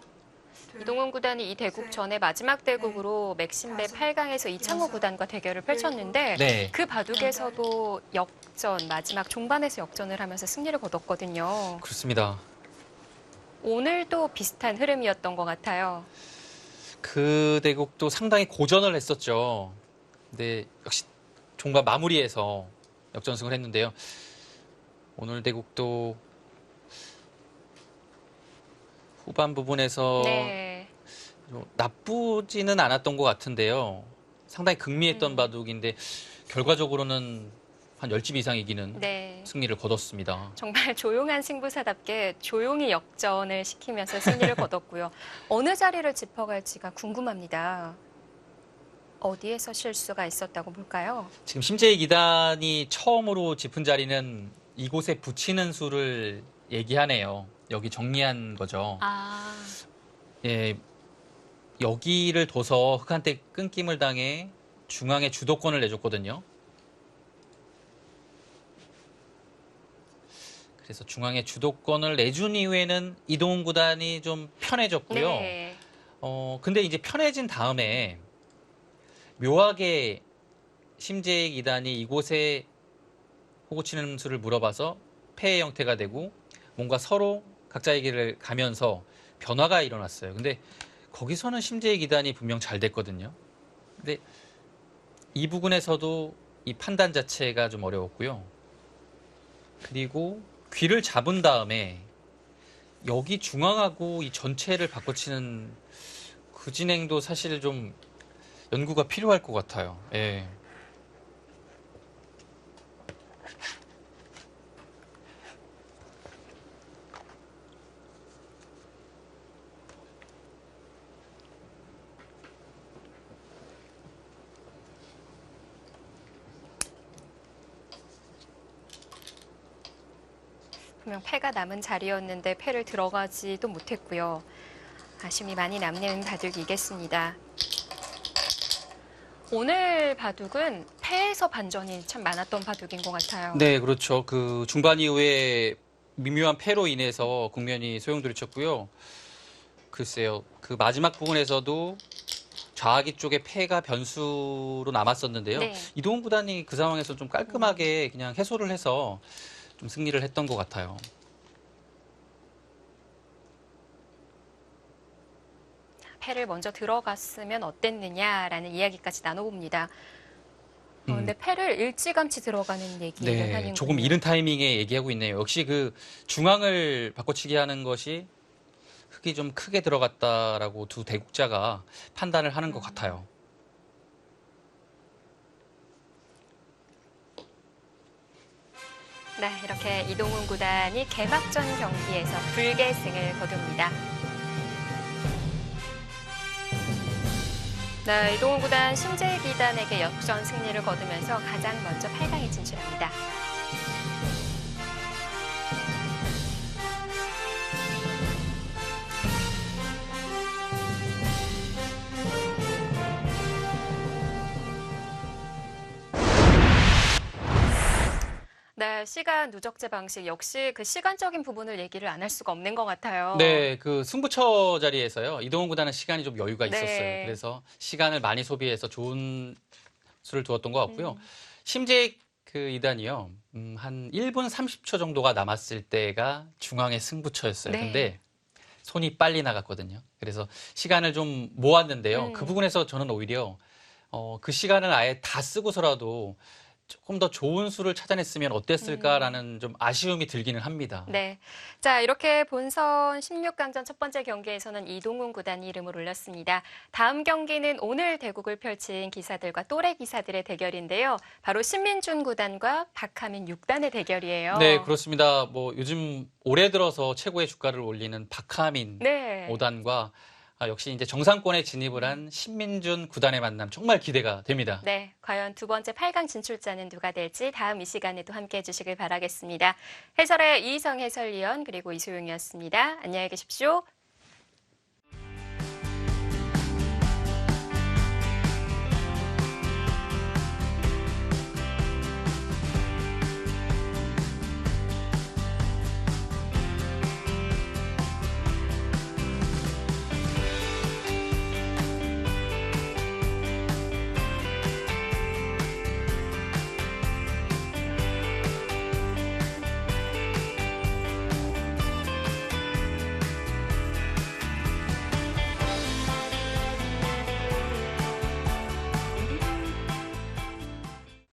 D: 둘,
A: 이동훈 구단이 이 대국
D: 셋,
A: 전에 마지막 대국으로 맥심배
D: 다섯,
A: 8강에서 이창호
D: 여섯,
A: 구단과 대결을 펼쳤는데
C: 네,
A: 그 바둑에서도 역전, 마지막 종반에서 역전을 하면서 승리를 거뒀거든요.
C: 그렇습니다.
A: 오늘도 비슷한 흐름이었던 것 같아요.
C: 그 대국도 상당히 고전을 했었죠. 근데 역시 종반 마무리에서 역전승을 했는데요. 오늘 대국도 후반 부분에서
A: 네.
C: 나쁘지는 않았던 것 같은데요. 상당히 극미했던
A: 음.
C: 바둑인데 결과적으로는 한 10집 이상 이기는
A: 네.
C: 승리를 거뒀습니다.
A: 정말 조용한 승부사답게 조용히 역전을 시키면서 승리를 거뒀고요. 어느 자리를 짚어갈지가 궁금합니다. 어디에서 실수가 있었다고 볼까요?
C: 지금 심재익 2단이 처음으로 짚은 자리는 이곳에 붙이는 수를 얘기하네요. 여기 정리한 거죠.
A: 아,
C: 예, 여기를 둬서 흑한테 끊김을 당해 중앙에 주도권을 내줬거든요. 그래서 중앙에 주도권을 내준 이후에는 이동훈 구단이 좀 편해졌고요.
A: 네.
C: 근데 이제 편해진 다음에 묘하게 심재익 2단이 이곳에 호구 치는 수를 물어봐서 패의 형태가 되고 뭔가 서로 각자의 길을 가면서 변화가 일어났어요. 근데 거기서는 심재익 2단이 분명 잘 됐거든요. 근데 이 부분에서도 이 판단 자체가 좀 어려웠고요. 그리고 귀를 잡은 다음에 여기 중앙하고 이 전체를 바꿔치는 그 진행도 사실 좀 연구가 필요할 것 같아요. 예.
A: 분명 패가 남은 자리였는데 패를 들어가지도 못했고요. 아쉬움이 많이 남는 바둑이겠습니다. 오늘 바둑은 패에서 반전이 참 많았던 바둑인 것 같아요.
C: 네, 그렇죠. 그 중반 이후에 미묘한 패로 인해서 국면이 소용돌이쳤고요. 글쎄요, 그 마지막 부분에서도 좌하기 쪽에 패가 변수로 남았었는데요.
A: 네.
C: 이동훈 구단이 그 상황에서 좀 깔끔하게 그냥 해소를 해서 좀 승리를 했던 것 같아요.
A: 패를 먼저 들어갔으면 어땠느냐라는 이야기까지 나눠봅니다. 근데 패를 일찌감치 들어가는 얘기를
C: 네,
A: 하는군요.
C: 조금 이른 타이밍에 얘기하고 있네요. 역시 그 중앙을 바꿔치기 하는 것이 흙이 좀 크게 들어갔다라고 두 대국자가 판단을 하는 것 같아요.
A: 네, 이렇게 이동훈 구단이 개막전 경기에서 불계승을 거둡니다. 네, 이동훈 구단 심재익 2단에게 역전 승리를 거두면서 가장 먼저 8강에 진출합니다. 네, 네, 시간 누적제 방식 역시 그 시간적인 부분을 얘기를 안 할 수가 없는 것 같아요.
B: 네, 그 승부처 자리에서요. 이동훈 구단은 시간이 좀 여유가
A: 네.
B: 있었어요. 그래서 시간을 많이 소비해서 좋은 수를 두었던 것 같고요.
A: 음.
B: 심재익 그 이단이요. 한 1분 30초 정도가 남았을 때가 중앙의 승부처였어요.
A: 네.
B: 근데 손이 빨리 나갔거든요. 그래서 시간을 좀 모았는데요. 그 부분에서 저는 오히려 그 시간을 아예 다 쓰고서라도 조금 더 좋은 수를 찾아냈으면 어땠을까라는 좀 아쉬움이 들기는 합니다.
A: 네. 자, 이렇게 본선 16강전 첫 번째 경기에서는 이동훈 구단이 이름을 올렸습니다. 다음 경기는 오늘 대국을 펼친 기사들과 또래 기사들의 대결인데요. 바로 신민준 구단과 박하민 6단의 대결이에요.
B: 네, 그렇습니다. 뭐 요즘 올해 들어서 최고의 주가를 올리는 박하민
A: 네.
B: 5단과 역시 이제 정상권에 진입을 한 신민준 9단의 만남 정말 기대가 됩니다.
A: 네, 과연 두 번째 8강 진출자는 누가 될지 다음 이 시간에도 함께해 주시길 바라겠습니다. 해설의 이희성 해설위원 그리고 이소용이었습니다. 안녕히 계십시오.